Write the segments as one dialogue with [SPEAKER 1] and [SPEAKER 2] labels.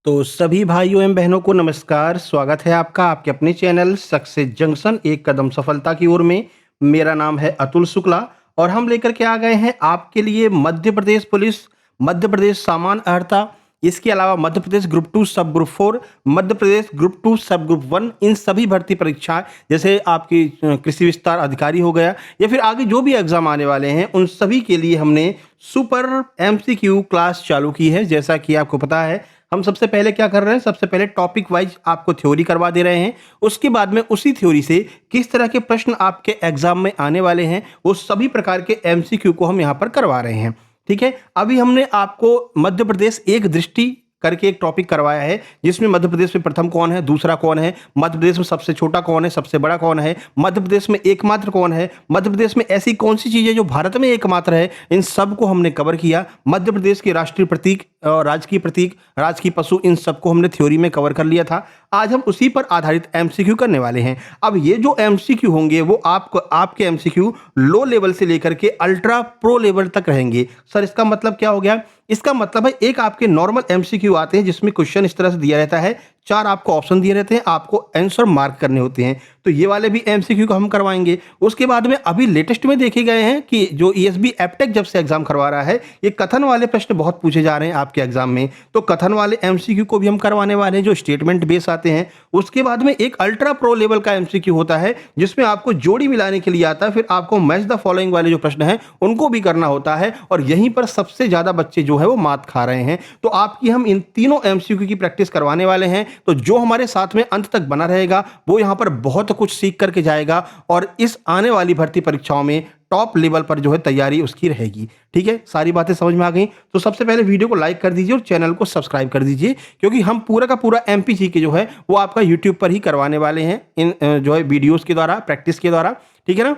[SPEAKER 1] तो सभी भाइयों एवं बहनों को नमस्कार। स्वागत है आपका आपके अपने चैनल सक्सेस जंक्शन एक कदम सफलता की ओर में। मेरा नाम है अतुल शुक्ला और हम लेकर के आ गए हैं आपके लिए मध्य प्रदेश पुलिस, मध्य प्रदेश सामान्य अर्हता, इसके अलावा मध्य प्रदेश ग्रुप 2 सब ग्रुप 4, मध्य प्रदेश ग्रुप 2 सब ग्रुप 1, इन सभी भर्ती परीक्षाएं जैसे आपकी कृषि विस्तार अधिकारी हो गया या फिर आगे जो भी एग्जाम आने वाले हैं उन सभी के लिए हमने सुपर एमसीक्यू क्लास चालू की है। जैसा कि आपको पता है हम सबसे पहले क्या कर रहे हैं, सबसे पहले टॉपिक वाइज आपको थ्योरी करवा दे रहे हैं। उसके बाद में उसी थ्योरी से किस तरह के प्रश्न आपके एग्जाम में आने वाले हैं वो सभी प्रकार के एमसीक्यू को हम यहाँ पर करवा रहे हैं। ठीक है, अभी हमने आपको मध्य प्रदेश एक दृष्टि करके एक टॉपिक करवाया है जिसमें मध्य प्रदेश में प्रथम कौन है, दूसरा कौन है, मध्य प्रदेश में सबसे छोटा कौन है, सबसे बड़ा कौन है, मध्य प्रदेश में एकमात्र कौन है, मध्य प्रदेश में ऐसी कौन सी चीज है जो भारत में एकमात्र है, इन सब को हमने कवर किया। मध्य प्रदेश के राष्ट्रीय प्रतीक और राजकीय प्रतीक, राजकीय पशु, इन सबको हमने थ्योरी में कवर कर लिया था। आज हम उसी पर आधारित एमसीक्यू करने वाले हैं। अब ये जो एमसीक्यू होंगे वो आपके एमसीक्यू लो लेवल से लेकर के अल्ट्रा प्रो लेवल तक रहेंगे। सर इसका मतलब क्या हो गया? इसका मतलब है एक आपके नॉर्मल एमसीक्यू आते हैं जिसमें क्वेश्चन इस तरह से दिया रहता है, 4 आपको ऑप्शन दिए रहते हैं, आपको आंसर मार्क करने होते हैं। तो ये वाले भी एमसीक्यू को हम करवाएंगे। उसके बाद में अभी लेटेस्ट में देखे गए हैं कि जो ईएसबी एप्टेक जब से एग्जाम करवा रहा है ये कथन वाले प्रश्न बहुत पूछे जा रहे हैं आपके एग्जाम में, तो कथन वाले एमसीक्यू को भी हम करवाने वाले हैं जो स्टेटमेंट बेस आते हैं। उसके बाद में एक अल्ट्रा प्रो लेवल का एमसीक्यू होता है जिसमें आपको जोड़ी मिलाने के लिए आता है, फिर आपको मैच द फॉलोइंग वाले जो प्रश्न हैं उनको भी करना होता है और यहीं पर सबसे ज्यादा बच्चे जो है वो मात खा रहे हैं। तो आपकी हम इन तीनों एमसीक्यू की प्रैक्टिस करवाने वाले हैं। तो जो हमारे साथ में अंत तक बना रहेगा वो यहां पर बहुत कुछ सीख करके जाएगा और इस आने वाली भर्ती परीक्षाओं में टॉप लेवल पर जो है तैयारी उसकी रहेगी। ठीक है, सारी बातें समझ में आ गई। तो सबसे पहले वीडियो को लाइक कर दीजिए और चैनल को सब्सक्राइब कर दीजिए क्योंकि हम पूरा का पूरा एमपीजी के जो है वो आपका यूट्यूब पर ही करवाने वाले हैं इन जो है वीडियोस के द्वारा, प्रैक्टिस के द्वारा। ठीक है ना,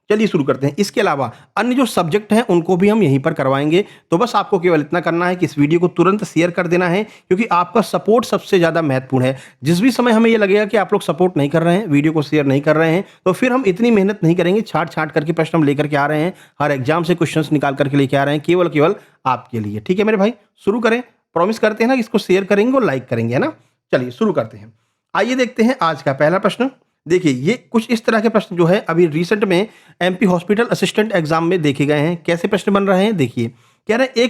[SPEAKER 1] चलिए शुरू करते हैं। इसके अलावा अन्य जो सब्जेक्ट हैं उनको भी हम यहीं पर करवाएंगे। तो बस आपको केवल इतना करना है कि इस वीडियो को तुरंत शेयर कर देना है क्योंकि आपका सपोर्ट सबसे ज़्यादा महत्वपूर्ण है। जिस भी समय हमें ये लगेगा कि आप लोग सपोर्ट नहीं कर रहे हैं, वीडियो को शेयर नहीं कर रहे हैं, तो फिर हम इतनी मेहनत नहीं करेंगे। छाट छाट करके प्रश्न हम लेकर के आ रहे हैं, हर एग्जाम से क्वेश्चन निकाल करके लेके आ रहे हैं केवल केवल आपके लिए। ठीक है मेरे भाई, शुरू करें। प्रॉमिस करते हैं ना कि इसको शेयर करेंगे और लाइक करेंगे, है ना। चलिए शुरू करते हैं। आइए देखते हैं आज का पहला प्रश्न। देखिए ये कुछ इस तरह के प्रश्न जो है अभी रिसेंट में एमपी हॉस्पिटल असिस्टेंट एग्जाम में देखे गए हैं। कैसे प्रश्न बन रहे हैं देखिए। कह रहे हैं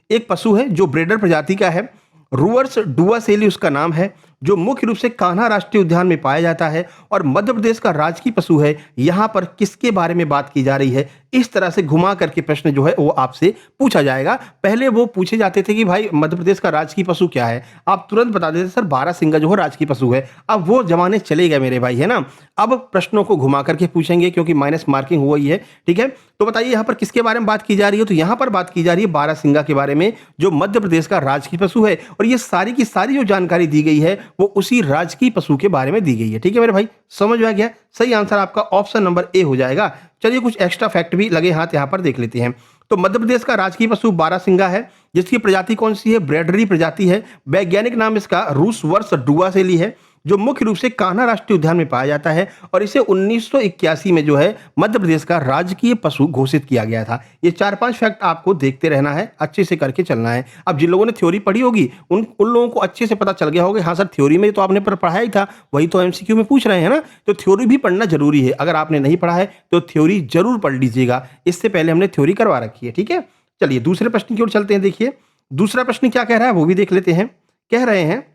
[SPEAKER 1] एक पशु है जो ब्रेडर प्रजाति का है, रूअर्स डुआसेली उसका नाम है, जो मुख्य रूप से कान्हा राष्ट्रीय उद्यान में पाया जाता है और मध्य प्रदेश का राजकीय पशु है। यहाँ पर किसके बारे में बात की जा रही है? इस तरह से घुमा करके प्रश्न जो है वो आपसे पूछा जाएगा। पहले वो पूछे जाते थे कि भाई मध्य प्रदेश का राजकीय पशु क्या है, आप तुरंत बता देते सर बारहसिंगा जो है राजकीय पशु है। अब वो जमाने चले गए मेरे भाई, है ना। अब प्रश्नों को घुमा करके पूछेंगे क्योंकि माइनस मार्किंग हुआ ही है। ठीक है, तो बताइए यहाँ पर किसके बारे में बात की जा रही है? तो यहाँ पर बात की जा रही है बारहसिंगा के बारे में जो मध्य प्रदेश का राजकीय पशु है और ये सारी की सारी जो जानकारी दी गई है वो उसी राजकीय पशु के बारे में दी गई है। ठीक है मेरे भाई, समझ में आ गया। सही आंसर आपका ऑप्शन नंबर ए हो जाएगा। चलिए कुछ एक्स्ट्रा फैक्ट भी लगे हाथ यहाँ पर देख लेते हैं। तो मध्य प्रदेश का राजकीय पशु बारहसिंगा है जिसकी प्रजाति कौन सी है? ब्रेडरी प्रजाति है। वैज्ञानिक नाम इसका रूसवर्स डुआसेली है जो मुख्य रूप से कान्हा राष्ट्रीय उद्यान में पाया जाता है और इसे 1981 में जो है मध्य प्रदेश का राजकीय पशु घोषित किया गया था। ये 4-5 फैक्ट आपको देखते रहना है, अच्छे से करके चलना है। अब जिन लोगों ने थ्योरी पढ़ी होगी उन लोगों को अच्छे से पता चल गया होगा, हाँ सर थ्योरी में तो आपने पढ़ा ही था, वही तो एमसीक्यू में पूछ रहे हैं ना। तो थ्योरी भी पढ़ना जरूरी है। अगर आपने नहीं पढ़ा है तो थ्योरी जरूर पढ़ लीजिएगा, इससे पहले हमने थ्योरी करवा रखी है। ठीक है, चलिए दूसरे प्रश्न की ओर चलते हैं। देखिए दूसरा प्रश्न क्या कह रहा है वो भी देख लेते हैं। कह रहे हैं,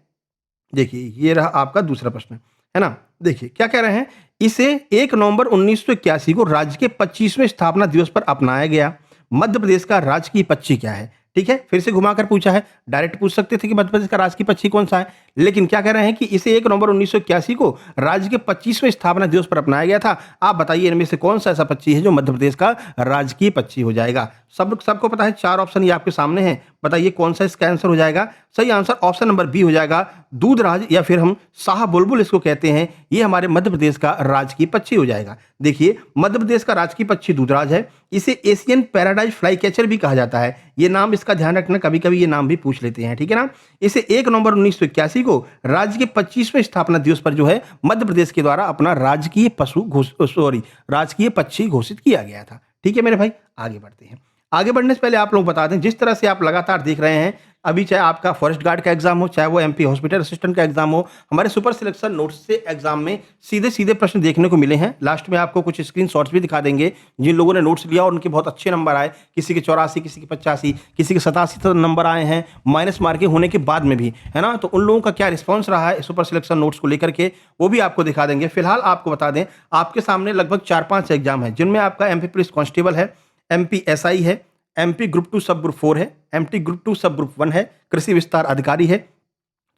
[SPEAKER 1] देखिए ये रहा आपका दूसरा प्रश्न, है ना। देखिए क्या कह रहे हैं, इसे 1 नवंबर 1981 को राज्य के 25वें स्थापना दिवस पर अपनाया गया। मध्य प्रदेश का राजकीय पक्षी क्या है? ठीक है, फिर से घुमाकर पूछा है। डायरेक्ट पूछ सकते थे कि मध्य प्रदेश का राजकीय पक्षी कौन सा है, लेकिन क्या कह रहे हैं कि इसे 1 नवंबर 1981 को राज्य के 25वें स्थापना दिवस पर अपनाया गया था। आप बताइए इनमें से कौन सा ऐसा पक्षी है जो मध्य प्रदेश का राजकीय पक्षी हो जाएगा? सबको पता है, 4 ऑप्शन ये आपके सामने हैं। बताइए कौन सा इसका आंसर हो जाएगा? सही आंसर ऑप्शन नंबर बी हो जाएगा, दूधराज या फिर हम शाह बुलबुल इसको कहते हैं। ये हमारे मध्य प्रदेश का राजकीय पक्षी हो जाएगा। देखिए मध्य प्रदेश का राजकीय पक्षी दूधराज है। इसे एशियन पैराडाइज फ्लाई कैचर भी कहा जाता है। ये नाम इसका ध्यान रखना, कभी कभी ये नाम भी पूछ लेते हैं। ठीक है ना। इसे 1 नवंबर 1981 को राज्य के 25वें स्थापना दिवस पर जो है मध्य प्रदेश के द्वारा अपना राजकीय राजकीय पक्षी घोषित किया गया था। ठीक है मेरे भाई, आगे बढ़ते हैं। आगे बढ़ने से पहले आप लोग बता दें, जिस तरह से आप लगातार देख रहे हैं अभी चाहे आपका फॉरेस्ट गार्ड का एग्जाम हो, चाहे वो एमपी हॉस्पिटल असिस्टेंट का एग्जाम हो, हमारे सुपर सिलेक्शन नोट्स से एग्जाम में सीधे सीधे प्रश्न देखने को मिले हैं। लास्ट में आपको कुछ स्क्रीनशॉट्स भी दिखा देंगे जिन लोगों ने नोट्स लिया और उनके बहुत अच्छे नंबर आए, किसी के 84, किसी के 85, किसी के 87 तक नंबर आए हैं माइनस मार्किंग होने के बाद में भी, है ना। तो उन लोगों का क्या रिस्पॉन्स रहा है सुपर सिलेक्शन नोट्स को लेकर के, वो भी आपको दिखा देंगे। फिलहाल आपको बता दें, आपके सामने लगभग 4-5 एग्जाम है जिनमें आपका एमपी पुलिस कांस्टेबल है, एमपी एसआई है, एमपी ग्रुप 2 सब ग्रुप 4 है, एमटी ग्रुप 2 सब ग्रुप 1 है, कृषि विस्तार अधिकारी है।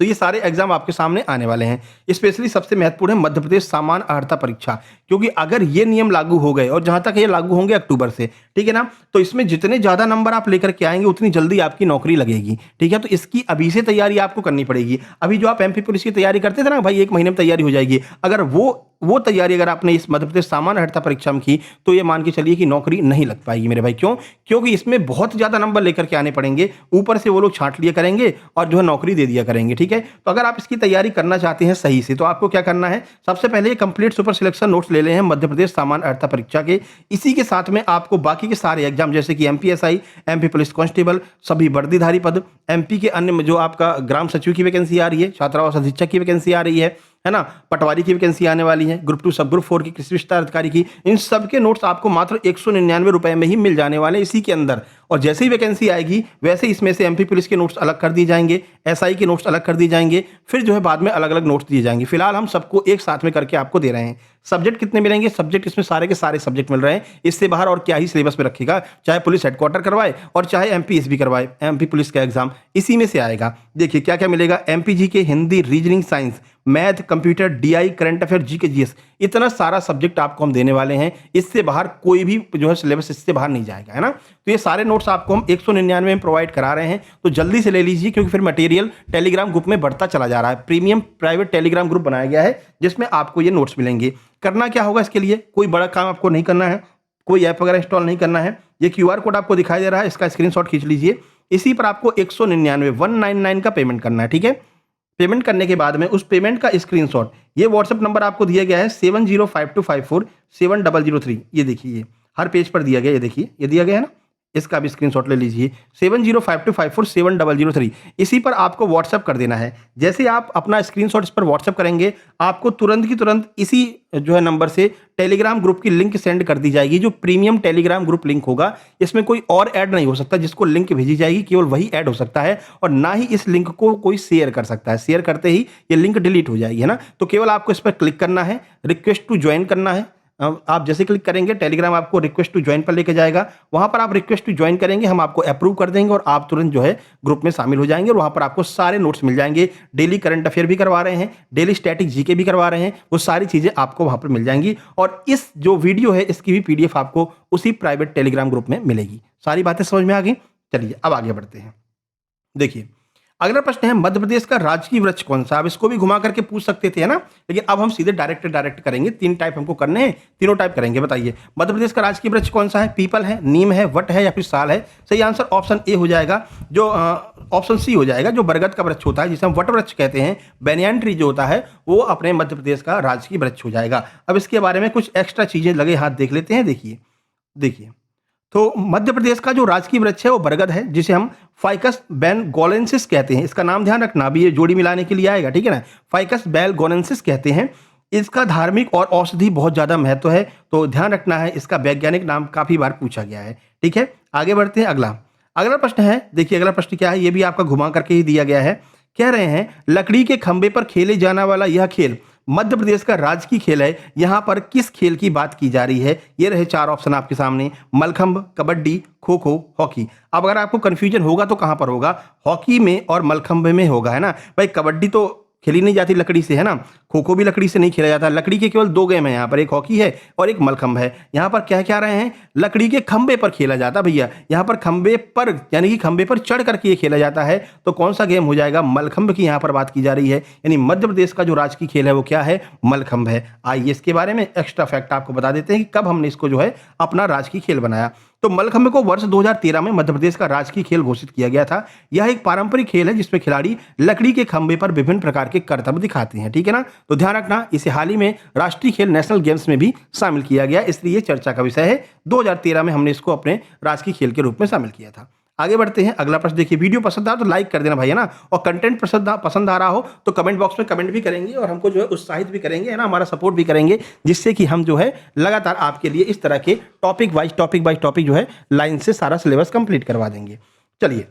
[SPEAKER 1] तो ये सारे एग्जाम आपके सामने आने वाले हैं। स्पेशली सबसे महत्वपूर्ण है मध्य प्रदेश सामान्य अर्हता परीक्षा, क्योंकि अगर ये नियम लागू हो गए, और जहां तक ये लागू होंगे अक्टूबर से, ठीक है ना, तो इसमें जितने ज्यादा नंबर आप लेकर के आएंगे उतनी जल्दी आपकी नौकरी लगेगी, ठीक है। तो इसकी अभी से तैयारी आपको करनी पड़ेगी। अभी जो आप एमपी पुलिस की तैयारी करते थे ना भाई, 1 महीने में तैयारी हो जाएगी, अगर वो तैयारी अगर आपने इस मध्य प्रदेश सामान्य अर्हता परीक्षा में की, तो ये मान के चलिए कि नौकरी नहीं लग पाएगी मेरे भाई। क्यों? क्योंकि इसमें बहुत ज्यादा नंबर लेकर के आने पड़ेंगे, ऊपर से वो लोग छांट लिया करेंगे और जो है नौकरी दे दिया करेंगे, ठीक है। तो अगर आप इसकी तैयारी करना चाहते हैं सही से, तो आपको क्या करना है, सबसे पहले कंप्लीट सुपर सिलेक्शन नोट्स ले लें मध्य प्रदेश सामान्य अर्हता परीक्षा के। इसी के साथ में आपको बाकी के सारे एग्जाम जैसे कि एमपीएसआई, एमपी पुलिस कांस्टेबल, सभी वर्दीधारी पद, एमपी के अन्य जो आपका ग्राम सचिव की वैकेंसी आ रही है, छात्रावास अधीक्षक की वैकेंसी आ रही है ना, पटवारी की वैकेंसी आने वाली है, ग्रुप 2 सब ग्रुप 4 की, कृषि विस्तार अधिकारी की, इन सब के नोट्स आपको मात्र 199 रुपए में ही मिल जाने वाले इसी के अंदर। और जैसे ही वैकेंसी आएगी वैसे इसमें से एमपी पुलिस के नोट्स अलग कर दिए जाएंगे, एसआई के नोट्स अलग कर दिए जाएंगे, फिर जो है बाद में अलग अलग नोट्स दिए जाएंगे। फिलहाल हम सबको एक साथ में करके आपको दे रहे हैं। सब्जेक्ट कितने मिलेंगे? सब्जेक्ट इसमें सारे के सारे सब्जेक्ट मिल रहे हैं, इससे बाहर और क्या ही सिलेबस में रखेगा, चाहे पुलिस हेडक्वार्टर करवाए और चाहे एमपीएसबी करवाए, एमपी पुलिस का एग्जाम इसी में से आएगा। देखिए क्या क्या मिलेगा, एमपी के Hindi, reasoning, science, math, computer, DI, current affair, GK, GS, इतना सारा सब्जेक्ट आपको हम देने वाले हैं। इससे बाहर कोई भी जो है सिलेबस इससे बाहर नहीं जाएगा, है ना। तो ये सारे नोट्स आपको हम 199 में प्रोवाइड करा रहे हैं, तो जल्दी से ले लीजिए, क्योंकि फिर मटेरियल टेलीग्राम ग्रुप में बढ़ता चला जा रहा है। प्रीमियम प्राइवेट टेलीग्राम ग्रुप बनाया गया है जिसमें आपको ये नोट्स मिलेंगे। करना क्या होगा इसके लिए, कोई बड़ा काम आपको नहीं करना है, कोई ऐप वगैरह इंस्टॉल नहीं करना है। ये क्यूआर कोड आपको दिखाई दे रहा है, इसका स्क्रीनशॉट खींच लीजिए। इसी पर आपको 199 का पेमेंट करना है, ठीक है। पेमेंट करने के बाद में उस पेमेंट का स्क्रीनशॉट, ये व्हाट्सएप नंबर आपको दिया गया है 7052547003, ये देखिए हर पेज पर दिया गया, ये देखिए ये दिया गया है ना, इसका भी स्क्रीनशॉट ले लीजिए 7052547003। इसी पर आपको व्हाट्सएप कर देना है। जैसे आप अपना स्क्रीनशॉट इस पर व्हाट्सएप करेंगे, आपको तुरंत की तुरंत इसी जो है नंबर से टेलीग्राम ग्रुप की लिंक सेंड कर दी जाएगी, जो प्रीमियम टेलीग्राम ग्रुप लिंक होगा। इसमें कोई और ऐड नहीं हो सकता, जिसको लिंक भेजी जाएगी केवल वही ऐड हो सकता है, और ना ही इस लिंक को कोई शेयर कर सकता है। शेयर करते ही ये लिंक डिलीट हो जाएगी, है ना। तो केवल आपको इस पर क्लिक करना है, रिक्वेस्ट टू ज्वाइन करना है। आप जैसे क्लिक करेंगे टेलीग्राम आपको रिक्वेस्ट टू ज्वाइन पर लेके जाएगा, वहां पर आप रिक्वेस्ट टू ज्वाइन करेंगे, हम आपको अप्रूव कर देंगे और आप तुरंत जो है ग्रुप में शामिल हो जाएंगे, और वहां पर आपको सारे नोट्स मिल जाएंगे। डेली करंट अफेयर भी करवा रहे हैं, डेली स्टैटिक जीके भी करवा रहे हैं, वो सारी चीजें आपको वहां पर मिल जाएंगी। और इस जो वीडियो है इसकी भी पीडीएफ आपको उसी प्राइवेट टेलीग्राम ग्रुप में मिलेगी। सारी बातें समझ में आ गई? चलिए अब आगे बढ़ते हैं। देखिए अगला प्रश्न है, मध्य प्रदेश का राजकीय वृक्ष कौन सा? अब इसको भी घुमा करके पूछ सकते थे, है ना, लेकिन अब हम सीधे डायरेक्ट करेंगे। 3 टाइप हमको करने हैं, तीनों टाइप करेंगे। बताइए मध्य प्रदेश का राजकीय वृक्ष कौन सा है? पीपल है, नीम है, वट है, या फिर साल है? सही आंसर ऑप्शन ए हो जाएगा, जो ऑप्शन सी हो जाएगा, जो बरगद का वृक्ष होता है, जिसे हम वट वृक्ष कहते हैं। बैनियन ट्री जो होता है वो अपने मध्य प्रदेश का राजकीय वृक्ष हो जाएगा। अब इसके बारे में कुछ एक्स्ट्रा चीजें लगे हाथ देख लेते हैं। देखिए तो मध्य प्रदेश का जो राजकीय वृक्ष है वो बरगद है, जिसे हम फाइकस बेलगोनेंसिस कहते हैं। इसका नाम ध्यान रखना, अभी ये जोड़ी मिलाने के लिए आएगा, ठीक है ना। फाइकस बेलगोनेंसिस कहते हैं। इसका धार्मिक और औषधि बहुत ज्यादा महत्व है, तो ध्यान रखना है। इसका वैज्ञानिक नाम काफी बार पूछा गया है, ठीक है। आगे बढ़ते हैं। अगला प्रश्न है, देखिए अगला प्रश्न क्या है, ये भी आपका घुमा करके ही दिया गया है। कह रहे हैं लकड़ी के खंभे पर खेले जाने वाला यह खेल मध्य प्रदेश का राजकीय खेल है, यहां पर किस खेल की बात की जा रही है? ये रहे 4 ऑप्शन आपके सामने, मलखंभ, कबड्डी, खो खो, हॉकी। अब अगर आपको कंफ्यूजन होगा तो कहां पर होगा? हॉकी में और मलखंभ में होगा, है ना भाई। कबड्डी तो खेली नहीं जाती लकड़ी से, है ना। खो खो भी लकड़ी से नहीं खेला जाता। लकड़ी के केवल 2 गेम है यहाँ पर, एक हॉकी है और एक मलखंभ है। यहाँ पर क्या रहे हैं, लकड़ी के खंबे पर खेला जाता भैया। यहाँ पर खंबे पर यानी कि खंबे पर चढ़ करके ये खेला जाता है, तो कौन सा गेम हो जाएगा? मलखंभ की यहाँ पर बात की जा रही है। यानी मध्य प्रदेश का जो राजकीय खेल है वो क्या है? मलखंभ है। आइए इसके बारे में एक्स्ट्रा फैक्ट आपको बता देते हैं कि कब हमने इसको जो है अपना राजकीय खेल बनाया। तो मलखंभ को वर्ष 2013 में मध्य प्रदेश का राजकीय खेल घोषित किया गया था। यह एक पारंपरिक खेल है जिसमें खिलाड़ी लकड़ी के खंबे पर विभिन्न प्रकार के करतब दिखाते हैं, ठीक है ना। तो ध्यान रखना, इसे हाल ही में राष्ट्रीय खेल नेशनल गेम्स में भी शामिल किया गया, इसलिए चर्चा का विषय है। 2013 में हमने इसको अपने राजकीय खेल के रूप में शामिल किया था। आगे बढ़ते हैं, अगला प्रश्न देखिए। वीडियो पसंद आया तो लाइक कर देना भाई, है ना, और कंटेंट पसंद आ रहा हो तो कमेंट बॉक्स में कमेंट भी करेंगे और हमको जो है उत्साहित भी करेंगे, है ना, हमारा सपोर्ट भी करेंगे, जिससे कि हम जो है लगातार आपके लिए इस तरह के टॉपिक वाइज टॉपिक जो है लाइन से सारा सिलेबस कंप्लीट करवा देंगे। चलिए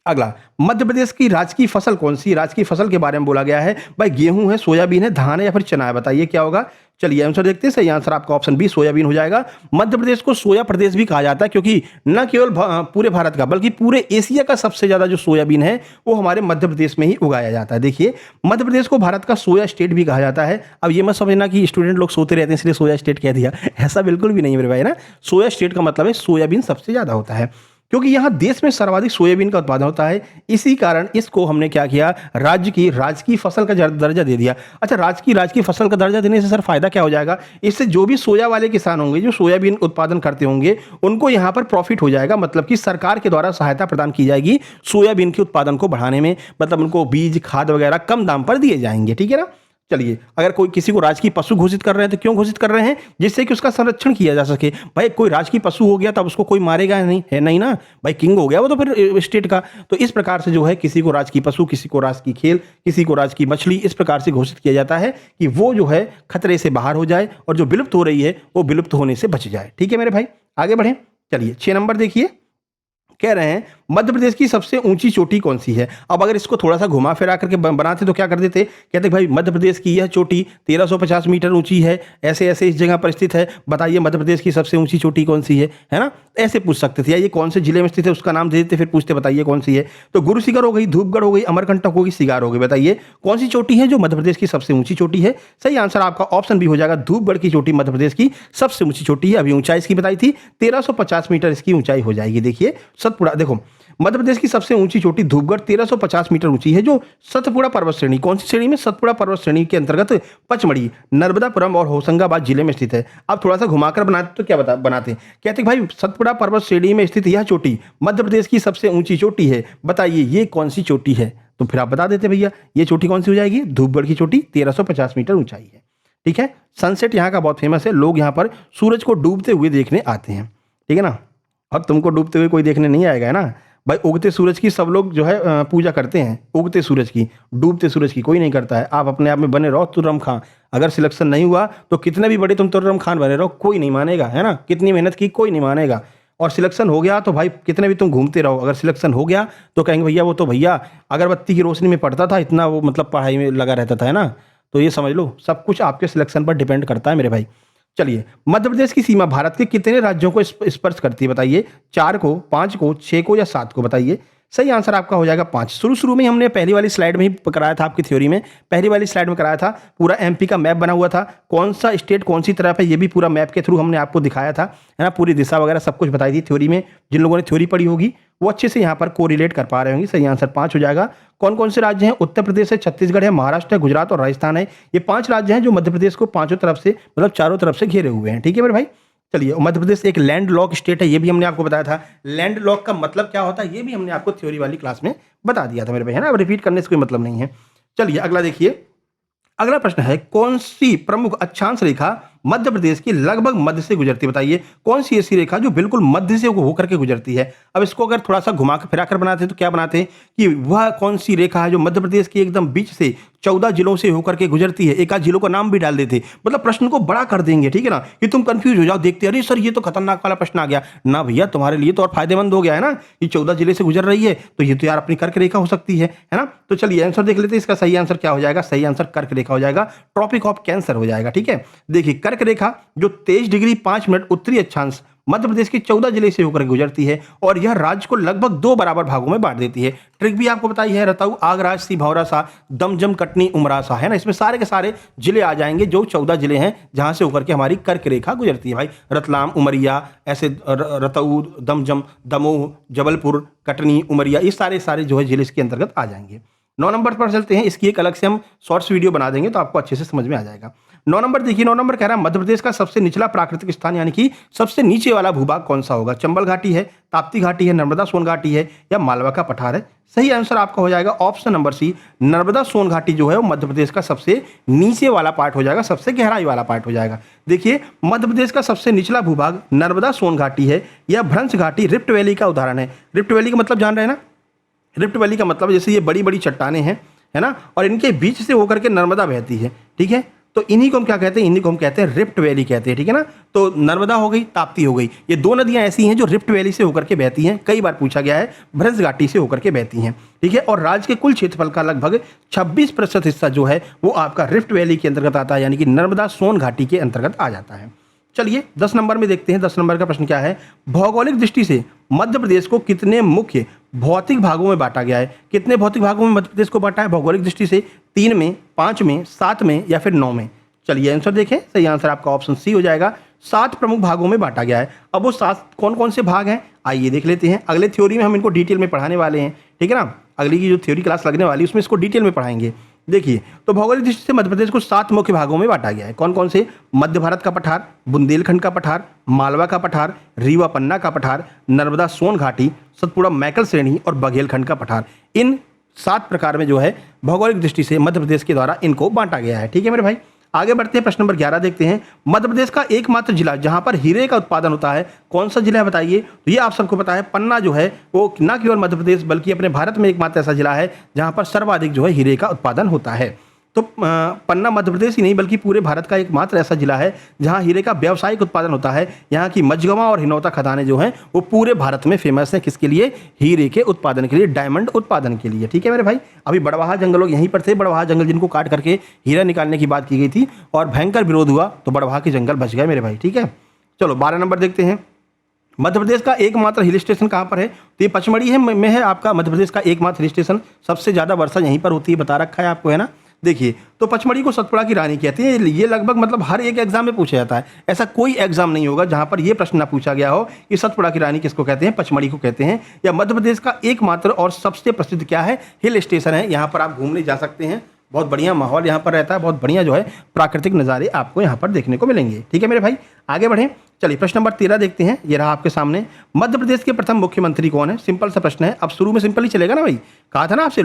[SPEAKER 1] अगला, मध्य प्रदेश की राजकीय फसल कौन सी? राजकीय फसल के बारे में बोला गया है भाई, गेहूं है, सोयाबीन है, धान है या फिर चना है, बताइए क्या होगा। चलिए आंसर देखते हैं। सही आंसर आपका ऑप्शन बी सोयाबीन हो जाएगा। मध्य प्रदेश को सोया प्रदेश भी कहा जाता है, क्योंकि न केवल पूरे भारत का बल्कि पूरे एशिया का सबसे ज्यादा जो सोयाबीन है वो हमारे मध्य प्रदेश में ही उगाया जाता है। देखिए, मध्य प्रदेश को भारत का सोया स्टेट भी कहा जाता है। अब ये मत समझना कि स्टूडेंट लोग सोते रहते हैं इसलिए सोया स्टेट कह दिया, ऐसा बिल्कुल भी नहीं है मेरे भाई, ना। सोया स्टेट का मतलब है सोयाबीन सबसे ज्यादा होता है, क्योंकि यहाँ देश में सर्वाधिक सोयाबीन का उत्पादन होता है। इसी कारण इसको हमने क्या किया, राजकीय फसल का दर्जा दे दिया। अच्छा, राजकीय फसल का दर्जा देने से सर फायदा क्या हो जाएगा? इससे जो भी सोया वाले किसान होंगे, जो सोयाबीन उत्पादन करते होंगे, उनको यहाँ पर प्रॉफिट हो जाएगा, मतलब कि सरकार के द्वारा सहायता प्रदान की जाएगी सोयाबीन के उत्पादन को बढ़ाने में, मतलब उनको बीज खाद वगैरह कम दाम पर दिए जाएंगे, ठीक है ना। चलिए, अगर कोई किसी को राजकीय पशु घोषित कर रहे हैं तो क्यों घोषित कर रहे हैं? जिससे कि उसका संरक्षण किया जा सके। भाई कोई राजकीय पशु हो गया तब उसको कोई मारेगा नहीं, है नहीं ना भाई, किंग हो गया वो तो फिर स्टेट का। तो इस प्रकार से जो है किसी को राजकीय पशु, किसी को राजकीय खेल, किसी को राजकीय मछली, इस प्रकार से घोषित किया जाता है कि वो जो है खतरे से बाहर हो जाए और जो विलुप्त हो रही है वो विलुप्त होने से बच जाए। ठीक है मेरे भाई, आगे बढ़े। चलिए 6 नंबर देखिए, कह रहे हैं मध्य प्रदेश की सबसे ऊंची चोटी कौन सी है? अब अगर इसको थोड़ा सा घुमा फिरा करके बनाते तो क्या कर देते, कहते भाई मध्य प्रदेश की यह चोटी 1350 मीटर ऊंची है, ऐसे ऐसे इस जगह पर स्थित है, बताइए मध्य प्रदेश की सबसे ऊंची चोटी कौन सी है ना, ऐसे पूछ सकते थे। या ये कौन से जिले में स्थित है उसका नाम दे देते, फिर पूछते बताइए कौन सी है। तो गुरु शिखर हो गई, धूपगढ़ हो गई, अमरकंटक होगी, सिगार हो गई, बताइए कौन सी चोटी है जो मध्य प्रदेश की सबसे ऊंची चोटी है? सही आंसर आपका ऑप्शन बी हो जाएगा, धूपगढ़ की चोटी मध्य प्रदेश की सबसे ऊंची चोटी है। अभी ऊंचाई इसकी बताई थी 1350 मीटर इसकी ऊंचाई हो जाएगी। देखिए सतपुड़ा, देखो मध्य प्रदेश की सबसे ऊंची चोटी धूपगढ़ 1350 मीटर ऊंची है, जो सतपुड़ा पर्वत श्रेणी, कौन सी श्रेणी में? सतपुड़ा पर्वत श्रेणी के अंतर्गत पचमढ़ी, नर्मदापुरम और होशंगाबाद जिले में स्थित है। अब थोड़ा सा घुमाकर बनाते तो क्या बनाते, कहते भाई सतपुड़ा पर्वत श्रेणी में स्थित यह चोटी मध्य प्रदेश की सबसे ऊंची चोटी है, बताइए ये कौन सी चोटी है? तो फिर आप बता देते भैया ये चोटी कौन सी हो जाएगी, धूपगढ़ की चोटी 1350 मीटर ऊंचाई है। ठीक है, सनसेट यहाँ का बहुत फेमस है, लोग यहाँ पर सूरज को डूबते हुए देखने आते हैं, ठीक है ना। अब तुमको डूबते हुए कोई देखने नहीं आएगा, है ना भाई। उगते सूरज की सब लोग जो है पूजा करते हैं, उगते सूरज की, डूबते सूरज की कोई नहीं करता है। आप अपने आप में बने रहो तुर्रम खां, अगर सिलेक्शन नहीं हुआ तो कितने भी बड़े तुम तुर्रम खान बने रहो, कोई नहीं मानेगा, है ना, कितनी मेहनत की कोई नहीं मानेगा। और सिलेक्शन हो गया तो भाई कितने भी तुम घूमते रहो, अगर सिलेक्शन हो गया तो कहेंगे भैया वो तो भैया अगरबत्ती की रोशनी में पढ़ता था, इतना वो मतलब पढ़ाई में लगा रहता था, है ना। तो ये समझ लो सब कुछ आपके सिलेक्शन पर डिपेंड करता है मेरे भाई। चलिए, मध्य प्रदेश की सीमा भारत के कितने राज्यों को स्पर्श करती है, बताइए? 4 को, 5 को, 6 को या 7 को, बताइए। सही आंसर आपका हो जाएगा 5। शुरू में ही हमने पहली वाली स्लाइड में ही कराया था, आपकी थ्योरी में पहली वाली स्लाइड में कराया था, पूरा एमपी का मैप बना हुआ था, कौन सा स्टेट कौन सी तरफ है ये भी पूरा मैप के थ्रू हमने आपको दिखाया था, है ना, पूरी दिशा वगैरह सब कुछ बताई थी थ्योरी में। जिन लोगों ने थ्योरी पढ़ी होगी वो अच्छे से यहाँ पर कोरिलेट कर पा रहे होंगे। सही आंसर 5 हो जाएगा। कौन कौन से राज्य हैं? उत्तर प्रदेश है, छत्तीसगढ़ है, महाराष्ट्र है, गुजरात और राजस्थान है। ये 5 राज्य हैं जो मध्य प्रदेश को पांचों तरफ से, मतलब चारों तरफ से घेरे हुए हैं। ठीक है मेरे भाई। चलिए, मध्य प्रदेश एक लैंड लॉक स्टेट है, ये भी हमने आपको बताया था। लैंड लॉक का मतलब क्या होता है ये भी हमने आपको थ्योरी वाली क्लास में बता दिया था मेरे भाई, है ना। अब रिपीट करने से कोई मतलब नहीं है। चलिए अगला देखिए, अगला प्रश्न है कौन सी प्रमुख अक्षांश रेखा मध्य प्रदेश की लगभग मध्य से गुजरती है, बताइए कौन सी ऐसी रेखा जो बिल्कुल मध्य से होकर के गुजरती है। अब इसको अगर थोड़ा सा घुमा कर फिरा कर बनाते हैं तो क्या बनाते हैं कि वह कौन सी रेखा है जो मध्य प्रदेश के एकदम बीच से 14 जिलों से होकर के गुजरती है। एक आध जिलों का नाम भी डाल देते, मतलब प्रश्न को बड़ा कर देंगे, ठीक है ना, कि तुम कंफ्यूज हो जाओ देखते, अरे सर ये तो खतरनाक वाला प्रश्न आ गया ना भैया, तुम्हारे लिए तो और फायदेमंद हो गया है ना, कि 14 जिले से गुजर रही है तो ये तो यार अपनी कर्क रेखा हो सकती है ना। तो चलिए आंसर देख लेते हैं, इसका सही आंसर क्या हो जाएगा? सही आंसर कर्क रेखा हो जाएगा, ट्रॉपिक ऑफ कैंसर हो जाएगा। ठीक है, देखिए कर्क रेखा जो 23 डिग्री 5 मिनट उत्तरी अक्षांश मध्य प्रदेश के 14 जिले से होकर गुजरती है और यह राज्य को लगभग 2 बराबर भागों में बांट देती है। ट्रिक भी आपको बताई है, रताऊ, आगरा, भौरासा, दमजम, कटनी, उमरासा, है ना। इसमें सारे के सारे जिले आ जाएंगे जो 14 जिले हैं जहां से होकर के हमारी कर्क रेखा गुजरती है भाई। रतलाम, उमरिया, ऐसे रताऊ, दमजम, दमोह, जबलपुर, कटनी, उमरिया, ये सारे जो है जिले इसके अंतर्गत आ जाएंगे। 9 नंबर पर चलते हैं, इसकी एक अलग से हम शॉर्ट्स वीडियो बना देंगे तो आपको अच्छे से समझ में आ जाएगा। 9 नंबर देखिए, 9 नंबर कह रहा है मध्य प्रदेश का सबसे निचला प्राकृतिक स्थान यानी कि सबसे नीचे वाला भूभाग कौन सा होगा? चंबल घाटी है, ताप्ती घाटी है, नर्मदा सोन घाटी है या मालवा का पठार है? सही आंसर आपका हो जाएगा option number C, Narmada Son घाटी जो है वो मध्य प्रदेश का सबसे नीचे वाला पार्ट हो जाएगा, सबसे गहराई वाला पार्ट हो जाएगा। देखिए, मध्य प्रदेश का सबसे निचला भूभाग नर्मदा सोन घाटी है या भ्रंश घाटी रिफ्ट वैली का उदाहरण है। रिफ्ट वैली का मतलब जान रहे हैं ना? रिफ्ट वैली का मतलब जैसे ये बड़ी बड़ी चट्टानें हैं, है ना, और इनके बीच से होकर के नर्मदा बहती है, ठीक है, तो इन्हीं को हम क्या कहते हैं? इन्हीं को हम कहते हैं रिफ्ट वैली कहते हैं, ठीक है ना। तो नर्मदा हो गई, ताप्ती हो गई, ये दो नदियां ऐसी हैं जो रिफ्ट वैली से होकर के बहती हैं। कई बार पूछा गया है, भ्रंश घाटी से होकर के बहती हैं, ठीक है। और राज्य के कुल क्षेत्रफल का लगभग 26% हिस्सा जो है वो आपका रिफ्ट वैली के अंतर्गत आता है, यानी कि नर्मदा सोन घाटी के अंतर्गत आ जाता है। चलिए 10 नंबर में देखते हैं। 10 नंबर का प्रश्न क्या है? भौगोलिक दृष्टि से मध्य प्रदेश को कितने मुख्य भौतिक भागों में बांटा गया है? कितने भौतिक भागों में मध्य प्रदेश को बांटा है भौगोलिक दृष्टि से? 3 में, 5 में, 7 में या फिर 9 में? चलिए आंसर देखें, सही आंसर आपका ऑप्शन सी हो जाएगा। 7 प्रमुख भागों में बांटा गया है। अब वो 7 कौन कौन से भाग हैं आइए देख लेते हैं। अगले थ्योरी में हम इनको डिटेल में पढ़ाने वाले हैं, ठीक है ना। अगली की जो थ्योरी क्लास लगने वाली है उसमें इसको डिटेल में पढ़ाएंगे। देखिए, तो भौगोलिक दृष्टि से मध्य प्रदेश को 7 मुख्य भागों में बांटा गया है। कौन कौन से? मध्य भारत का पठार, बुंदेलखंड का पठार, मालवा का पठार, रीवा पन्ना का पठार, नर्मदा सोन घाटी, सतपुड़ा मैकल श्रेणी और बघेलखंड का पठार। इन 7 प्रकार में जो है भौगोलिक दृष्टि से मध्य प्रदेश के द्वारा इनको बांटा गया है, ठीक है मेरे भाई। आगे बढ़ते हैं, प्रश्न नंबर 11 देखते हैं। मध्य प्रदेश का एकमात्र जिला जहां पर हीरे का उत्पादन होता है कौन सा जिला है बताइए? तो ये आप सबको पता है, पन्ना जो है वो न केवल मध्य प्रदेश बल्कि अपने भारत में एकमात्र ऐसा जिला है जहां पर सर्वाधिक जो है हीरे का उत्पादन होता है। तो पन्ना मध्य प्रदेश ही नहीं बल्कि पूरे भारत का एकमात्र ऐसा जिला है जहां हीरे का व्यावसायिक उत्पादन होता है। यहाँ की मझगवां और हिनौता खदानें जो हैं वो पूरे भारत में फेमस हैं। किसके लिए? हीरे के उत्पादन के लिए, डायमंड उत्पादन के लिए, ठीक है मेरे भाई। अभी बड़वाहा जंगल लोग यहीं पर थे, बड़वाहा जंगल जिनको काट करके हीरा निकालने की बात की गई थी और भयंकर विरोध हुआ तो बड़वाहा के जंगल बच गए मेरे भाई, ठीक है। चलो 12 नंबर देखते हैं। मध्य प्रदेश का एकमात्र हिल स्टेशन कहाँ पर है? तो ये पचमढ़ी है में है आपका मध्य प्रदेश का एकमात्र हिल स्टेशन। सबसे ज़्यादा वर्षा यहीं पर होती है, बता रखा है आपको, है ना। देखिए, तो पचमढ़ी को सतपुड़ा की रानी कहते हैं। ये लगभग मतलब हर एक एग्जाम में पूछा जाता है। ऐसा कोई एग्जाम नहीं होगा जहां पर ये प्रश्न ना पूछा गया हो कि सतपुड़ा की रानी किसको कहते हैं? पचमढ़ी को कहते हैं। या मध्य प्रदेश का एकमात्र और सबसे प्रसिद्ध क्या है? हिल स्टेशन है। यहाँ पर आप घूमने जा सकते हैं, बहुत बढ़िया माहौल यहाँ पर रहता है, बहुत बढ़िया जो है प्राकृतिक नज़ारे आपको यहाँ पर देखने को मिलेंगे, ठीक है मेरे भाई। आगे बढ़ें, चलिए प्रश्न नंबर 13 देखते हैं। ये रहा आपके सामने। मध्य प्रदेश के प्रथम मुख्यमंत्री कौन है? सिंपल सा प्रश्न है। अब शुरू में सिंपल ही चलेगा ना भाई, कहा था ना आपसे,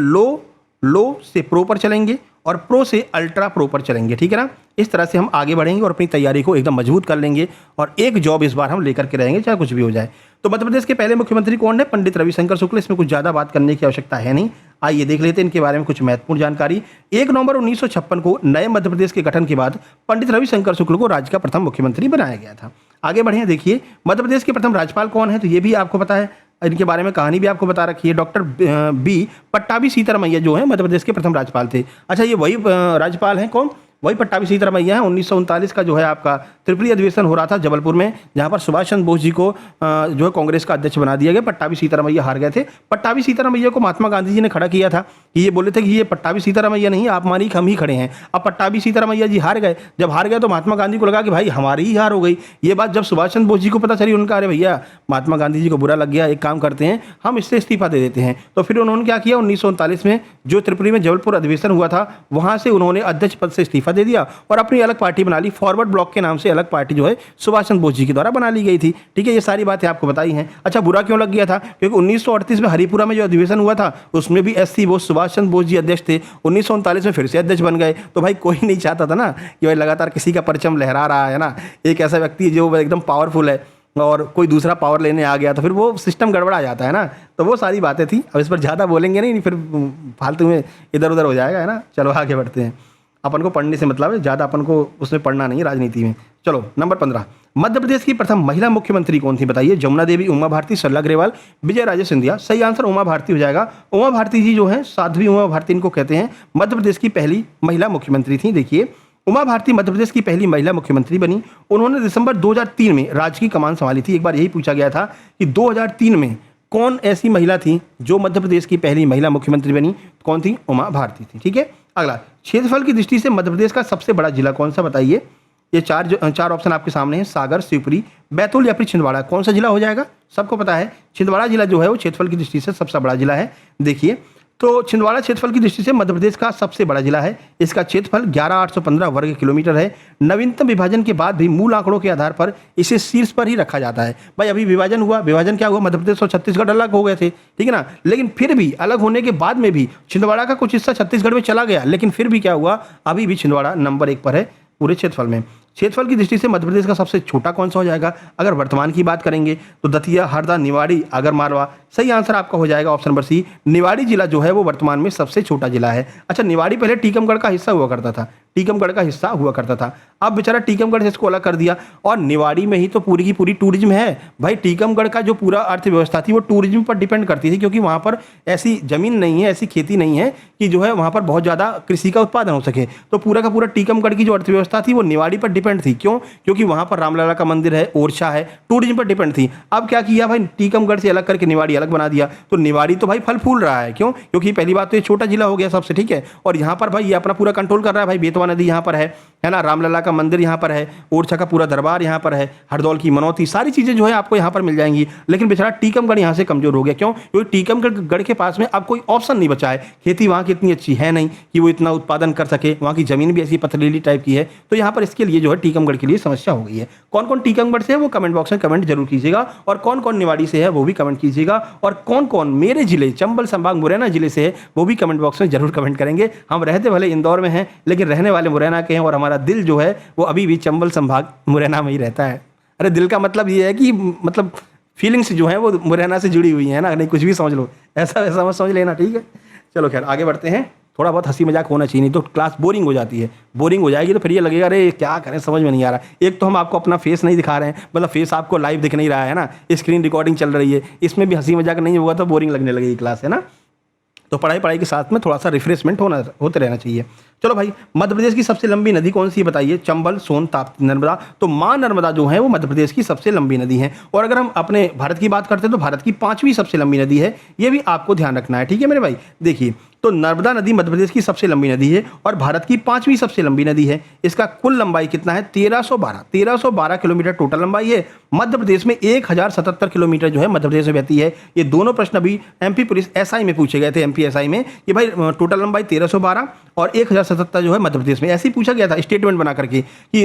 [SPEAKER 1] लो से प्रो पर चलेंगे और प्रो से अल्ट्रा प्रो पर चलेंगे, ठीक है ना। इस तरह से हम आगे बढ़ेंगे और अपनी तैयारी को एकदम मजबूत कर लेंगे और एक जॉब इस बार हम लेकर के रहेंगे, चाहे कुछ भी हो जाए। तो मध्य प्रदेश के पहले मुख्यमंत्री कौन है? पंडित रविशंकर शुक्ल। इसमें कुछ ज़्यादा बात करने की आवश्यकता है नहीं। आइए देख लेते हैं इनके बारे में कुछ महत्वपूर्ण जानकारी। 1 नवंबर 1956 को नए मध्य प्रदेश के गठन के बाद पंडित रविशंकर शुक्ल को राज्य का प्रथम मुख्यमंत्री बनाया गया था। आगे बढ़े, देखिए मध्य प्रदेश के प्रथम राज्यपाल कौन है? तो ये भी आपको पता है, इनके बारे में कहानी भी आपको बता रखी है। डॉक्टर बी पट्टाभी सीतारामैया जो है मध्य प्रदेश के प्रथम राज्यपाल थे। अच्छा, ये वही राज्यपाल हैं, कौन? वही पट्टाभी सीतारामैया है। 1939 का जो है आपका त्रिपुरी अधिवेशन हो रहा था जबलपुर में, जहां पर सुभाष चंद्र बोस जी को जो है कांग्रेस का अध्यक्ष बना दिया गया। पट्टाभी सीतारामैया हार गए थे। पट्टाभी सीतारामैया को महात्मा गांधी जी ने खड़ा किया था कि ये बोले थे कि ये पट्टाभी सीतारामैया नहीं, आप मानिए हम ही खड़े हैं। अब पट्टाभी सीतारामैया जी हार गए। जब हार गए तो महात्मा गांधी को लगा कि भाई हमारी ही हार हो गई। ये बात जब सुभाष चंद्र बोस जी को पता चली, उनका अरे भैया महात्मा गांधी जी को बुरा लग गया, एक काम करते हैं हम इससे इस्तीफा दे देते हैं। तो फिर उन्होंने क्या किया, 1939 में जो त्रिपुरी में जबलपुर अधिवेशन हुआ था वहां से उन्होंने अध्यक्ष पद से इस्तीफा दे दिया और अपनी अलग पार्टी बना ली। फॉरवर्ड ब्लॉक के नाम से अलग पार्टी जो है सुभाष चंद्र बोस जी के द्वारा बना ली गई थी, ठीक है। ये सारी बातें आपको बताई हैं। अच्छा, बुरा क्यों लग गया था? क्योंकि 1938 में हरिपुरा में जो अधिवेशन हुआ था उसमें भी एससी बोस, सुभाष चंद्र बोस जी अध्यक्ष थे। 1939 में फिर से अध्यक्ष बन गए। तो भाई कोई नहीं चाहता था ना कि भाई लगातार किसी का परचम लहरा रहा है ना, एक ऐसा व्यक्ति जो एकदम पावरफुल है और कोई दूसरा पावर लेने आ गया तो फिर वो सिस्टम गड़बड़ा जाता है ना। तो वो सारी बातें थी। अब इस पर ज़्यादा बोलेंगे नहीं, फिर फालतू में इधर उधर हो जाएगा, है ना। चलो आगे बढ़ते हैं। अपन को पढ़ने से मतलब है, ज़्यादा अपन को उसमें पढ़ना नहीं है राजनीति में। चलो नंबर 15, मध्य प्रदेश की प्रथम महिला मुख्यमंत्री कौन थी बताइए? जमुना देवी, उमा भारती, सरला ग्रेवाल, विजय राजे सिंधिया। सही आंसर उमा भारती हो जाएगा। उमा भारती जी जो है, साध्वी उमा भारती इनको कहते हैं, मध्य प्रदेश की पहली महिला मुख्यमंत्री थी। देखिए, उमा भारती मध्य प्रदेश की पहली महिला मुख्यमंत्री बनी। उन्होंने दिसंबर 2003 में राज्य की कमान संभाली थी। एक बार यही पूछा गया था कि 2003 में कौन ऐसी महिला थी जो मध्य प्रदेश की पहली महिला मुख्यमंत्री बनी? कौन थी? उमा भारती थी, ठीक है। अगला, क्षेत्रफल की दृष्टि से मध्य प्रदेश का सबसे बड़ा जिला कौन सा बताइए? ये चार ऑप्शन आपके सामने हैं, सागर, शिवपुरी, बैतूल या फिर छिंदवाड़ा। कौन सा जिला हो जाएगा? सबको पता है छिंदवाड़ा जिला जो है वो क्षेत्रफल की दृष्टि से सबसे बड़ा जिला है। देखिए, तो छिंदवाड़ा क्षेत्रफल की दृष्टि से मध्य प्रदेश का सबसे बड़ा जिला है। इसका क्षेत्रफल 11,815 वर्ग किलोमीटर है। नवीनतम विभाजन के बाद भी मूल आंकड़ों के आधार पर इसे शीर्ष पर ही रखा जाता है। भाई अभी विभाजन हुआ, विभाजन क्या हुआ, मध्य प्रदेश और छत्तीसगढ़ अलग हो गए थे, ठीक है ना। लेकिन फिर भी अलग होने के बाद में भी छिंदवाड़ा का कुछ हिस्सा छत्तीसगढ़ में चला गया, लेकिन फिर भी क्या हुआ, अभी भी छिंदवाड़ा नंबर 1 पर है पूरे क्षेत्रफल में। क्षेत्रफल की दृष्टि से मध्य प्रदेश का सबसे छोटा कौन सा हो जाएगा? अगर वर्तमान की बात करेंगे तो दतिया, हरदा, निवाड़ी, आगरमालवा। सही आंसर आपका हो जाएगा ऑप्शन नंबर सी। निवाड़ी जिला जो है वो वर्तमान में सबसे छोटा जिला है। अच्छा, निवाड़ी पहले टीकमगढ़ का हिस्सा हुआ करता था, टीकमगढ़ का हिस्सा हुआ करता था। अब बेचारा टीकमगढ़ से इसको अलग कर दिया और निवाड़ी में ही तो पूरी की पूरी टूरिज्म है। भाई टीकमगढ़ का जो पूरा अर्थव्यवस्था थी वो टूरिज्म पर डिपेंड करती थी, क्योंकि वहाँ पर ऐसी जमीन नहीं है, ऐसी खेती नहीं है कि जो है वहाँ पर बहुत ज़्यादा कृषि का उत्पादन हो सके। तो पूरा का पूरा टीकमगढ़ की जो अर्थव्यवस्था थी वो निवाड़ी पर डिपेंड थी। क्यों? क्योंकि वहाँ पर रामलला का मंदिर है, ओरछा है, टूरिज्म पर डिपेंड थी। अब क्या किया भाई, टीकमगढ़ से अलग करके निवाड़ी अलग बना दिया। तो निवाड़ी तो भाई फल फूल रहा है। क्यों? क्योंकि पहली बात तो ये छोटा जिला हो गया सबसे, ठीक है। और यहाँ पर भाई ये अपना पूरा कंट्रोल कर रहा है। भाई बेतवा नदी यहाँ पर है ना, रामलला का मंदिर यहाँ पर है, ओरछा का पूरा दरबार यहाँ पर है, हरदौल की मनौती, सारी चीज़ें जो है आपको यहाँ पर मिल जाएंगी। लेकिन बेचारा टीकमगढ़ यहाँ से कमजोर हो गया। क्यों? क्योंकि टीकमगढ़ के पास में अब कोई ऑप्शन नहीं बचा है। खेती वहाँ की इतनी अच्छी है नहीं कि वो इतना उत्पादन कर सके, वहाँ की जमीन भी ऐसी पथरीली टाइप की है। तो यहाँ पर इसके लिए जो है टीकमगढ़ के लिए समस्या हो गई है। कौन कौन टीकमगढ़ से है वो कमेंट बॉक्स में कमेंट जरूर कीजिएगा, और कौन कौन निवाड़ी से है वो भी कमेंट कीजिएगा, और कौन कौन मेरे जिले चंबल संभाग मुरैना जिले से है वो भी कमेंट बॉक्स में जरूर कमेंट करेंगे। हम रहते भले इंदौर में हैं, लेकिन रहने वाले मुरैना के हैं, और हमारा दिल जो है वो अभी भी चंबल संभाग मुरैना में ही रहता है। अरे दिल का मतलब ये है कि मतलब फीलिंग्स जो है वो मुरैना से जुड़ी हुई है ना, नहीं कुछ भी समझ लो, ऐसा वैसा मत समझ लेना, ठीक है। चलो खैर आगे बढ़ते हैं। थोड़ा बहुत हंसी मजाक होना चाहिए, नहीं तो क्लास बोरिंग हो जाती है। बोरिंग हो जाएगी तो फिर ये लगेगा अरे क्या करें, समझ में नहीं आ रहा। एक तो हम आपको अपना फेस नहीं दिखा रहे हैं, मतलब फेस आपको लाइव दिख नहीं रहा है ना, स्क्रीन रिकॉर्डिंग चल रही है, इसमें भी हंसी मजाक नहीं होगा तो बोरिंग लगने लगेगी क्लास, है ना। तो पढ़ाई के साथ में थोड़ा सा रिफ्रेशमेंट होते रहना चाहिए। चलो भाई, मध्य प्रदेश की सबसे लंबी नदी कौन सी है बताइए? चंबल, सोन, ताप्ती, नर्मदा। तो मां नर्मदा जो है वो मध्य प्रदेश की सबसे लंबी नदी है। और अगर हम अपने भारत की बात करते हैं तो भारत की 5वीं सबसे लंबी नदी है, ये भी आपको ध्यान रखना है, ठीक है मेरे भाई। देखिए, तो नर्मदा नदी मध्य प्रदेश की सबसे लंबी नदी है और भारत की 5वीं सबसे लंबी नदी है। इसका कुल लंबाई कितना है? 1312 किलोमीटर टोटल लंबाई है। मध्य प्रदेश में 1077 किलोमीटर जो है मध्य प्रदेश में बहती है। ये दोनों प्रश्न अभी एमपी पुलिस एसआई में पूछे गए थे, एमपी एसआई में, कि भाई टोटल लंबाई 1312 और 1077 जो है मध्य प्रदेश में। ऐसे ही पूछा गया था स्टेटमेंट बना करके कि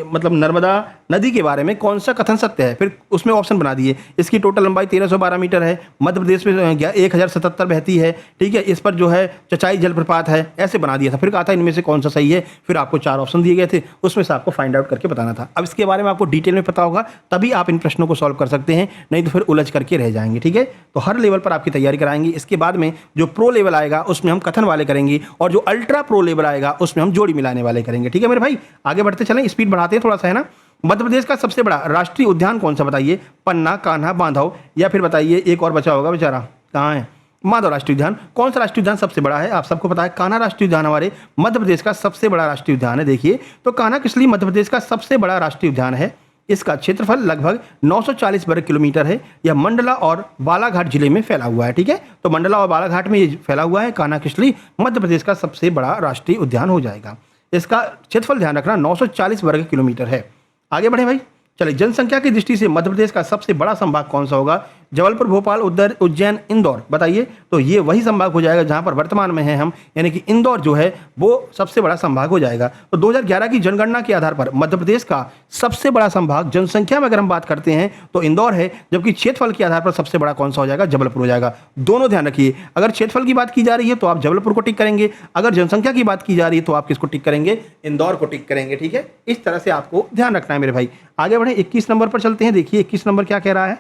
[SPEAKER 1] मतलब नर्मदा नदी के बारे में कौन सा कथन सत्य है। फिर उसमें ऑप्शन बना दिए, इसकी टोटल लंबाई 1312 मीटर है, मध्य प्रदेश में 1077 बहती है, ठीक है, इस पर जो है चचाई जलप्रपात है, ऐसे बना दिया था। फिर कहा था इनमें से कौन सा सही है। फिर आपको 4 ऑप्शन दिए गए थे, उसमें से आपको फाइंड आउट करके बताना था। अब इसके बारे में आपको डिटेल में पता होगा तभी आप इन प्रश्नों को सॉल्व कर सकते हैं, नहीं तो फिर उलझ करके रह जाएंगे, ठीक है। तो हर लेवल पर आपकी तैयारी कराएंगे। इसके बाद में जो प्रो लेवल आएगा उसमें हम कथन वाले करेंगे, और जो अल्ट्रा प्रो लेवल आएगा उसमें हम जोड़ी मिलाने वाले करेंगे, ठीक है मेरे भाई। आगे बढ़ते चलें, स्पीड बढ़ाते हैं थोड़ा सा, है ना। मध्य प्रदेश का सबसे बड़ा राष्ट्रीय उद्यान कौन सा बताइए? पन्ना, कान्हा, बांधव, या फिर बताइए एक और बचा होगा बेचारा, कहाँ है? माधव राष्ट्रीय उद्यान। कौन सा राष्ट्रीय उद्यान सबसे बड़ा है? आप सबको पता है कान्हा राष्ट्रीय उद्यान हमारे मध्य प्रदेश का सबसे बड़ा राष्ट्रीय उद्यान है। देखिए, तो कान्हा किसली मध्य प्रदेश का सबसे बड़ा राष्ट्रीय उद्यान है। इसका क्षेत्रफल लगभग 940 वर्ग किलोमीटर है। यह मंडला और बालाघाट जिले में फैला हुआ है, ठीक है। तो मंडला और बालाघाट में ये फैला हुआ है। कान्हा किसली मध्य प्रदेश का सबसे बड़ा राष्ट्रीय उद्यान हो जाएगा। इसका क्षेत्रफल ध्यान रखना 940 वर्ग किलोमीटर है। आगे बढ़े भाई, चलिए। जनसंख्या की दृष्टि से मध्य प्रदेश का सबसे बड़ा संभाग कौन सा होगा? जबलपुर, भोपाल, उज्जैन, इंदौर, बताइए। तो ये वही संभाग हो जाएगा जहां पर वर्तमान में हैं हम, यानी कि इंदौर जो है वो सबसे बड़ा संभाग हो जाएगा। तो 2011 की जनगणना के आधार पर मध्य प्रदेश का सबसे बड़ा संभाग जनसंख्या में अगर हम बात करते हैं तो इंदौर है, जबकि क्षेत्रफल के आधार पर सबसे बड़ा कौन सा हो जाएगा? जबलपुर हो जाएगा। दोनों ध्यान रखिए, अगर क्षेत्रफल की बात की जा रही है तो आप जबलपुर को टिक करेंगे, अगर जनसंख्या की बात की जा रही है तो आप किसको टिक करेंगे? इंदौर को टिक करेंगे, ठीक है। इस तरह से आपको ध्यान रखना है मेरे भाई। आगे बढ़े, 21 नंबर पर चलते हैं। देखिए 21 नंबर क्या कह रहा है?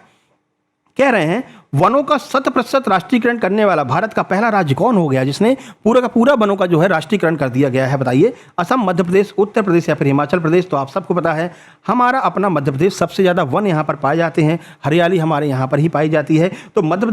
[SPEAKER 1] कह रहे हैं वनों का 100% राष्ट्रीयकरण करने वाला भारत का पहला राज्य कौन हो गया जिसने पूरा का पूरा वनों का जो है राष्ट्रीयकरण कर दिया गया है? बताइए। असम, मध्य प्रदेश, उत्तर प्रदेश या फिर हिमाचल प्रदेश? तो आप सबको पता है हमारा अपना मध्य प्रदेश, सबसे ज़्यादा वन यहाँ पर पाए जाते हैं, हरियाली हमारे यहाँ पर ही पाई जाती है। तो मध्य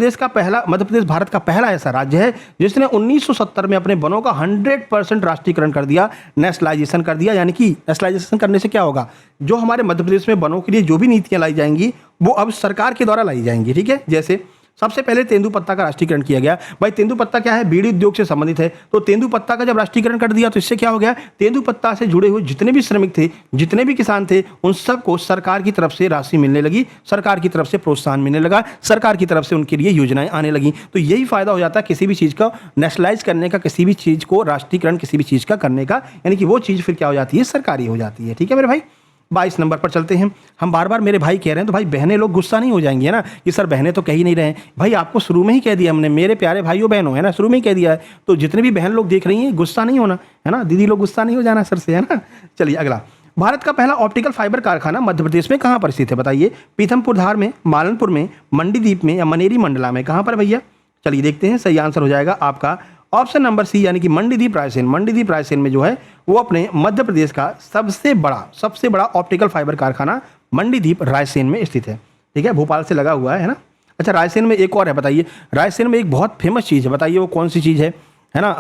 [SPEAKER 1] प्रदेश भारत का पहला ऐसा राज्य है जिसने 1970 में अपने वनों का 100% राष्ट्रीयकरण कर दिया, नेशनलाइजेशन कर दिया। यानी कि नेशनलाइजेशन करने से क्या होगा? जो हमारे मध्य प्रदेश में वनों के लिए जो भी नीतियाँ लाई जाएंगी वो अब सरकार के द्वारा लाई जाएंगी, ठीक है। जैसे सबसे पहले तेंदुपत्ता का राष्ट्रीयकरण किया गया। भाई तेंदुपत्ता क्या है, बीड़ी उद्योग से संबंधित है, तो तेंदुपत्ता का जब राष्ट्रीयकरण कर दिया तो इससे क्या हो गया, तेंदुपत्ता से जुड़े हुए जितने भी श्रमिक थे, जितने भी किसान थे, उन सबको सरकार की तरफ से राशि मिलने लगी, सरकार की तरफ से प्रोत्साहन मिलने लगा, सरकार की तरफ से उनके लिए योजनाएं आने लगी। तो यही फायदा हो जाता है किसी भी चीज़ का नेशनलाइज करने का, किसी भी चीज़ को राष्ट्रीयकरण किसी भी चीज़ का करने का, यानी कि वो चीज़ फिर क्या हो जाती है, सरकारी हो जाती है। ठीक है मेरे भाई, 22 नंबर पर चलते हैं। हम बार बार मेरे भाई कह रहे हैं तो भाई बहनें लोग गुस्सा नहीं हो जाएंगी है ना कि सर बहनें तो कह ही नहीं रहे हैं। भाई आपको शुरू में ही कह दिया हमने, मेरे प्यारे भाइयों बहनों, है ना, शुरू में ही कह दिया है। तो जितने भी बहन लोग देख रही हैं गुस्सा नहीं होना, है ना, दीदी लोग गुस्सा नहीं हो जाना सर से, है ना। चलिए अगला, भारत का पहला ऑप्टिकल फाइबर कारखाना मध्य प्रदेश में कहाँ पर स्थित है, बताइए। पीथमपुर धार में, मालनपुर में, मंडीदीप में या मनेरी मंडला में, कहाँ पर भैया। चलिए देखते हैं, सही आंसर हो जाएगा आपका ऑप्शन नंबर सी, यानी कि मंडीदीप रायसेन। मंडीदीप रायसेन में जो है वो अपने मध्य प्रदेश का सबसे बड़ा ऑप्टिकल फाइबर कारखाना मंडीदीप रायसेन में स्थित है। ठीक है, भोपाल से लगा हुआ है ना। अच्छा, रायसेन में एक और है, बताइए। रायसेन में एक बहुत फेमस चीज़ है, बताइए वो कौन सी चीज़ है ना।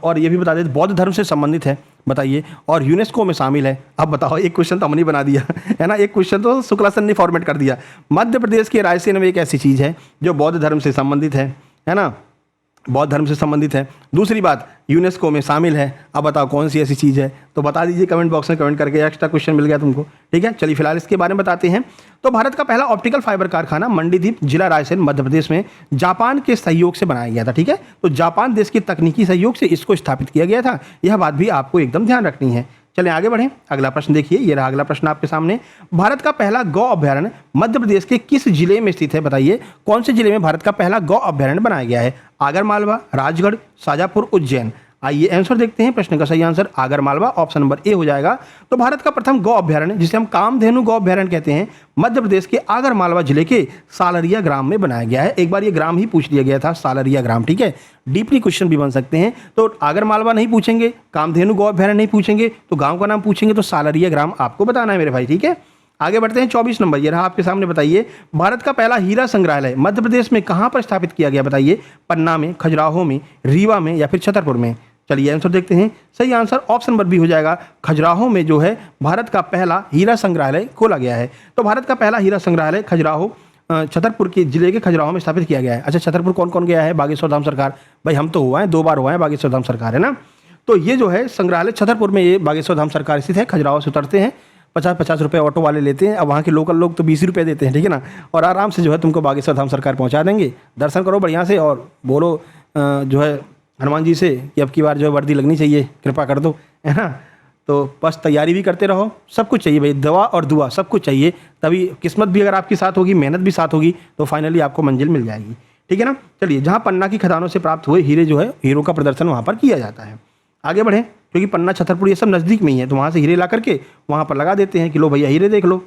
[SPEAKER 1] और ये भी बता देते, बौद्ध धर्म से संबंधित है, बताइए, और यूनेस्को में शामिल है। अब बताओ, एक क्वेश्चन तो हमने बना दिया है ना, एक क्वेश्चन तो शुक्ला सर ने फॉर्मेट कर दिया। मध्य प्रदेश के रायसेन में एक ऐसी चीज़ है जो बौद्ध धर्म से संबंधित है ना, बौद्ध धर्म से संबंधित है। दूसरी बात, यूनेस्को में शामिल है। अब बताओ कौन सी ऐसी चीज़ है, तो बता दीजिए कमेंट बॉक्स में कमेंट करके, एक्स्ट्रा क्वेश्चन मिल गया तुमको। ठीक है, चलिए फिलहाल इसके बारे में बताते हैं। तो भारत का पहला ऑप्टिकल फाइबर कारखाना मंडीदीप, जिला रायसेन, मध्य प्रदेश में जापान के सहयोग से बनाया गया था। ठीक है, तो जापान देश के तकनीकी सहयोग से इसको स्थापित किया गया था, यह बात भी आपको एकदम ध्यान रखनी है। चलें आगे बढ़ें, अगला प्रश्न देखिए, ये रहा अगला प्रश्न आपके सामने। भारत का पहला गौ अभ्यारण्य मध्य प्रदेश के किस जिले में स्थित है, बताइए। कौन से जिले में भारत का पहला गौ अभ्यारण्य बनाया गया है, आगरमालवा, राजगढ़, शाजापुर, उज्जैन। आइए आंसर देखते हैं, प्रश्न का सही answer Agar Malwa, option number A हो जाएगा। तो भारत का प्रथम गौ अभ्यारण्य, जिसे हम कामधेनु गौ अभ्यारण्य कहते हैं, मध्य प्रदेश के आगरमालवा जिले के सालरिया ग्राम में बनाया गया है। एक बार ये ग्राम ही पूछ लिया गया था, सालरिया ग्राम। ठीक है, डीपली क्वेश्चन भी बन सकते हैं, तो आगरमालवा नहीं पूछेंगे, कामधेनु गौ अभ्यारण्य नहीं पूछेंगे, तो गाँव का नाम पूछेंगे, तो सालरिया ग्राम आपको बताना है मेरे भाई। ठीक है, आगे बढ़ते हैं, 24 नंबर ये रहा आपके सामने, बताइए। भारत का पहला हीरा संग्रहालय मध्य प्रदेश में कहाँ पर स्थापित किया गया, बताइए। पन्ना में, खजुराहो में, रीवा में या फिर छतरपुर में। चलिए आंसर देखते हैं, सही आंसर ऑप्शन नंबर बी हो जाएगा। खजुराहो में जो है भारत का पहला हीरा संग्रहालय खोला गया है। तो भारत का पहला हीरा संग्रहालय खजुराहो, छतरपुर के जिले के खजुराहो में स्थापित किया गया है। अच्छा, छतरपुर कौन कौन गया है, बागेश्वर धाम सरकार, भाई हम तो हुआ है, 2 बार हुआ है बागेश्वर धाम सरकार, है ना। तो ये जो है संग्रहालय छतरपुर में, ये बागेश्वर धाम सरकार स्थित है। खजुराहो से उतरते हैं, 50-50 रुपये ऑटो वाले लेते हैं, अब वहाँ के लोकल लोग तो 20 रुपये देते हैं, ठीक है ना, और आराम से जो है तुमको बागेश्वर धाम सरकार पहुँचा देंगे। दर्शन करो बढ़िया से और बोलो जो है हनुमान जी से कि अब की बार जो है वर्दी लगनी चाहिए, कृपा कर दो, है ना। तो बस तैयारी भी करते रहो, सब कुछ चाहिए भाई, दवा और दुआ सब कुछ चाहिए, तभी किस्मत भी अगर आपके साथ होगी, मेहनत भी साथ होगी, तो फाइनली आपको मंजिल मिल जाएगी। ठीक है ना। चलिए, जहाँ पन्ना की खदानों से प्राप्त हुए हीरे जो है, हीरों का प्रदर्शन वहाँ पर किया जाता है। आगे बढ़ें, क्योंकि पन्ना, छतरपुर ये सब नज़दीक में ही है, तो वहाँ से हीरे ला करके वहाँ पर लगा देते हैं कि लो भैया हीरे देख लो।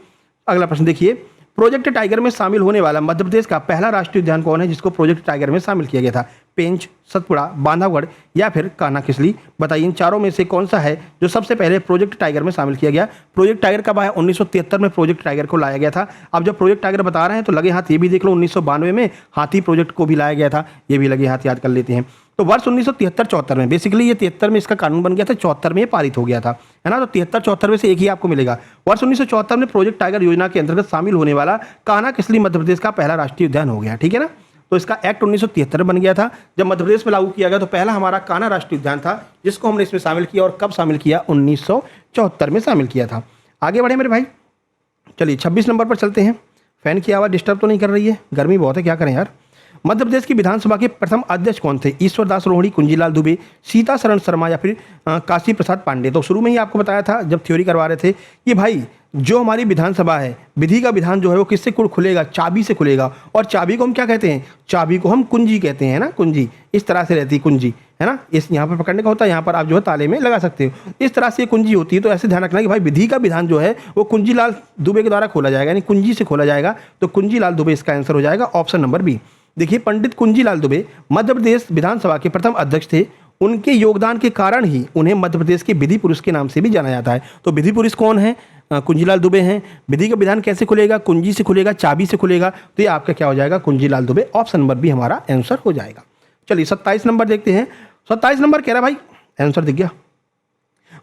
[SPEAKER 1] अगला प्रश्न देखिए, प्रोजेक्ट टाइगर में शामिल होने वाला मध्य प्रदेश का पहला राष्ट्रीय उद्यान कौन है, जिसको प्रोजेक्ट टाइगर में शामिल किया गया था। पेंच, सतपुड़ा, बांधवगढ़ या फिर कान्हा किसली, बताइए इन चारों में से कौन सा है जो सबसे पहले प्रोजेक्ट टाइगर में शामिल किया गया। प्रोजेक्ट टाइगर कब आया, 1973 में प्रोजेक्ट टाइगर को लाया गया था। अब जब प्रोजेक्ट टाइगर बता रहे हैं तो लगे हाथ ये भी देख लो, 1992 में हाथी प्रोजेक्ट को भी लाया गया था, ये भी लगे हाथ याद कर लेते हैं। तो वर्ष 1973-74 में, बेसिकली ये 73 में इसका कानून बन गया था, 74 में ये पारित हो गया था, है ना। तो 73-74 में से एक ही आपको मिलेगा। वर्ष 1974 में प्रोजेक्ट टाइगर योजना के अंतर्गत शामिल होने वाला कान्हा किसली मध्य प्रदेश का पहला राष्ट्रीय उद्यान हो गया। ठीक है ना। तो इसका एक्ट 1973 बन गया था, जब मध्य प्रदेश में लागू किया गया तो पहला हमारा कान्हा राष्ट्रीय उद्यान था, जिसको हमने इसमें शामिल किया। और कब शामिल किया, 1974 में शामिल किया था। आगे बढ़े मेरे भाई, चलिए 26 नंबर पर चलते हैं। फैन की आवाज़ डिस्टर्ब तो नहीं कर रही है, गर्मी बहुत है, क्या करें यार। मध्य प्रदेश की विधानसभा के प्रथम अध्यक्ष कौन थे, ईश्वर दास रोहिणी, कुंजीलाल दुबे, सीता शरण शर्मा या फिर काशी प्रसाद पांडे। तो शुरू में ही आपको बताया था जब थ्योरी करवा रहे थे कि भाई जो हमारी विधानसभा है, विधि का विधान जो है वो किससे खुलेगा, चाबी से खुलेगा। और चाबी को हम क्या कहते हैं, चाबी को हम कुंजी कहते हैं ना, कुंजी इस तरह से रहती है, कुंजी, है ना। इस यहाँ पर पकड़ने का होता है, यहाँ पर आप जो है ताले में लगा सकते हो, इस तरह से कुंजी होती है। तो ऐसे ध्यान रखना कि भाई विधि का विधान जो है वो कुंजीलाल दुबे के द्वारा खोला जाएगा, यानी कुंजी से खोला जाएगा। तो कुंजीलाल दुबे इसका आंसर हो जाएगा, ऑप्शन नंबर बी। देखिए, पंडित कुंजीलाल दुबे मध्य प्रदेश विधानसभा के प्रथम अध्यक्ष थे। उनके योगदान के कारण ही उन्हें मध्य प्रदेश के विधि पुरुष के नाम से भी जाना जाता है। तो विधि पुरुष कौन है, कुंजीलाल दुबे हैं। विधि का विधान कैसे खुलेगा, कुंजी से खुलेगा, चाबी से खुलेगा। तो ये आपका क्या हो जाएगा, Kunjilal Dubey, option number B हमारा आंसर हो जाएगा। चलिए 27 नंबर देखते हैं। 27 नंबर कह रहा भाई, आंसर दिख गया।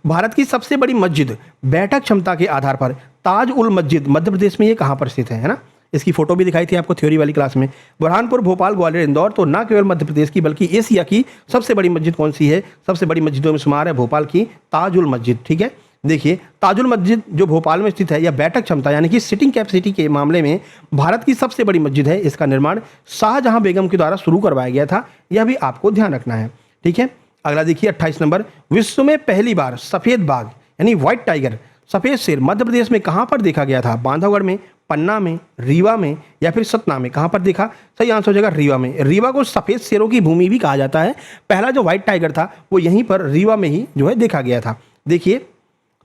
[SPEAKER 1] भारत की सबसे बड़ी मस्जिद बैठक क्षमता के आधार पर ताज उल मस्जिद मध्य प्रदेश में ये कहाँ पर स्थित है ना। इसकी फोटो भी दिखाई थी आपको थ्योरी वाली क्लास में। बुरहानपुर, भोपाल, ग्वालियर, इंदौर, तो ना केवल मध्य प्रदेश की बल्कि एशिया की सबसे बड़ी मस्जिद कौन सी है? सबसे बड़ी मस्जिदों में शुमार है भोपाल की ताजुल मस्जिद। ठीक है, देखिए ताजुल मस्जिद जो भोपाल में स्थित है, यह बैठक क्षमता यानी कि सिटिंग कैपेसिटी के मामले में भारत की सबसे बड़ी मस्जिद है। इसका निर्माण शाहजहां बेगम के द्वारा शुरू करवाया गया था, यह भी आपको ध्यान रखना है। ठीक है, अगला देखिए 28 नंबर, विश्व में पहली बार सफेद बाघ यानी व्हाइट टाइगर, सफेद शेर मध्य प्रदेश में कहां पर देखा गया था? बांधवगढ़ में, पन्ना में, रीवा में या फिर सतना में? कहां पर देखा? सही आंसर हो जाएगा रीवा में। रीवा को सफेद शेरों की भूमि भी कहा जाता है। पहला जो व्हाइट टाइगर था वो यहीं पर रीवा में ही जो है देखा गया था। देखिए,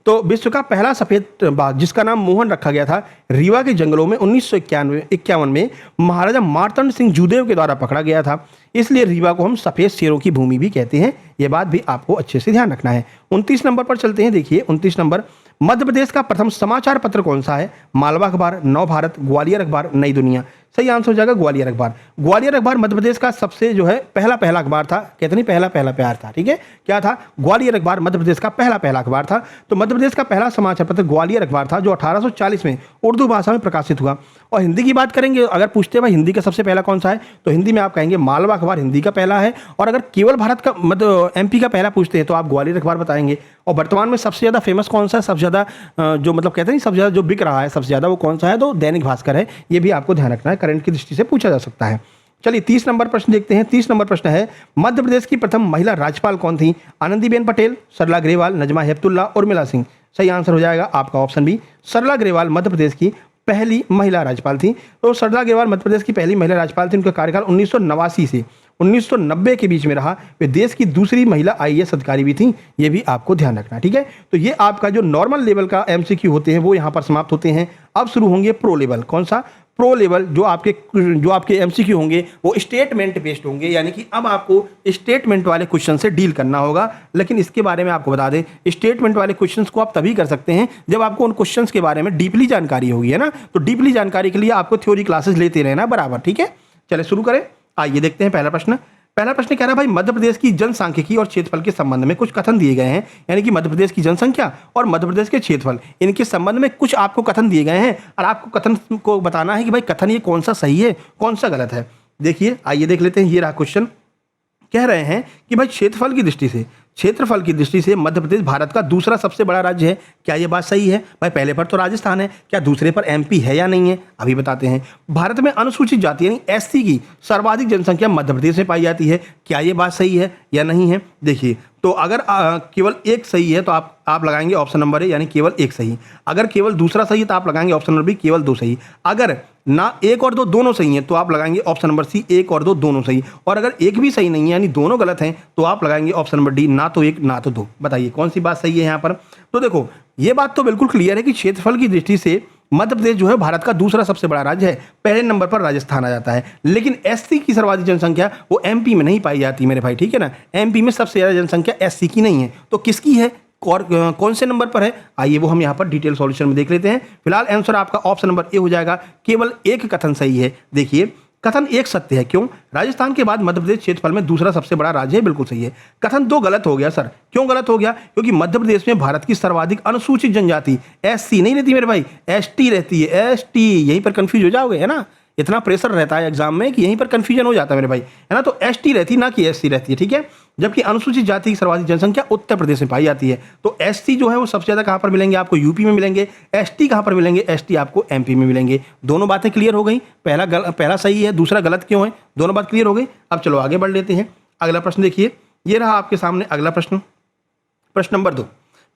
[SPEAKER 1] तो विश्व का पहला सफेद बाघ जिसका नाम मोहन रखा गया था, रीवा के जंगलों में 1951 में महाराजा मार्तंड सिंह जूदेव के द्वारा पकड़ा गया था। इसलिए रीवा को हम सफेद शेरों की भूमि भी कहते हैं। यह बात भी आपको अच्छे से ध्यान रखना है। 29 नंबर पर चलते हैं। देखिए 29 नंबर, मध्य प्रदेश का प्रथम समाचार पत्र कौन सा है? मालवा अखबार, नव भारत, ग्वालियर अखबार, नई दुनिया? सही आंसर हो जाएगा ग्वालियर अखबार। ग्वालियर अखबार मध्य प्रदेश का सबसे जो है पहला अखबार था। कहते नहीं पहला प्यार था। ठीक है, क्या था? ग्वालियर अखबार मध्य प्रदेश का पहला अखबार था। तो मध्य प्रदेश का पहला समाचार पत्र ग्वालियर अखबार था, जो 1840 में उर्दू भाषा में प्रकाशित हुआ। और हिंदी की बात करेंगे, अगर पूछते हैं भाई हिंदी का सबसे पहला कौन सा है, तो हिंदी में आप कहेंगे मालवा अखबार हिंदी का पहला है। और अगर केवल भारत का मतलब एमपी का पहला पूछते हैं तो आप ग्वालियर अखबार बताएंगे। और वर्तमान में सबसे ज़्यादा फेमस कौन सा है, सबसे ज़्यादा जो मतलब कहते हैं सबसे ज़्यादा जो बिक रहा है सबसे ज़्यादा, वो कौन सा है? तो दैनिक भास्कर है। ये भी आपको ध्यान रखना है, करंट की दृष्टि से पूछा जा सकता है। चलिए 30 नंबर प्रश्न देखते हैं। 30 नंबर प्रश्न है, मध्य प्रदेश की प्रथम महिला राज्यपाल कौन थी? आनंदीबेन पटेल, सरला ग्रेवाल, नजमा हेपतुल्ला, उर्मिला सिंह? सही आंसर हो जाएगा आपका ऑप्शन बी, सरला ग्रेवाल मध्य प्रदेश की पहली महिला राज्यपाल थी। तो सरला ग्रेवाल मध्य प्रदेश की पहली महिला राज्यपाल थी। उनका कार्यकाल 1989 से 1990 के बीच में रहा। वे देश की दूसरी महिला आईएएस अधिकारी भी थी। ये भी आपको ध्यान रखना, ठीक है। तो ये आपका जो नॉर्मल लेवल का एमसीक्यू होते हैं वो यहाँ पर समाप्त होते हैं। अब शुरू होंगे प्रो लेवल। कौन सा? Pro level. जो आपके एमसीक्यू होंगे वो स्टेटमेंट बेस्ड होंगे, यानी कि अब आपको स्टेटमेंट वाले क्वेश्चन से डील करना होगा। लेकिन इसके बारे में आपको बता दें, स्टेटमेंट वाले क्वेश्चंस को आप तभी कर सकते हैं जब आपको उन क्वेश्चंस के बारे में डीपली जानकारी होगी, है ना। तो डीपली जानकारी के लिए आपको थ्योरी क्लासेस लेते रहना बराबर, ठीक है। चलिए शुरू करें। आइए देखते हैं पहला प्रश्न। पहला प्रश्न कह रहा है भाई, मध्य प्रदेश की जनसांख्यिकी और क्षेत्रफल के संबंध में कुछ कथन दिए गए हैं। यानी कि मध्य प्रदेश की जनसंख्या और मध्य प्रदेश के क्षेत्रफल, इनके संबंध में कुछ आपको कथन दिए गए हैं और आपको कथन को बताना है कि भाई कथन ये कौन सा सही है कौन सा गलत है। देखिए आइए देख लेते हैं। ये रहा क्वेश्चन। कह रहे हैं कि भाई क्षेत्रफल की दृष्टि से मध्य प्रदेश भारत का दूसरा सबसे बड़ा राज्य है। क्या ये बात सही है? भाई पहले पर तो राजस्थान है, क्या दूसरे पर एमपी है या नहीं है? अभी बताते हैं। भारत में अनुसूचित जाति यानी एससी की सर्वाधिक जनसंख्या मध्य प्रदेश में पाई जाती है। क्या ये बात सही है या नहीं है? देखिए, तो अगर केवल एक सही है तो आप लगाएंगे ऑप्शन नंबर ए, यानी केवल एक सही। अगर केवल दूसरा सही है तो आप लगाएंगे ऑप्शन नंबर बी, केवल दो सही। अगर ना एक और दो दोनों सही हैं तो आप लगाएंगे ऑप्शन नंबर सी, एक और दो दोनों सही। और अगर एक भी सही नहीं है यानी दोनों गलत हैं तो आप लगाएंगे ऑप्शन नंबर डी, ना तो एक ना तो दो। बताइए कौन सी बात सही है यहाँ पर? तो देखो ये बात तो बिल्कुल क्लियर है कि क्षेत्रफल की दृष्टि से मध्य प्रदेश जो है भारत का दूसरा सबसे बड़ा राज्य है। पहले नंबर पर राजस्थान आ जाता है। लेकिन एससी की सर्वाधिक जनसंख्या वो एमपी में नहीं पाई जाती मेरे भाई, ठीक है ना। एमपी में सबसे ज़्यादा जनसंख्या एससी की नहीं है। तो किसकी है और कौन से नंबर पर है? आइए वो हम यहाँ पर डिटेल सॉल्यूशन में देख लेते हैं। फिलहाल आंसर आपका ऑप्शन नंबर ए हो जाएगा, केवल एक कथन सही है। देखिए कथन एक सत्य है। क्यों? राजस्थान के बाद मध्य प्रदेश क्षेत्रफल में दूसरा सबसे बड़ा राज्य है, बिल्कुल सही है। कथन दो गलत हो गया सर। क्यों गलत हो गया? क्योंकि मध्य प्रदेश में भारत की सर्वाधिक अनुसूचित जनजाति एससी नहीं रहती मेरे भाई, एसटी रहती है। एसटी, यहीं पर कंफ्यूज हो जाओगे, है ना। इतना प्रेशर रहता है एग्जाम में कि यहीं पर कंफ्यूजन हो जाता है मेरे भाई, है ना। तो एसटी रहती ना कि एससी रहती है, ठीक है। जबकि अनुसूचित जाति की सर्वाधिक जनसंख्या उत्तर प्रदेश में पाई जाती है। तो एससी जो है वो सबसे ज़्यादा कहाँ पर मिलेंगे? आपको यूपी में मिलेंगे। एसटी कहाँ पर मिलेंगे? एसटी आपको एमपी में मिलेंगे। दोनों बातें क्लियर हो गई। पहला सही है, दूसरा गलत क्यों है? दोनों बात क्लियर हो गई। अब चलो आगे बढ़ लेते हैं। अगला प्रश्न देखिए, ये रहा आपके सामने अगला प्रश्न। प्रश्न नंबर 2।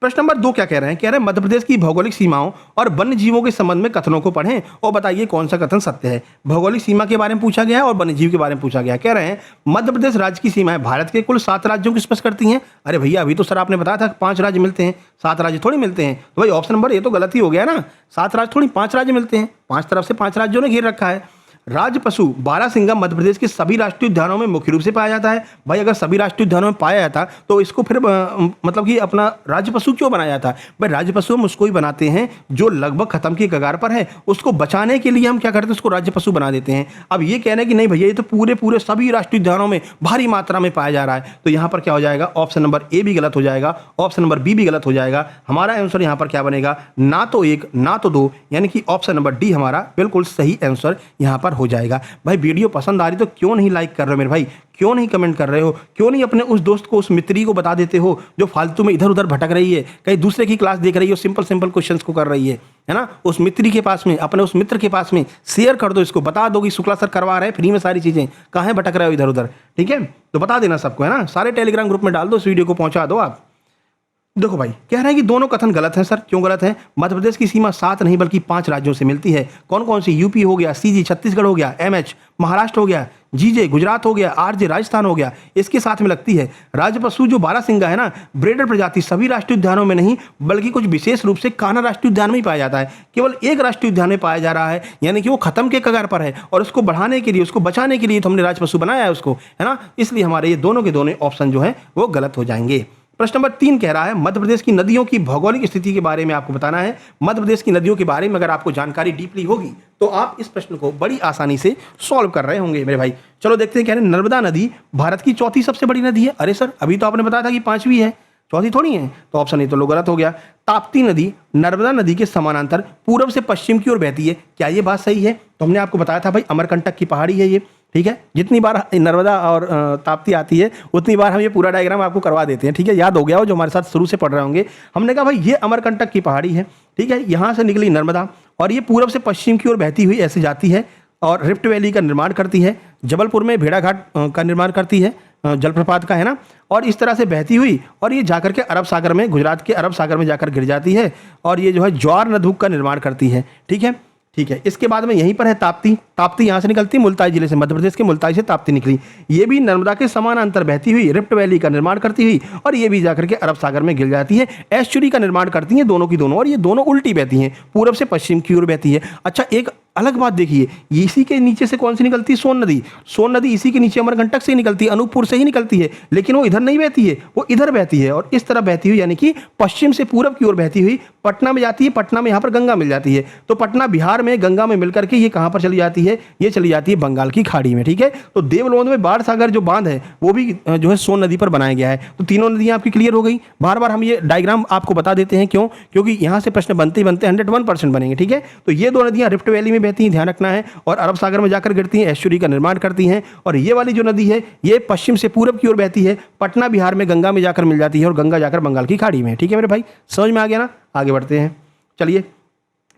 [SPEAKER 1] प्रश्न नंबर 2 क्या कह रहे हैं? कह रहे हैं मध्य प्रदेश की भौगोलिक सीमाओं और वन्य जीवों के संबंध में कथनों को पढ़ें और बताइए कौन सा कथन सत्य है। भौगोलिक सीमा के बारे में पूछा गया है और वन्य जीव के बारे में पूछा गया है। कह रहे हैं मध्य प्रदेश राज्य की सीमाएं भारत के कुल 7 राज्यों को स्पर्श करती हैं। अरे भैया अभी तो सर आपने बताया था 5 राज्य मिलते हैं, 7 राज्य थोड़ी मिलते हैं। तो भाई ऑप्शन नंबर ये तो गलत ही हो गया ना। 7 राज्य थोड़ी 5 राज्य मिलते हैं। 5 तरफ से 5 राज्यों ने घेर रखा है। राजपशु बारहसिंगा मध्य प्रदेश के सभी राष्ट्रीय उद्यानों में मुख्य रूप से पाया जाता है। भाई अगर सभी राष्ट्रीय उद्यानों में पाया जाता तो इसको फिर मतलब कि अपना राज्यपशु क्यों बनाया जाता? भाई राज्यपशु हम उसको ही बनाते हैं जो लगभग खत्म की कगार पर है, उसको बचाने के लिए हम क्या करते हैं, उसको राज्यपशु बना देते हैं। अब ये कहना है कि नहीं भैया ये तो पूरे पूरे सभी राष्ट्रीय उद्यानों में भारी मात्रा में पाया जा रहा है, तो यहाँ पर क्या हो जाएगा, ऑप्शन नंबर ए भी गलत हो जाएगा, ऑप्शन नंबर बी भी गलत हो जाएगा। हमारा आंसर यहाँ पर क्या बनेगा, ना तो एक ना तो दो, यानी कि ऑप्शन नंबर डी हमारा बिल्कुल सही आंसर यहाँ पर हो जाएगा। भाई वीडियो पसंद आ रही तो क्यों नहीं लाइक कर रहे हो मेरे भाई, क्यों नहीं कमेंट कर रहे हो, क्यों नहीं अपने उस दोस्त को, उस मित्री को बता देते हो जो फालतू में इधर उधर भटक रही है, कहीं दूसरे की क्लास देख रही हो, सिंपल सिंपल क्वेश्चंस को कर रही है ना, उस मित्री के पास में, अपने उस मित्र के पास में शेयर कर दो, इसको बता दो कि शुक्ला सर करवा रहे हैं फ्री में सारी चीजें, कहाँ भटक रहे हो इधर उधर, ठीक है, तो बता देना सबको, है ना, सारे टेलीग्राम ग्रुप में डाल दो, इस वीडियो को पहुंचा दो आप। देखो भाई कह रहे हैं कि दोनों कथन गलत हैं। सर क्यों गलत है? मध्य प्रदेश की सीमा 7 नहीं बल्कि 5 राज्यों से मिलती है। कौन कौन सी? यूपी हो गया, सीजी छत्तीसगढ़ हो गया, एमएच महाराष्ट्र हो गया, जीजे गुजरात हो गया, आरजे राजस्थान हो गया, इसके साथ में लगती है। राजपशु जो बारहसिंगा है ना, ब्रेडर प्रजाति सभी राष्ट्रीय उद्यानों में नहीं बल्कि कुछ विशेष रूप से कान्हा राष्ट्रीय उद्यान में ही पाया जाता है। केवल एक राष्ट्रीय उद्यान में पाया जा रहा है, यानी कि वो खत्म के कगार पर है, और उसको बढ़ाने के लिए, उसको बचाने के लिए तो हमने राजपशु बनाया है उसको, है ना, इसलिए हमारे ये दोनों के दोनों ऑप्शन जो है वो गलत हो जाएंगे। प्रश्न नंबर 3 कह रहा है मध्य प्रदेश की नदियों की भौगोलिक स्थिति के बारे में आपको बताना है। मध्य प्रदेश की नदियों के बारे में अगर आपको जानकारी डीपली होगी तो आप इस प्रश्न को बड़ी आसानी से सॉल्व कर रहे होंगे मेरे भाई। चलो देखते हैं, कह रहे हैं नर्मदा नदी भारत की चौथी सबसे बड़ी नदी है। अरे सर अभी तो आपने बताया था कि 5वीं है, चौथी थोड़ी है, तो ऑप्शन ए तो गलत हो गया। ताप्ती नदी नर्मदा नदी के समानांतर पूर्व से पश्चिम की ओर बहती है, क्या ये बात सही है? तो हमने आपको बताया था भाई अमरकंटक की पहाड़ी है ये, ठीक है, जितनी बार नर्मदा और ताप्ती आती है उतनी बार हम ये पूरा डायग्राम आपको करवा देते हैं, ठीक है, याद हो गया हो जो हमारे साथ शुरू से पढ़ रहे होंगे। हमने कहा भाई ये अमरकंटक की पहाड़ी है, ठीक है, यहाँ से निकली नर्मदा और ये पूर्व से पश्चिम की ओर बहती हुई ऐसे जाती है और रिफ्ट वैली का निर्माण करती है, जबलपुर में भेड़ाघाट का निर्माण करती है, जलप्रपात का, है ना, और इस तरह से बहती हुई और ये जाकर के अरब सागर में, गुजरात के अरब सागर में जाकर गिर जाती है और ये जो है ज्वार नदूक का निर्माण करती है, ठीक है, ठीक है। इसके बाद में यहीं पर है ताप्ती, ताप्ती यहाँ से निकलती है मुल्ताई जिले से, मध्य प्रदेश के मुल्ताई से ताप्ती निकली, ये भी नर्मदा के समानांतर बहती हुई रिफ्ट वैली का निर्माण करती हुई और ये भी जाकर के अरब सागर में गिर जाती है, एस्चुरी का निर्माण करती है दोनों की दोनों, और ये दोनों उल्टी बहती हैं, पूर्व से पश्चिम की ओर बहती है। अच्छा एक अलग बात देखिए, इसी के नीचे से कौन सी निकलती है? सोन नदी, सोन नदी इसी के नीचे अमरकंटक से निकलती है, अनूपपुर से ही निकलती है, लेकिन वो इधर नहीं बहती है, वो इधर बहती है और इस तरह बहती हुई, यानी कि पश्चिम से पूरब की ओर बहती हुई पटना में जाती है, पटना में यहाँ पर गंगा मिल जाती है, तो पटना बिहार में गंगा में मिलकर के ये कहाँ पर चली जाती है? ये चली जाती है बंगाल की खाड़ी में, ठीक है। तो देवलोन में बाढ़ सागर जो बांध है वो भी जो है सोन नदी पर बनाया गया है। तो तीनों नदियाँ आपकी क्लियर हो गई। बार बार हम ये डायग्राम आपको बता देते हैं, क्यों? क्योंकि यहाँ से प्रश्न बनते ही बनते 101% बनेंगे, ठीक है। तो ये दो नदियाँ रिफ्ट वैली में बहती हैं, ध्यान रखना है, और अरब सागर में जाकर गिरती हैं, एस्चुरी का निर्माण करती हैं, और ये वाली जो नदी है ये पश्चिम से पूरब की ओर बहती है, पटना बिहार में गंगा में जाकर मिल जाती है और गंगा जाकर बंगाल की खाड़ी में, ठीक है मेरे भाई, समझ में आ गया ना? आगे बढ़ते हैं, चलिए।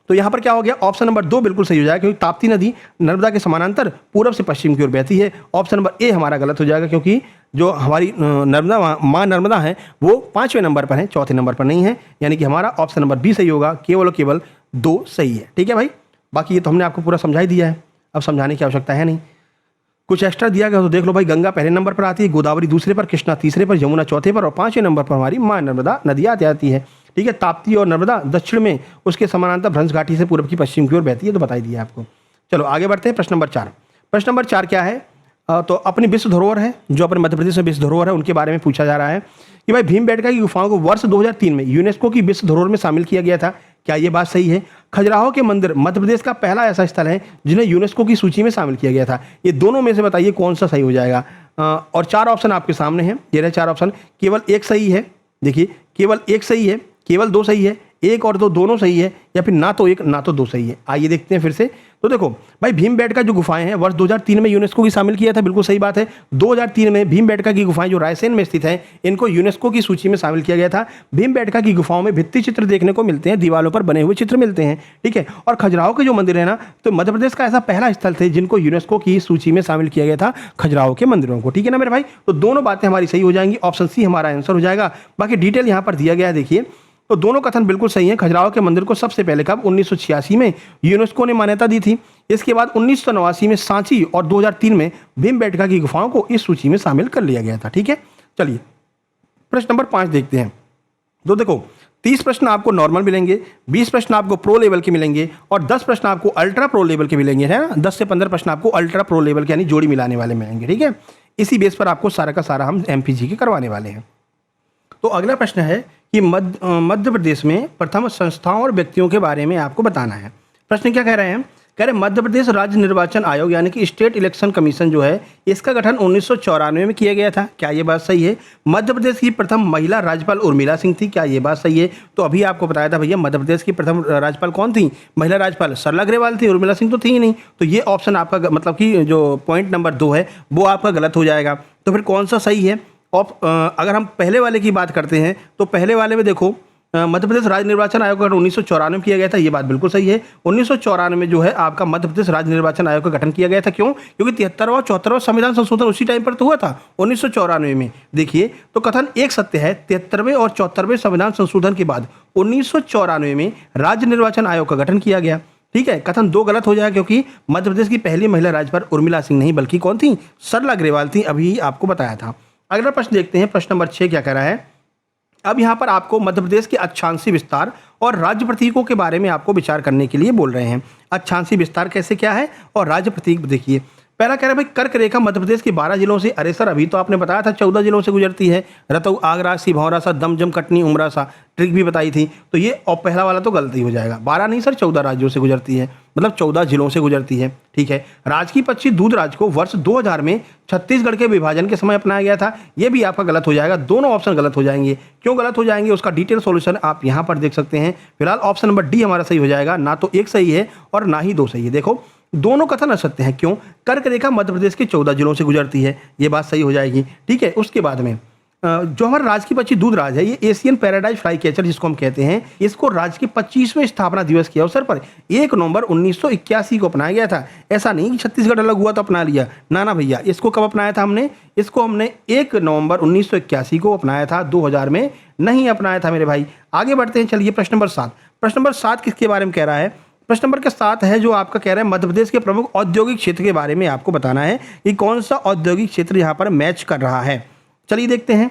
[SPEAKER 1] तो यहाँ पर क्या हो गया, ऑप्शन नंबर 2 बिल्कुल सही हो जाएगा, क्योंकि ताप्ती नदी नर्मदा के समानांतर पूरब से पश्चिम की ओर बहती है। ऑप्शन नंबर ए हमारा गलत हो जाएगा, क्योंकि जो हमारी नर्मदा माँ नर्मदा है वो 5वें नंबर पर है, चौथे नंबर पर नहीं है, यानी कि हमारा ऑप्शन नंबर बी सही होगा, केवल और केवल 2 सही है, ठीक है भाई। बाकी ये तो हमने आपको पूरा समझा ही दिया है, अब समझाने की आवश्यकता है नहीं। कुछ एक्स्ट्रा दिया गया तो देख लो भाई, गंगा पहले नंबर पर आती है, गोदावरी दूसरे पर, कृष्णा तीसरे पर, यमुना चौथे पर और 5वें नंबर पर हमारी माँ नर्मदा नदियाँ आती है, ठीक है। ताप्ती और नर्मदा दक्षिण में, उसके समानांतर भ्रंश घाटी से पूर्व की पश्चिम की ओर बहती है, तो बता ही दिया आपको। चलो आगे बढ़ते हैं, प्रश्न नंबर 4। प्रश्न नंबर 4 क्या है? तो अपनी विश्व धरोहर है, जो अपने मध्य प्रदेश में विश्व धरोहर है, उनके बारे में पूछा जा रहा है कि भाई भीमबेटका की गुफाओं को वर्ष 2003 में यूनेस्को की विश्व धरोहर में शामिल किया गया था, क्या ये बात सही है? खजुराहो के मंदिर मध्य प्रदेश का पहला ऐसा स्थल है जिन्हें यूनेस्को की सूची में शामिल किया गया था। ये दोनों में से बताइए कौन सा सही हो जाएगा। और 4 ऑप्शन आपके सामने हैं, ये रहे 4 ऑप्शन, केवल एक सही है, देखिए केवल एक सही है, केवल 2 सही है, 1 और 2 दोनों सही है, या फिर ना तो 1 ना तो 2 सही है। आइए देखते हैं फिर से। तो देखो भाई भीमबेटका जो गुफाएं हैं वर्ष 2003 में यूनेस्को की शामिल किया था, बिल्कुल सही बात है। 2003 में भीमबेटका की गुफाएं जो रायसेन में स्थित हैं, इनको यूनेस्को की सूची में शामिल किया गया था। भीमबेटका की गुफाओं में भित्ति चित्र देखने को मिलते हैं, दीवारों पर बने हुए चित्र मिलते हैं, ठीक है। और खजुराहो के जो मंदिर है ना, तो मध्य प्रदेश का ऐसा पहला स्थल थे जिनको यूनेस्को की सूची में शामिल किया गया था, खजुराहो के मंदिरों को, ठीक है ना मेरे भाई। तो दोनों बातें हमारी सही हो जाएंगी, ऑप्शन सी हमारा आंसर हो जाएगा। बाकी डिटेल यहाँ पर दिया गया है, देखिए। तो दोनों कथन बिल्कुल सही हैं। खजुराहो के मंदिर को सबसे पहले कब 1986 में यूनेस्को ने मान्यता दी थी। इसके बाद 1989 में सांची और 2003 में भीमबेटका की गुफाओं को इस सूची में शामिल कर लिया गया था, ठीक है। चलिए प्रश्न नंबर 5 देखते हैं। तो देखो 30 प्रश्न आपको नॉर्मल मिलेंगे, 20 प्रश्न आपको प्रो लेवल के मिलेंगे और 10 प्रश्न आपको अल्ट्रा प्रो लेवल के मिलेंगे, है ना। 10 से 15 प्रश्न आपको अल्ट्रा प्रो लेवल के यानी जोड़ी मिलाने वाले मिलेंगे, ठीक है। इसी बेस पर आपको सारा का सारा हम एमपीजी के करवाने वाले हैं। तो अगला प्रश्न है कि मध्य प्रदेश में प्रथम संस्थाओं और व्यक्तियों के बारे में आपको बताना है। प्रश्न क्या कह रहे हैं, कह रहे मध्य प्रदेश राज्य निर्वाचन आयोग यानी कि स्टेट इलेक्शन कमीशन जो है इसका गठन 1994 में किया गया था। क्या ये बात सही है? मध्य प्रदेश की प्रथम महिला राज्यपाल उर्मिला सिंह थी। क्या ये बात सही है? तो अभी आपको बताया था भैया मध्य प्रदेश की प्रथम राज्यपाल कौन थी? महिला राज्यपाल सरला अग्रवाल थी, उर्मिला सिंह तो थी ही नहीं। तो ये ऑप्शन आपका मतलब कि जो पॉइंट नंबर 2 है वो आपका गलत हो जाएगा। तो फिर कौन सा सही है? अगर हम पहले वाले की बात करते हैं तो पहले वाले में देखो मध्य प्रदेश राज्य निर्वाचन आयोग का गठन 1994 में किया गया था। ये बात बिल्कुल सही है। 1994 में जो है आपका मध्य प्रदेश राज्य निर्वाचन आयोग का गठन किया गया था। क्यों? क्योंकि 73वां 74वां संविधान संशोधन उसी टाइम पर तो हुआ था 1994 में। देखिए तो कथन एक सत्य है, 73वें और 74वें संविधान संशोधन के बाद 1994 में राज्य निर्वाचन आयोग का गठन किया गया। ठीक है, कथन 2 गलत हो जाएगा क्योंकि मध्य प्रदेश की पहली महिला राज्यपाल उर्मिला सिंह नहीं बल्कि कौन थी? सरला अग्रवाल थी। अभी आपको बताया था। अगला प्रश्न देखते हैं, प्रश्न नंबर 6 क्या कह रहा है। अब यहाँ पर आपको मध्य प्रदेश के अक्षांशी विस्तार और राज्य प्रतीकों के बारे में आपको विचार करने के लिए बोल रहे हैं। अक्षांशी विस्तार कैसे क्या है और राज्य प्रतीक देखिए। पहला कह रहा है भाई कर्क रेखा मध्य प्रदेश के 12 जिलों से, अरे सर अभी तो आपने बताया था 14 जिलों से गुजरती है। रतौ, आगरा, सिभौरा सा, दमदम, कटनी, उमरा सा, ट्रिक भी बताई थी। तो ये और पहला वाला तो गलती हो जाएगा। 12 नहीं सर 14 राज्यों से गुजरती है, मतलब 14 जिलों से गुजरती है। ठीक है, राजकीय पक्षी दूधराज को वर्ष 2000 में छत्तीसगढ़ के विभाजन के समय अपनाया गया था। ये भी आपका गलत हो जाएगा। दोनों ऑप्शन गलत हो जाएंगे। क्यों गलत हो जाएंगे उसका डिटेल सॉल्यूशन आप यहाँ पर देख सकते हैं। फिलहाल ऑप्शन नंबर डी हमारा सही हो जाएगा। ना तो 1 सही है और ना ही 2 सही है। देखो दोनों कथन असत्य हैं। क्यों? कर्क रेखा मध्य प्रदेश के 14 जिलों से गुजरती है, ये बात सही हो जाएगी। ठीक है, उसके बाद में जो हमारा राजकीय पक्षी दूधराज है, ये एशियन पैराडाइज फ्लाई कैचर जिसको हम कहते हैं, इसको राज्य के 25वें स्थापना दिवस के अवसर पर 1 नवंबर 1981 को अपनाया गया था। ऐसा नहीं कि छत्तीसगढ़ अलग हुआ तो अपना लिया, ना ना भैया। इसको कब अपनाया था हमने? इसको हमने 1 नवंबर 1981 को अपनाया था, 2000 में नहीं अपनाया था मेरे भाई। आगे बढ़ते हैं, चलिए प्रश्न नंबर 7। प्रश्न नंबर 7 किसके बारे में कह रहा है? प्रश्न नंबर के 7 है जो आपका कह रहा है मध्य प्रदेश के प्रमुख औद्योगिक क्षेत्र के बारे में आपको बताना है कि कौन सा औद्योगिक क्षेत्र यहाँ पर मैच कर रहा है। चलिए देखते हैं।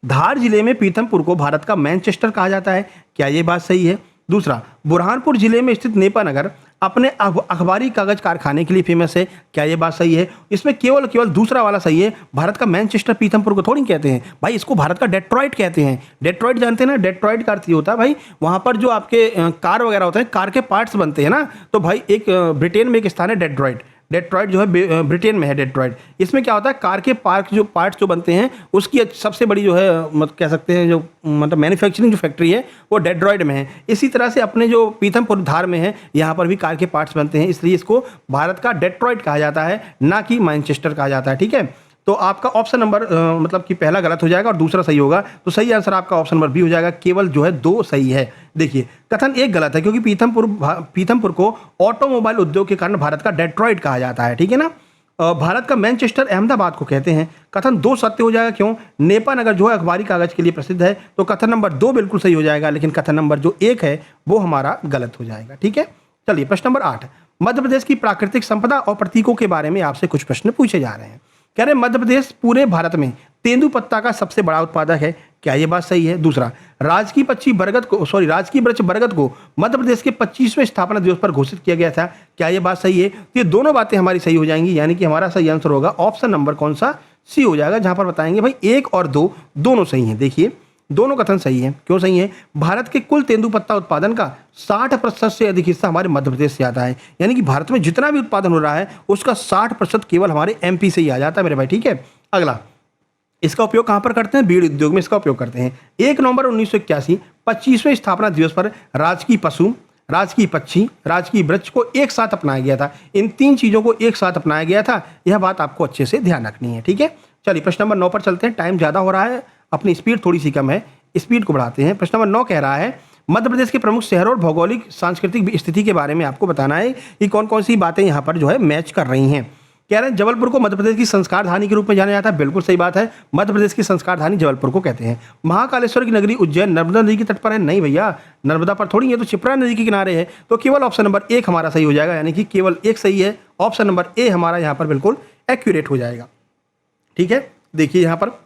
[SPEAKER 1] धार जिले में पीथमपुर को भारत का मैनचेस्टर कहा जाता है। क्या ये बात सही है? दूसरा, बुरहानपुर जिले में स्थित नेपानगर अपने अखबारी कागज कारखाने के लिए फेमस है। क्या ये बात सही है? इसमें केवल दूसरा वाला सही है। भारत का मैनचेस्टर पीथमपुर को थोड़ी कहते हैं भाई, इसको भारत का डेट्रॉइट कहते हैं। डेट्रॉइट जानते हैं ना? डेट्रॉइट का अर्थ ये होता है भाई वहाँ पर जो आपके कार वगैरह होते हैं, कार के पार्ट्स बनते हैं ना। तो भाई एक ब्रिटेन में एक स्थान है डेट्रॉइट। डेट्रॉइट जो है ब्रिटेन में है डेट्रॉइट। इसमें क्या होता है, कार के पार्ट्स जो बनते हैं उसकी सबसे बड़ी जो है मतलब कह सकते हैं जो मतलब मैन्युफैक्चरिंग जो फैक्ट्री है वो डेट्रॉइट में है। इसी तरह से अपने जो पीथमपुर धार में है यहाँ पर भी कार के पार्ट्स बनते हैं, इसलिए इसको भारत का डेट्रॉइट कहा जाता है, ना कि मैनचेस्टर कहा जाता है। ठीक है, तो आपका ऑप्शन नंबर मतलब कि पहला गलत हो जाएगा और दूसरा सही होगा। तो सही आंसर आपका ऑप्शन नंबर बी हो जाएगा। केवल जो है 2 सही है। देखिए कथन 1 गलत है क्योंकि पीथमपुर को ऑटोमोबाइल उद्योग के कारण भारत का डेट्रॉइट कहा जाता है। ठीक है ना। भारत का मैनचेस्टर अहमदाबाद को कहते हैं। कथन 2 सत्य हो जाएगा। क्यों? नेपानगर जो है अखबारी कागज के लिए प्रसिद्ध है। तो कथन नंबर 2 बिल्कुल सही हो जाएगा, लेकिन कथन नंबर जो 1 है वो हमारा गलत हो जाएगा। ठीक है, चलिए प्रश्न नंबर 8। मध्य प्रदेश की प्राकृतिक संपदा और प्रतीकों के बारे में आपसे कुछ प्रश्न पूछे जा रहे हैं। कह रहे मध्य प्रदेश पूरे भारत में तेंदुपत्ता का सबसे बड़ा उत्पादक है। क्या ये बात सही है? दूसरा, राजकीय वृक्ष बरगद को मध्य प्रदेश के 25वें स्थापना दिवस पर घोषित किया गया था। क्या ये बात सही है? ये दोनों बातें हमारी सही हो जाएंगी, यानी कि हमारा सही आंसर होगा ऑप्शन नंबर कौन सा? सी हो जाएगा, जहां पर बताएंगे भाई 1 और 2 दोनों सही हैं। देखिए दोनों कथन सही है। क्यों सही है? भारत के कुल तेंदुपत्ता उत्पादन का 60% से अधिक हिस्सा हमारे मध्य प्रदेश से आता है। यानी कि भारत में जितना भी उत्पादन हो रहा है उसका 60% केवल हमारे एमपी से ही आ जाता है मेरे भाई। ठीक है, अगला, इसका उपयोग कहां पर करते हैं? बीड़ उद्योग में इसका उपयोग करते हैं। 1 नवंबर 1981 25वें स्थापना दिवस पर राजकीय पशु, राजकीय पक्षी, राजकीय वृक्ष को एक साथ अपनाया गया था। इन 3 चीजों को एक साथ अपनाया गया था। यह बात आपको अच्छे से ध्यान रखनी है। ठीक है, चलिए प्रश्न नंबर 9 पर चलते हैं। टाइम ज्यादा हो रहा है, अपनी स्पीड थोड़ी सी कम है, स्पीड को बढ़ाते हैं। प्रश्न नंबर 9 कह रहा है मध्य प्रदेश के प्रमुख शहरों और भौगोलिक सांस्कृतिक स्थिति के बारे में आपको बताना है कि कौन कौन सी बातें यहाँ पर जो है मैच कर रही हैं। कह रहे हैं जबलपुर को मध्य प्रदेश की संस्कार धानी के रूप में जाना जाता है। बिल्कुल सही बात है, मध्य प्रदेश की संस्कार धानी जबलपुर को कहते हैं। महाकालेश्वर की नगरी उज्जैन नर्मदा नदी के तट पर है। नहीं भैया, नर्मदा पर थोड़ी है, तो क्षिप्रा नदी के किनारे है। तो केवल ऑप्शन नंबर 1 हमारा सही हो जाएगा, यानी कि केवल 1 सही है। ऑप्शन नंबर ए हमारा यहाँ पर बिल्कुल एक्यूरेट हो जाएगा। ठीक है, देखिए यहाँ पर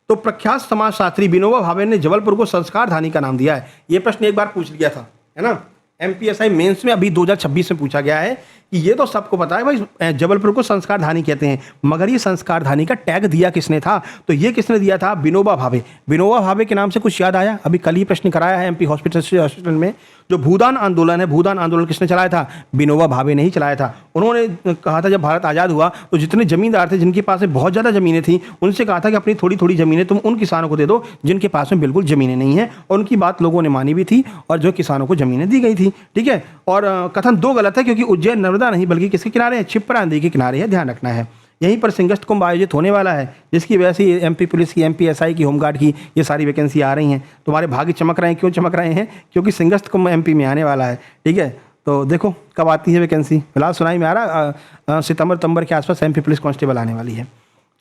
[SPEAKER 1] तो प्रख्यात समाजशास्त्री विनोबा भावे ने जबलपुर को संस्कार धानी का नाम दिया है। ये प्रश्न एक बार पूछ लिया था, है ना, एमपीएसआई मेंस में अभी 2026 में पूछा गया है कि ये तो सबको पता है भाई जबलपुर को संस्कार धानी कहते हैं, मगर ये संस्कार धानी का टैग दिया किसने था? तो ये किसने दिया था? विनोबा भावे। विनोबा भावे के नाम से कुछ याद आया? अभी कल ही प्रश्न कराया है एमपी हॉस्पिटल में। जो भूदान आंदोलन है, भूदान आंदोलन किसने चलाया था? विनोबा भावे ने ही चलाया था। उन्होंने कहा था जब भारत आज़ाद हुआ तो जितने जमींदार थे जिनके पास में बहुत ज़्यादा ज़मीनें थी, उनसे कहा था कि अपनी थोड़ी थोड़ी ज़मीनें तुम उन किसानों को दे दो जिनके पास में बिल्कुल ज़मीनें नहीं हैं, और उनकी बात लोगों ने मानी भी थी और जो किसानों को ज़मीनें दी गई थी। ठीक है, और कथन 2 गलत है क्योंकि उज्जैन नर्मदा नहीं बल्कि किसके किनारे है? क्षिप्रा नदी के किनारे है, ध्यान रखना है। यहीं पर सिंगस्त कुंभ आयोजित होने वाला है, जिसकी वजह से एमपी पुलिस की, एमपीएसआई की, होमगार्ड की ये सारी वैकेंसी आ रही हैं। तुम्हारे भाग्य चमक रहे हैं। क्यों चमक रहे हैं? क्योंकि सिंगस्त कुंभ एमपी में आने वाला है। ठीक है, तो देखो कब आती है वैकेंसी। फिलहाल सुनाई में आ रहा सितंबर के आसपास एमपी पुलिस कांस्टेबल आने वाली है।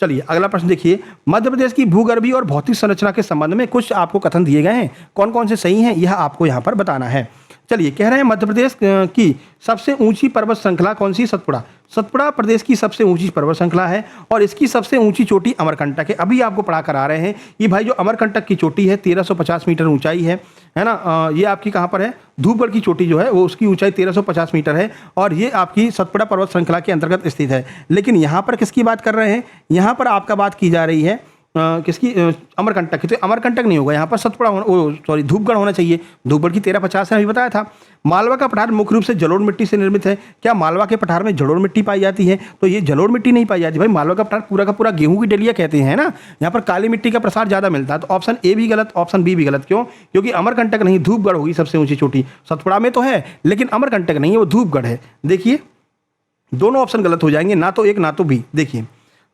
[SPEAKER 1] चलिए अगला प्रश्न देखिए। मध्य प्रदेश की भूगर्भीय और भौतिक संरचना के संबंध में कुछ आपको कथन दिए गए हैं, कौन कौन से सही हैं यह आपको यहाँ पर बताना है। चलिए, कह रहे हैं मध्य प्रदेश की सबसे ऊंची पर्वत श्रृंखला कौन सी? सतपुड़ा। सतपुड़ा प्रदेश की सबसे ऊंची पर्वत श्रृंखला है और इसकी सबसे ऊंची चोटी अमरकंटक है। अभी आपको पढ़ा कर आ रहे हैं कि भाई जो अमरकंटक की चोटी है 1350 मीटर ऊंचाई है ना। ये आपकी कहाँ पर है? धूपगढ़ की चोटी जो है वो उसकी ऊंचाई 1350 मीटर है और ये आपकी सतपुड़ा पर्वत श्रृंखला के अंतर्गत स्थित है। लेकिन यहाँ पर किसकी बात कर रहे हैं? यहाँ पर आपका बात की जा रही है किसकी? अमरकंटक की। तो अमरकंटक नहीं होगा यहाँ पर, सतपुड़ा सॉरी धूपगढ़ होना चाहिए। धूपगढ़ की 1350 है, अभी बताया था। मालवा का पठार मुख्य रूप से जलोढ़ मिट्टी से निर्मित है। क्या मालवा के पठार में जलोढ़ मिट्टी पाई जाती है? तो ये जलोढ़ मिट्टी नहीं पाई जाती भाई। मालवा का पठार पूरा का पूरा गेहूं की डलिया कहते हैं ना, यहाँ पर काली मिट्टी का प्रसार ज़्यादा मिलता है। तो ऑप्शन ए भी गलत, ऑप्शन बी भी गलत। क्यों? क्योंकि अमरकंटक नहीं, धूपगढ़ होगी सबसे ऊंची चोटी। सतपुड़ा में तो है लेकिन अमरकंटक नहीं है, वो धूपगढ़ है। देखिए दोनों ऑप्शन गलत हो जाएंगे, ना तो एक ना तो बी। देखिए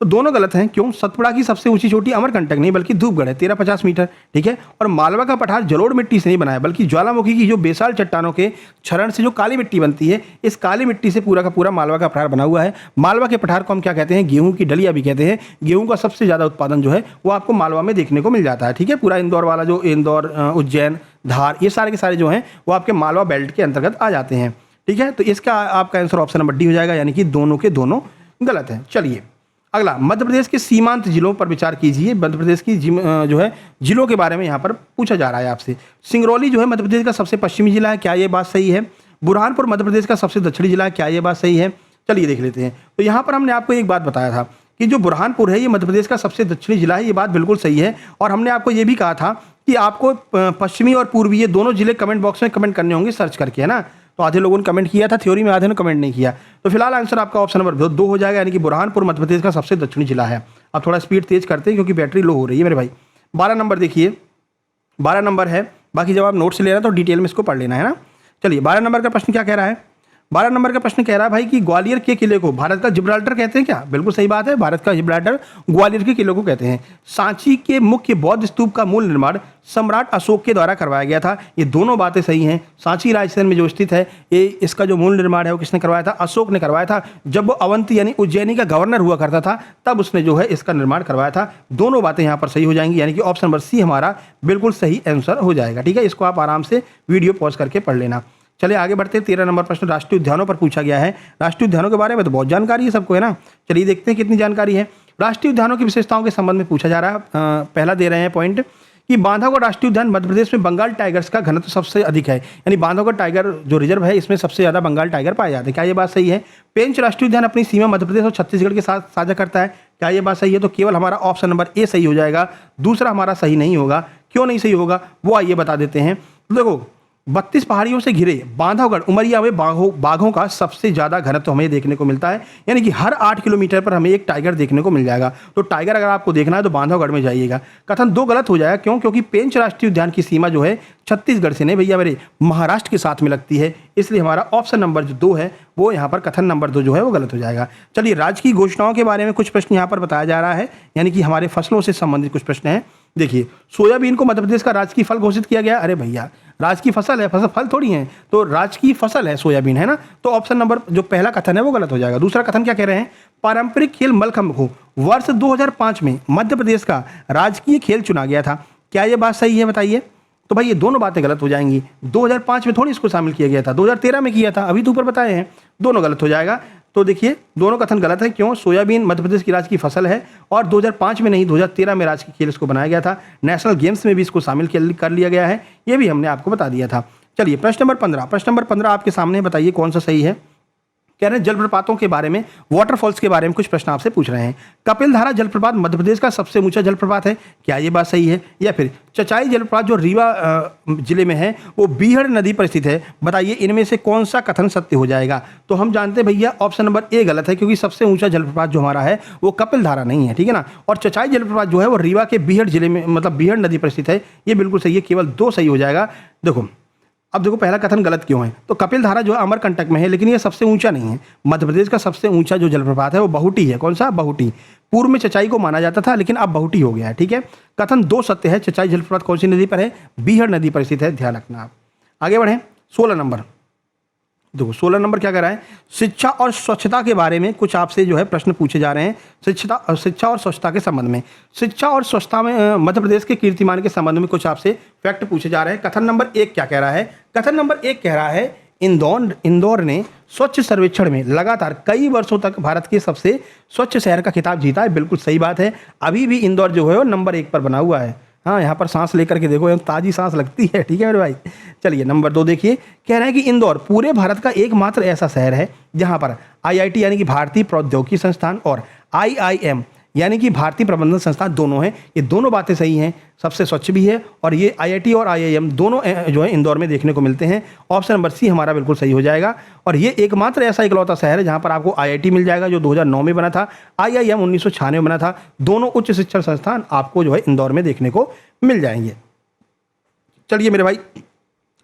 [SPEAKER 1] तो दोनों गलत हैं। क्यों? सतपुड़ा की सबसे ऊंची चोटी अमरकंटक नहीं बल्कि धूपगढ़ है, 1350 मीटर। ठीक है, और मालवा का पठार जलोढ़ मिट्टी से नहीं बना है बल्कि ज्वालामुखी की जो बेसाल चट्टानों के क्षरण से जो काली मिट्टी बनती है, इस काली मिट्टी से पूरा का पूरा मालवा का पठार बना हुआ है। मालवा के पठार को हम क्या कहते हैं? गेहूं की डलिया भी कहते हैं। गेहूं का सबसे ज़्यादा उत्पादन जो है वो आपको मालवा में देखने को मिल जाता है। ठीक है, पूरा इंदौर वाला जो इंदौर, उज्जैन, धार, ये सारे के सारे जो हैं वो आपके मालवा बेल्ट के अंतर्गत आ जाते हैं। ठीक है, तो इसका आपका आंसर ऑप्शन नंबर डी हो जाएगा, यानी कि दोनों के दोनों गलत हैं। चलिए अगला, मध्य प्रदेश के सीमांत जिलों पर विचार कीजिए। मध्य प्रदेश की जो है जिलों के बारे में यहाँ पर पूछा जा रहा है आपसे। सिंगरौली जो है मध्य प्रदेश का सबसे पश्चिमी जिला है, क्या ये बात सही है? बुरहानपुर मध्य प्रदेश का सबसे दक्षिणी जिला है, क्या ये बात सही है? चलिए देख लेते हैं। तो यहाँ पर हमने आपको एक बात बताया था कि जो बुरहानपुर है ये मध्य प्रदेश का सबसे दक्षिणी जिला है, ये बात बिल्कुल सही है। और हमने आपको ये भी कहा था कि आपको पश्चिमी और पूर्वी ये दोनों जिले कमेंट बॉक्स में कमेंट करने होंगे सर्च करके, है ना। तो आधे लोगों ने कमेंट किया था थ्योरी में, आधे ने कमेंट नहीं किया। तो फिलहाल आंसर आपका ऑप्शन नंबर 2 हो जाएगा, यानी कि बुरहानपुर मध्य प्रदेश का सबसे दक्षिणी जिला है। अब थोड़ा स्पीड तेज करते हैं क्योंकि बैटरी लो हो रही है मेरे भाई। 12 नंबर देखिए, 12 नंबर है, बाकी जब आप नोट से ले रहे हैं तो डिटेल में इसको पढ़ लेना है ना। चलिए 12 नंबर का प्रश्न क्या कह रहा है? 12 नंबर का प्रश्न कह रहा है भाई कि ग्वालियर के किले को भारत का जिब्राल्टर कहते हैं क्या? बिल्कुल सही बात है, भारत का जिब्राल्टर ग्वालियर के किले को कहते हैं। सांची के मुख्य बौद्ध स्तूप का मूल निर्माण सम्राट अशोक के द्वारा करवाया गया था। ये दोनों बातें सही हैं। सांची राजस्थान में जो स्थित है, ये इसका जो मूल निर्माण है वो किसने करवाया था? अशोक ने करवाया था। जब वो अवंती यानी उज्जैनी का गवर्नर हुआ करता था तब उसने जो है इसका निर्माण करवाया था। दोनों बातें यहाँ पर सही हो जाएंगी, यानी कि ऑप्शन नंबर सी हमारा बिल्कुल सही आंसर हो जाएगा। ठीक है, इसको आप आराम से वीडियो पॉज करके पढ़ लेना। चलिए आगे बढ़ते हैं। 13 नंबर प्रश्न राष्ट्रीय उद्यानों पर पूछा गया है। राष्ट्रीय उद्यानों के बारे में तो बहुत जानकारी है सबको, है ना। चलिए देखते हैं कितनी जानकारी है। राष्ट्रीय उद्यानों की विशेषताओं के संबंध में पूछा जा रहा है। पहला दे रहे हैं पॉइंट कि बांधवगढ़ राष्ट्रीय उद्यान मध्य प्रदेश में बंगाल टाइगर्स का घनत्व सबसे अधिक है, यानी बांधवगढ़ टाइगर जो रिजर्व है इसमें सबसे ज़्यादा बंगाल टाइगर पाए जाते हैं। क्या ये बात सही है? पेंच राष्ट्रीय उद्यान अपनी सीमा मध्य प्रदेश और छत्तीसगढ़ के साथ साझा करता है। क्या ये बात सही है? तो केवल हमारा ऑप्शन नंबर ए सही हो जाएगा, दूसरा हमारा सही नहीं होगा। क्यों नहीं सही होगा वो आइए बता देते हैं। देखो 32 पहाड़ियों से घिरे बांधवगढ़ उमरिया में बाघों का सबसे ज़्यादा घनत्व हमें देखने को मिलता है, यानी कि हर 8 किलोमीटर पर हमें एक टाइगर देखने को मिल जाएगा। तो टाइगर अगर आपको देखना है तो बांधवगढ़ में जाइएगा। कथन 2 गलत हो जाएगा। क्यों? क्योंकि पेंच राष्ट्रीय उद्यान की सीमा जो है छत्तीसगढ़ से नहीं भैया मेरे, महाराष्ट्र के साथ में लगती है। इसलिए हमारा ऑप्शन नंबर जो 2 है वो यहाँ पर कथन नंबर 2 जो है वो गलत हो जाएगा। चलिए राज्य की घोषणाओं के बारे में कुछ प्रश्न यहाँ पर बताया जा रहा है, यानी कि हमारे फसलों से संबंधित कुछ प्रश्न हैं। देखिए सोयाबीन को मध्य प्रदेश का राजकीय फल घोषित किया गया। अरे भैया राज की फसल है, फल थोड़ी है, तो राज की फसल है सोयाबीन, है ना। तो ऑप्शन नंबर जो पहला कथन है वो गलत हो जाएगा। दूसरा कथन क्या कह रहे हैं? पारंपरिक खेल मल्लखंभ को वर्ष 2005 में मध्य प्रदेश का राजकीय खेल चुना गया था। क्या ये बात सही है बताइए? तो भाई ये दोनों बातें गलत हो जाएंगी। 2005 में थोड़ी इसको शामिल किया गया था, 2013 में किया था, अभी तो ऊपर बताए हैं। दोनों गलत हो जाएगा। तो देखिए दोनों कथन गलत है। क्यों? सोयाबीन मध्य प्रदेश की राज्य की फसल है और 2005 में नहीं 2013 में राज्य के खेल इसको बनाया गया था। नेशनल गेम्स में भी इसको शामिल कर लिया गया है, ये भी हमने आपको बता दिया था। चलिए प्रश्न नंबर 15, प्रश्न नंबर 15 आपके सामने, बताइए कौन सा सही है। कह रहे हैं जलप्रपातों के बारे में, वाटरफॉल्स के बारे में कुछ प्रश्न आपसे पूछ रहे हैं। कपिल धारा जलप्रपात मध्य प्रदेश का सबसे ऊंचा जलप्रपात है, क्या ये बात सही है? या फिर चचाई जलप्रपात जो रीवा जिले में है वो बीहड़ नदी पर स्थित है, बताइए इनमें से कौन सा कथन सत्य हो जाएगा। तो हम जानते हैं भैया ऑप्शन नंबर ए गलत है, क्योंकि सबसे ऊंचा जलप्रपात जो हमारा है वो कपिल धारा नहीं है, ठीक है ना। और चचाई जलप्रपात जो है वो रीवा के बीहड़ जिले में, मतलब बीहड़ नदी पर स्थित है, ये बिल्कुल सही है, केवल 2 सही हो जाएगा। देखो अब देखो पहला कथन गलत क्यों है, तो कपिल धारा जो है अमरकंटक में है, लेकिन ये सबसे ऊंचा नहीं है। मध्य प्रदेश का सबसे ऊंचा जो जलप्रपात है वो बहुटी है। कौन सा? बहुटी। पूर्व में चचाई को माना जाता था, लेकिन अब बहुटी हो गया है, ठीक है। कथन 2 सत्य है। चचाई जलप्रपात कौन सी नदी पर है? बीहड़ नदी पर स्थित है, ध्यान रखना आप। आगे बढ़ें, 16 नंबर। देखो 16 नंबर क्या कर रहा है, शिक्षा और स्वच्छता के बारे में कुछ आपसे जो है प्रश्न पूछे जा रहे हैं। शिक्षा और स्वच्छता के संबंध में, शिक्षा और स्वच्छता में मध्य प्रदेश के कीर्तिमान के संबंध में कुछ आपसे फैक्ट पूछे जा रहे हैं। कथन नंबर 1 क्या कह रहा है? कथन नंबर 1 कह रहा है इंदौर ने स्वच्छ सर्वेक्षण में लगातार कई वर्षों तक भारत के सबसे स्वच्छ शहर का खिताब जीता है। बिल्कुल सही बात है, अभी भी इंदौर जो है वो नंबर 1 पर बना हुआ है। हाँ, यहाँ पर सांस लेकर के देखो, ताज़ी सांस लगती है, ठीक है मेरे भाई। चलिए नंबर 2 देखिए, कह रहे हैं कि इंदौर पूरे भारत का एकमात्र ऐसा शहर है जहाँ पर IIT यानी कि भारतीय प्रौद्योगिकी संस्थान और IIM यानी कि भारतीय प्रबंधन संस्थान दोनों हैं। ये दोनों बातें सही हैं, सबसे स्वच्छ भी है, और ये IIT और IIM दोनों जो है इंदौर में देखने को मिलते हैं। ऑप्शन नंबर सी हमारा बिल्कुल सही हो जाएगा। और ये एकमात्र ऐसा इकलौता शहर है जहाँ पर आपको IIT मिल जाएगा, जो 2009 में बना था, IIM 1996 में बना था। दोनों उच्च शिक्षण संस्थान आपको जो है इंदौर में देखने को मिल जाएंगे। चलिए मेरे भाई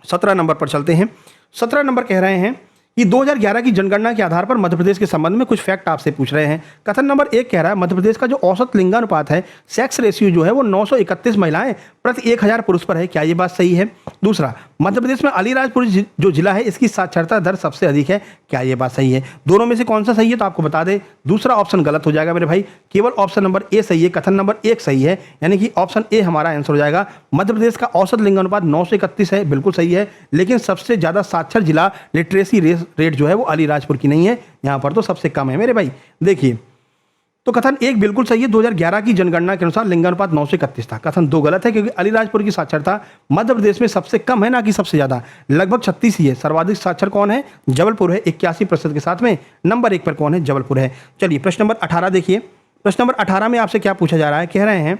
[SPEAKER 1] 17 नंबर पर चलते हैं। 17 नंबर कह रहे हैं कि 2011 की जनगणना के आधार पर मध्य प्रदेश के संबंध में कुछ फैक्ट आपसे पूछ रहे हैं। कथन नंबर 1 कह रहा है मध्य प्रदेश का जो औसत लिंगानुपात है, सेक्स रेशियो जो है वो 931 महिलाएं प्रति 1000 पुरुष पर है, क्या ये बात सही है? दूसरा, मध्य प्रदेश में अलीराजपुर जो जिला है इसकी साक्षरता दर सबसे अधिक है, क्या ये बात सही है? दोनों में से कौन सा सही है तो आपको बता दें, दूसरा ऑप्शन गलत हो जाएगा मेरे भाई, केवल ऑप्शन नंबर ए सही है। कथन नंबर 1 सही है, यानी कि ऑप्शन ए हमारा आंसर हो जाएगा। मध्य प्रदेश का औसत लिंगानुपात 931 है, बिल्कुल सही है, लेकिन सबसे ज़्यादा साक्षर जिला लिटरेसी रेट जो है वो अलीराजपुर की नहीं है, यहाँ पर तो सबसे कम है मेरे भाई। देखिए तो कथन 1 बिल्कुल सही है, 2011 की जनगणना के अनुसार लिंगानुपात 931 था। कथन 2 गलत है, क्योंकि अलीराजपुर की साक्षरता मध्य प्रदेश में सबसे कम है, ना कि सबसे ज़्यादा, लगभग 36 ही है। सर्वाधिक साक्षर कौन है? जबलपुर है 81% के साथ में। नंबर 1 पर कौन है? जबलपुर है। चलिए प्रश्न नंबर 18 देखिए, प्रश्न नंबर 18 में आपसे क्या पूछा जा रहा है, कह रहे हैं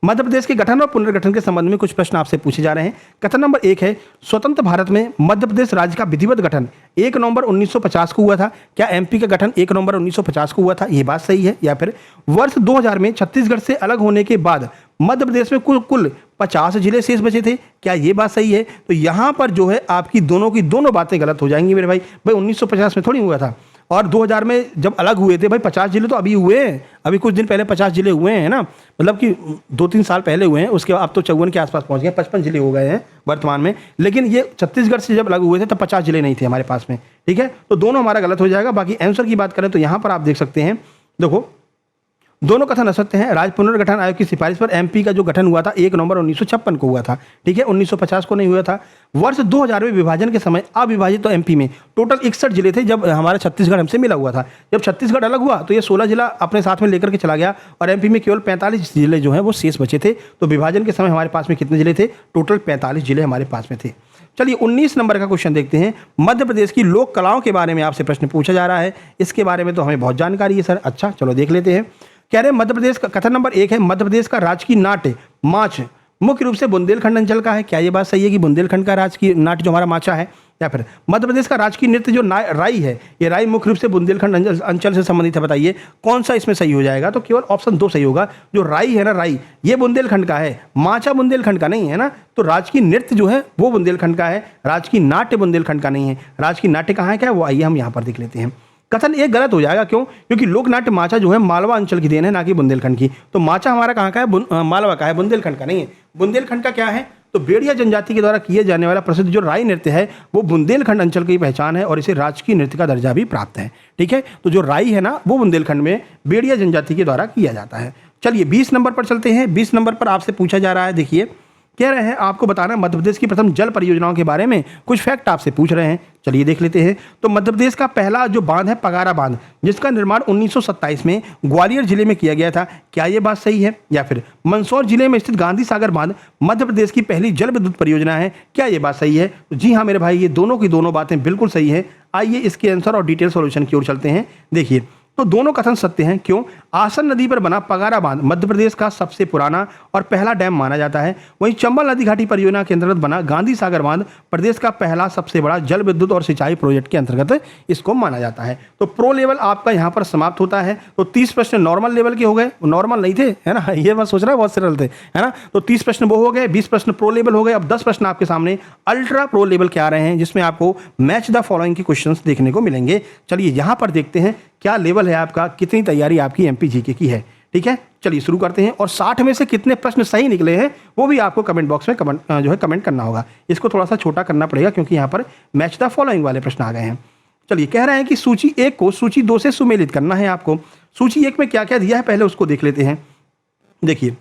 [SPEAKER 1] मध्य प्रदेश के गठन और पुनर्गठन के संबंध में कुछ प्रश्न आपसे पूछे जा रहे हैं। कथन नंबर 1 है स्वतंत्र भारत में मध्य प्रदेश राज्य का विधिवत गठन 1 नवंबर 1950 को हुआ था, क्या MP का गठन 1 नवंबर 1950 को हुआ था, ये बात सही है? या फिर वर्ष 2000 में छत्तीसगढ़ से अलग होने के बाद मध्य प्रदेश में कुल 50 जिले शेष बचे थे, क्या ये बात सही है? तो यहाँ पर जो है आपकी दोनों की दोनों बातें गलत हो जाएंगी मेरे भाई। 1950 में थोड़ी हुआ था, और 2000 में जब अलग हुए थे भाई 50 जिले तो अभी हुए हैं, अभी कुछ दिन पहले 50 जिले हुए हैं ना, मतलब कि 2-3 साल पहले हुए हैं। उसके बाद अब तो 54 के आसपास पहुंच गए, 55 जिले हो गए हैं वर्तमान में। लेकिन ये छत्तीसगढ़ से जब अलग हुए थे तब 50 जिले नहीं थे हमारे पास में, ठीक है। तो दोनों हमारा गलत हो जाएगा। बाकी आंसर की बात करें तो यहाँ पर आप देख सकते हैं, देखो दोनों कथन असत्य हैं। राज्य पुनर्गठन आयोग की सिफारिश पर MP का जो गठन हुआ था 1 नवंबर 1956 को हुआ था, ठीक है, 1950 को नहीं हुआ था। वर्ष 2000 में विभाजन के समय अविभाजित तो MP में टोटल 61 जिले थे जब हमारा छत्तीसगढ़ हमसे मिला हुआ था। जब छत्तीसगढ़ अलग हुआ तो ये 16 जिला अपने साथ में लेकर के चला गया, और MP में केवल 45 जिले जो हैं वो शेष बचे थे। तो विभाजन के समय हमारे पास में कितने जिले थे? टोटल 45 जिले हमारे पास में थे। चलिए 19 नंबर का क्वेश्चन देखते हैं। मध्य प्रदेश की लोक कलाओं के बारे में आपसे प्रश्न पूछा जा रहा है, इसके बारे में तो हमें बहुत जानकारी है सर। अच्छा चलो देख लेते हैं। कह रहे हैं मध्य प्रदेश का, कथन नंबर 1 है मध्य प्रदेश का राजकीय नाट्य माच मुख्य रूप से बुंदेलखंड अंचल का है, क्या ये बात सही है कि बुंदेलखंड का राजकीय नाट्य जो हमारा माचा है? या फिर मध्य प्रदेश का राजकीय नृत्य जो राई है, ये राई मुख्य रूप से बुंदेलखंड अंचल से संबंधित है, बताइए कौन सा इसमें सही हो जाएगा? तो केवल ऑप्शन 2 सही होगा। जो राई है ना, राई ये बुंदेलखंड का है, माचा बुंदेलखंड का नहीं है ना। तो राजकीय नृत्य जो है वो बुंदेलखंड का है, राजकीय नाट्य बुंदेलखंड का नहीं है। राजकीय नाट्य कहाँ है क्या, वो आइए हम यहाँ पर देख लेते हैं। कथन 1 गलत हो जाएगा, क्यों? क्योंकि लोकनाट्य माचा जो है मालवा अंचल की देन है, ना कि बुंदेलखंड की। तो माचा हमारा कहाँ का है? मालवा का है, बुंदेलखंड का नहीं है। बुंदेलखंड का क्या है? तो बेड़िया जनजाति के द्वारा किए जाने वाला प्रसिद्ध जो राई नृत्य है वो बुंदेलखंड अंचल की पहचान है, और इसे राजकीय नृत्य का दर्जा भी प्राप्त है, ठीक है। तो जो राई है ना वो बुंदेलखंड में बेड़िया जनजाति के द्वारा किया जाता है। चलिए 20 नंबर पर चलते हैं। 20 नंबर पर आपसे पूछा जा रहा है, देखिए कह रहे हैं आपको बताना मध्य प्रदेश की प्रथम जल परियोजनाओं के बारे में कुछ फैक्ट आपसे पूछ रहे हैं। चलिए देख लेते हैं। तो मध्य प्रदेश का पहला जो बांध है पगारा बांध, जिसका निर्माण 1927 में ग्वालियर जिले में किया गया था। क्या ये बात सही है? या फिर मंदसौर जिले में स्थित गांधी सागर बांध मध्य प्रदेश की पहली जल विद्युत परियोजना है। क्या ये बात सही है? तो जी हाँ मेरे भाई, ये दोनों की दोनों बातें बिल्कुल सही है। आइए इसके आंसर और डिटेल सॉल्यूशन की ओर चलते हैं। देखिए, तो दोनों कथन सत्य हैं। क्यों? आसन नदी पर बना पगारा बांध मध्य प्रदेश का सबसे पुराना और पहला डैम माना जाता है। वहीं चंबल नदी घाटी परियोजना के अंतर्गत बना गांधी सागर बांध प्रदेश का पहला सबसे बड़ा जल विद्युत और सिंचाई प्रोजेक्ट के अंतर्गत इसको माना जाता है। तो प्रो लेवल आपका यहाँ पर समाप्त होता है। तो 30 प्रश्न नॉर्मल लेवल के हो गए, नॉर्मल नहीं थे, है ना, ये मैं सोच रहा बहुत सरल थे, है ना। तो 30 प्रश्न वो हो गए, 20 प्रश्न प्रो लेवल हो गए। अब 10 प्रश्न आपके सामने अल्ट्रा प्रो लेवल के आ रहे हैं, जिसमें आपको मैच द फॉलोइंग के क्वेश्चंस देखने को मिलेंगे। चलिए यहाँ पर देखते हैं क्या लेवल है आपका, कितनी तैयारी आपकी एमपी जीके की है। ठीक है, चलिए शुरू करते हैं। और 60 में से कितने प्रश्न सही निकले हैं वो भी आपको कमेंट बॉक्स में कमेंट करना होगा। इसको थोड़ा सा छोटा करना पड़ेगा क्योंकि यहाँ पर मैच द फॉलोइंग वाले प्रश्न आ गए हैं। चलिए, कह रहे हैं कि सूची 1 को सूची 2 से सुमेलित करना है आपको। सूची 1 में क्या क्या दिया है पहले उसको देख लेते हैं। देखिए,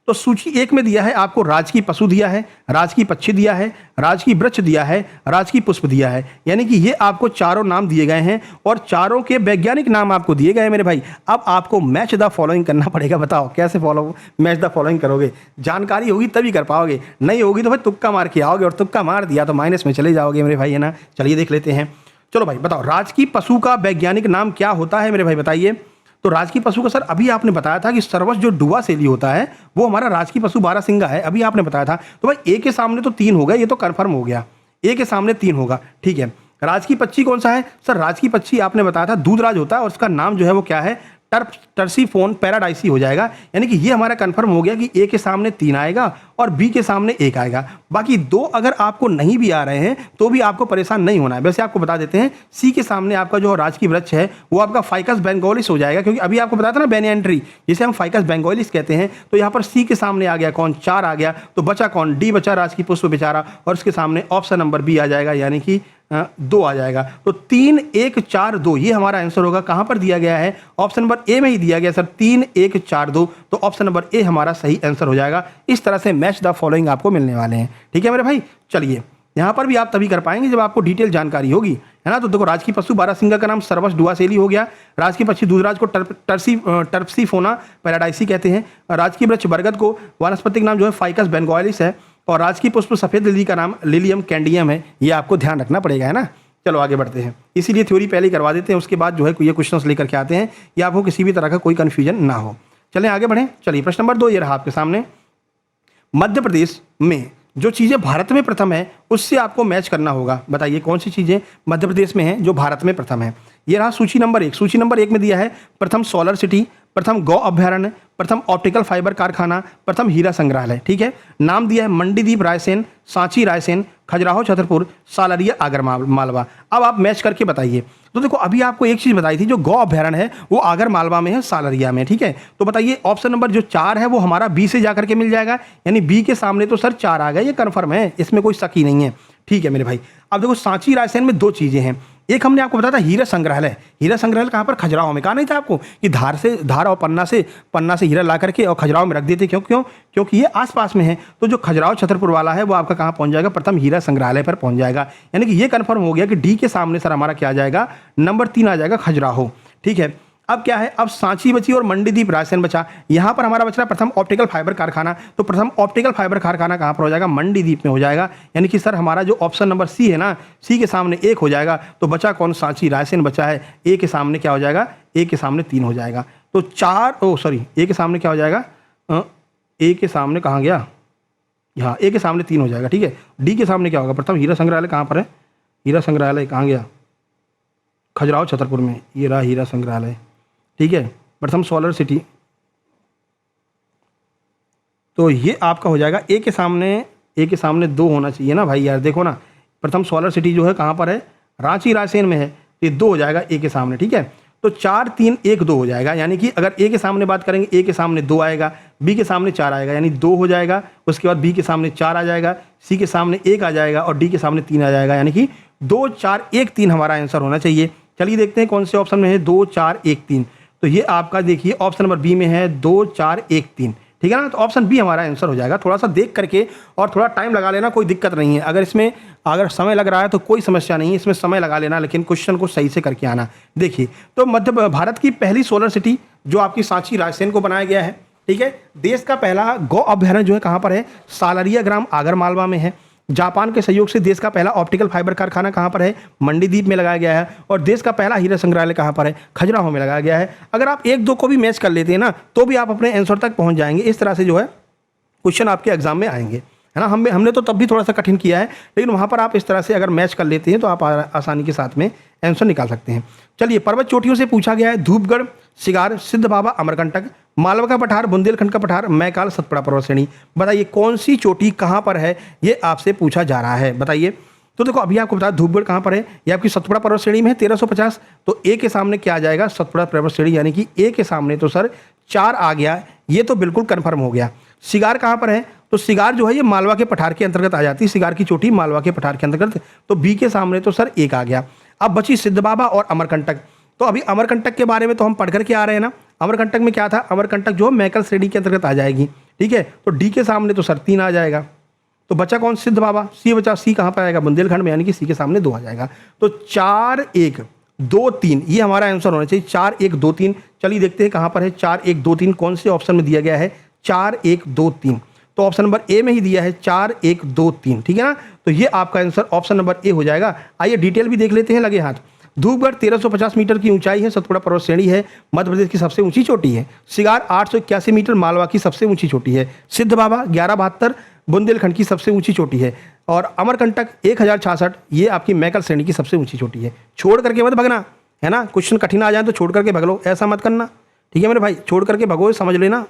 [SPEAKER 1] तो सूची 1 में दिया है आपको राजकीय पशु दिया है, राजकीय पक्षी दिया है, राजकीय वृक्ष दिया है, राजकीय पुष्प दिया है। यानी कि ये आपको चारों नाम दिए गए हैं और चारों के वैज्ञानिक नाम आपको दिए गए हैं मेरे भाई। अब आपको मैच द फॉलोइंग करना पड़ेगा। बताओ कैसे मैच द फॉलोइंग करोगे? जानकारी होगी तभी कर पाओगे, नहीं होगी तो भाई तुक्का मार के आओगे, और तुक्का मार दिया तो माइनस में चले जाओगे मेरे भाई, है ना। चलिए देख लेते हैं। चलो भाई बताओ, राजकीय पशु का वैज्ञानिक नाम क्या होता है मेरे भाई, बताइए। तो राजकीय पशु का सर अभी आपने बताया था कि सर्वस जो डुआ सेली होता है वो हमारा राजकीय पशु बारहसिंगा है, अभी आपने बताया था। तो भाई ए के सामने तो 3 हो गए, ये तो कंफर्म हो गया, ए के सामने 3 होगा। ठीक है, राजकीय पक्षी कौन सा है सर? राजकीय पक्षी आपने बताया था दूधराज होता है और उसका नाम जो है वो क्या है? टर्सीफोन पैराडाइसी हो जाएगा। यानी कि ये हमारा कंफर्म हो गया कि ए के सामने 3 आएगा और बी के सामने 1 आएगा। बाकी 2 अगर आपको नहीं भी आ रहे हैं तो भी आपको परेशान नहीं होना है। वैसे आपको बता देते हैं, सी के सामने आपका जो राजकीय वृक्ष है वो आपका फाइकस बेंगोलिस हो जाएगा, क्योंकि अभी आपको बताया था ना बेनियन ट्री, जिसे हम फाइकस बेंगोलिस कहते हैं। तो यहाँ पर सी के सामने आ गया कौन? 4 आ गया। तो बचा कौन? डी बचा, राजकीय पुष्प बेचारा, और उसके सामने ऑप्शन नंबर बी आ जाएगा, यानी कि 2 आ जाएगा। तो 3 1 4 2 ये हमारा आंसर होगा। कहां पर दिया गया है? ऑप्शन नंबर ए में ही दिया गया सर, 3 1 4 2। तो ऑप्शन नंबर ए हमारा सही आंसर हो जाएगा। इस तरह से मैच द फॉलोइंग आपको मिलने वाले हैं। ठीक है मेरे भाई, चलिए यहां पर भी आप तभी कर पाएंगे जब आपको डिटेल जानकारी होगी, है ना। तो देखो, राजकीय पशु बारहसिंगा का नाम सर्वस डुआ सेली हो गया। राजकीय पक्षी दूधराज को टर्सीफोना पैराडाइसी कहते हैं। राजकीय वृक्ष बरगद को वानस्पतिक नाम जो है फाइकस बेंगोलिस है। और राजकीय पुष्प सफेद लिली का नाम लिलियम कैंडियम है। ये आपको ध्यान रखना पड़ेगा, है ना। चलो आगे बढ़ते हैं। इसीलिए थ्योरी पहले ही करवा देते हैं, उसके बाद जो है ये क्वेश्चंस लेकर के आते हैं, या आपको किसी भी तरह का कोई कंफ्यूजन ना हो। चलें आगे बढ़ें। चलिए प्रश्न नंबर 2 ये रहा आपके सामने। मध्य प्रदेश में जो चीज़ें भारत में प्रथम है उससे आपको मैच करना होगा। बताइए कौन सी चीज़ें मध्य प्रदेश में हैं जो भारत में प्रथम है। ये रहा सूची नंबर 1। सूची नंबर 1 में दिया है प्रथम सोलर सिटी, प्रथम गौ अभ्यारण्य, प्रथम ऑप्टिकल फाइबर कारखाना, प्रथम हीरा संग्रहालय। ठीक है, नाम दिया है मंडीदीप रायसेन, सांची रायसेन, खजुराहो छतरपुर, सालरिया आगर मालवा। अब आप मैच करके बताइए। तो देखो, अभी आपको एक चीज़ बताई थी, जो गौ अभ्यारण्य है वो आगर मालवा में है, सालरिया में। ठीक है, तो बताइए ऑप्शन नंबर जो 4 है वो हमारा बी से जाकर के मिल जाएगा, यानी बी के सामने तो सर 4 आ गए, ये कन्फर्म है, इसमें कोई शक ही नहीं है। ठीक है मेरे भाई, अब देखो सांची रायसेन में 2 चीज़ें हैं। एक हमने आपको बताया था हीरा संग्रहालय। हीरा संग्रहालय कहाँ पर? खजुराहो में। कहा नहीं था आपको कि धार और पन्ना से हीरा ला करके और खजुराहो में रख देते? क्योंकि ये आसपास में है। तो जो खजुराहो छतरपुर वाला है वो आपका कहाँ पहुंच जाएगा? प्रथम हीरा संग्रहालय पर पहुंच जाएगा। यानी कि ये कंफर्म हो गया कि डी के सामने सर हमारा क्या आ जाएगा? नंबर 3 आ जाएगा, खजुराहो। ठीक है, अब क्या है? अब सांची बची और मंडीदीप रायसेन बचा। यहां पर हमारा बच रहा प्रथम ऑप्टिकल फाइबर कारखाना। तो प्रथम ऑप्टिकल फाइबर कारखाना कहां पर हो जाएगा? मंडीदीप में हो जाएगा। यानी कि सर हमारा जो ऑप्शन नंबर सी है ना, सी के सामने 1 हो जाएगा। तो बचा कौन? सांची रायसेन बचा है। ए के सामने क्या हो जाएगा? ए के सामने 3 हो जाएगा। तो ए के सामने क्या हो जाएगा? ए के सामने कहाँ गया? यहाँ ए के सामने 3 हो जाएगा। ठीक है, डी के सामने क्या होगा? प्रथम हीरा संग्रहालय कहाँ पर है? हीरा संग्रहालय कहाँ गया? खजुराहो छतरपुर में। ये रहा हीरा संग्रहालय। ठीक है, प्रथम सोलर सिटी, तो ये आपका हो जाएगा ए के सामने 2 होना चाहिए ना भाई यार। देखो ना, प्रथम सोलर सिटी जो है कहाँ पर है? रांची रायसेन में है। ये 2 हो जाएगा ए के सामने। ठीक है, तो 4 3 1 2 हो जाएगा। यानी कि अगर ए के सामने बात करेंगे, ए के सामने 2 आएगा, बी के सामने 4 आएगा, यानी 2 हो जाएगा। उसके बाद बी के सामने 4 आ जाएगा, सी के सामने 1 आ जाएगा और डी के सामने 3 आ जाएगा। यानी कि 2 4 1 3 हमारा आंसर होना चाहिए। चलिए देखते हैं कौन से ऑप्शन में है 2 4 1 3। तो ये आपका देखिए ऑप्शन नंबर बी में है 2 4 1 3। ठीक है ना। तो ऑप्शन बी हमारा आंसर हो जाएगा। थोड़ा सा देख करके और थोड़ा टाइम लगा लेना, कोई दिक्कत नहीं है। अगर समय लग रहा है तो कोई समस्या नहीं है, इसमें समय लगा लेना, लेकिन क्वेश्चन को सही से करके आना। देखिए, तो मध्य भारत की पहली सोलर सिटी जो आपकी सांची रायसेन को बनाया गया है, ठीक है। देश का पहला गौ अभ्यारण्य जो है कहाँ पर है, सालरिया ग्राम आगर मालवा में है। जापान के सहयोग से देश का पहला ऑप्टिकल फाइबर कारखाना कहाँ पर है, मंडीदीप में लगाया गया है। और देश का पहला हीरा संग्रहालय कहाँ पर है, खजुराहो में लगाया गया है। अगर आप एक दो को भी मैच कर लेते हैं ना, तो भी आप अपने आंसर तक पहुंच जाएंगे। इस तरह से जो है क्वेश्चन आपके एग्जाम में आएंगे, है ना। हमने तो तब भी थोड़ा सा कठिन किया है, लेकिन वहाँ पर आप इस तरह से अगर मैच कर लेते हैं तो आप आसानी के साथ में आंसर निकाल सकते हैं। चलिए, पर्वत चोटियों से पूछा गया है, धूपगढ़, सिगार, सिद्ध बाबा, अमरकंटक, मालवा का पठार, बुंदेलखंड का पठार, मैकाल, सतपुड़ा पर्वत श्रेणी। बताइए कौन सी चोटी कहाँ पर है, ये आपसे पूछा जा रहा है, बताइए। तो देखो, अभी आपको बता, धूपगढ़ कहाँ पर है, ये आपकी सतपुड़ा पर्वत श्रेणी में है, 1350। तो ए के सामने क्या आ जाएगा, सतपुड़ा पर्वत श्रेणी, यानी कि ए के सामने तो सर 4 आ गया, ये तो बिल्कुल कन्फर्म हो गया। सिगार कहाँ पर है, तो सिगार जो है ये मालवा के पठार के अंतर्गत आ जाती है, सिगार की चोटी मालवा के पठार के अंतर्गत। तो बी के सामने तो सर 1 आ गया। अब बची सिद्ध बाबा और अमरकंटक। तो अभी अमरकंटक के बारे में तो हम पढ़ करके आ रहे हैं ना। अमरकंटक में क्या था, अमरकंटक जो मैकल श्रेणी के अंतर्गत आ जाएगी, ठीक है। तो डी के सामने तो सर 3 आ जाएगा। तो बचा कौन, सिद्ध बाबा। सी बचा, सी कहाँ पर आएगा, बुंदेलखंड में, यानी कि सी के सामने 2 आ जाएगा। तो 4 1 2 3 ये हमारा आंसर होना चाहिए, 4 1 2 3। चलिए देखते हैं कहाँ पर है 4 1 2 3, कौन से ऑप्शन में दिया गया है 4 1 2 3। तो ऑप्शन नंबर ए में ही दिया है 4 1 2 3, ठीक है ना। तो ये आपका आंसर ऑप्शन नंबर ए हो जाएगा। आइए डिटेल भी देख लेते हैं, लगे हाथ। धूपगढ़ 1350 मीटर की ऊंचाई है, सतपुड़ा पर्वत श्रेणी है, मध्य प्रदेश की सबसे ऊंची चोटी है। सिगार 881 मीटर, मालवा की सबसे ऊंची चोटी है। सिद्ध बाबा 1172, बुंदेलखंड की सबसे ऊंची चोटी है। और अमरकंटक 1066, ये आपकी मैकल श्रेणी की सबसे ऊंची चोटी है। छोड़ करके मत भगना, है ना। क्वेश्चन कठिन आ जाए तो छोड़ करके भग लो, ऐसा मत करना, ठीक है मेरे भाई। छोड़ करके भगो, समझ लेना।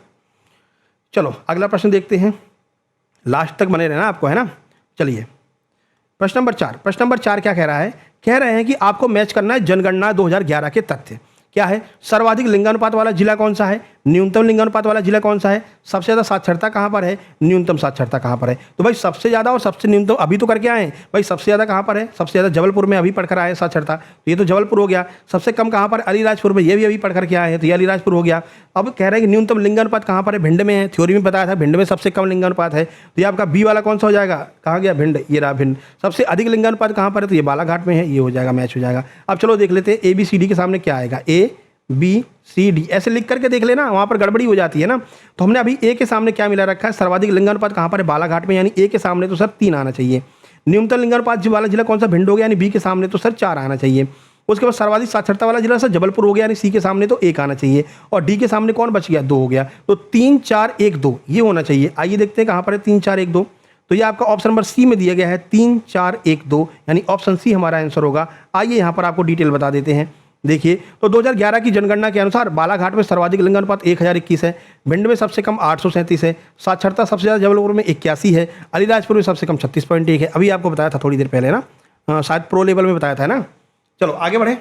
[SPEAKER 1] चलो अगला प्रश्न देखते हैं, लास्ट तक बने रहना आपको, है ना। चलिए, प्रश्न नंबर 4। प्रश्न नंबर 4 क्या कह रहा है, कह रहे हैं कि आपको मैच करना है जनगणना 2011 के तथ्य। क्या है, सर्वाधिक लिंगानुपात वाला जिला कौन सा है, न्यूनतम लिंगानुपात वाला जिला कौन सा है, सबसे ज़्यादा साक्षरता कहाँ पर है, न्यूनतम साक्षरता कहाँ पर है। तो भाई सबसे ज़्यादा और सबसे न्यूनतम अभी तो करके आए हैं भाई। सबसे ज़्यादा कहाँ पर है, सबसे ज़्यादा जबलपुर में अभी पढ़कर आए साक्षरता, तो ये तो जबलपुर हो गया। सबसे कम कहाँ पर, अलीराजपुर में, ये भी अभी पढ़ करके आए हैं, तो ये अलीराजपुर हो गया। अब कह रहे हैं कि न्यूनतम लिंगानुपात कहाँ पर है, भिंड में है। थ्योरी में बताया था भिंड में सबसे कम लिंगानुपात है, तो ये आपका बी वाला कौन सा हो जाएगा, कहाँ गया, भिंड, ये रहा भिंड। सबसे अधिक लिंगानुपात कहाँ पर है, तो ये बालाघाट में है, ये हो जाएगा, मैच हो जाएगा। अब चलो देख लेते हैं ABCD के सामने क्या आएगा, ABCD ऐसे लिख करके देख लेना, वहाँ पर गड़बड़ी हो जाती है ना। तो हमने अभी ए के सामने क्या मिला रखा है, सर्वाधिक लिंगानुपात कहाँ पर है, बालाघाट में, यानी ए के सामने तो सर 3 आना चाहिए। न्यूनतम लिंगानुपात वाला जिला कौन सा, भिंड हो गया, यानी बी के सामने तो सर 4 आना चाहिए। उसके बाद सर्वाधिक साक्षरता वाला जिला सर जबलपुर हो गया, यानी सी के सामने तो 1 आना चाहिए। और डी के सामने कौन बच गया, 2 हो गया। तो 3 4 1 2 ये होना चाहिए। आइए देखते हैं कहाँ पर है 3 4 1 2। तो ये आपका ऑप्शन नंबर सी में दिया गया है 3 4 1 2, यानी ऑप्शन सी हमारा आंसर होगा। आइए यहाँ पर आपको डिटेल बता देते हैं। देखिए, तो 2011 की जनगणना के अनुसार बालाघाट में सर्वाधिक लिंगानुपात 1021 है, भिंड में सबसे कम 837 है, साक्षरता सबसे ज़्यादा जबलपुर में 81 है, अलीराजपुर में सबसे कम 36.1 है। अभी आपको बताया था थोड़ी देर पहले ना, शायद प्रो लेवल में बताया था ना। चलो आगे बढ़े।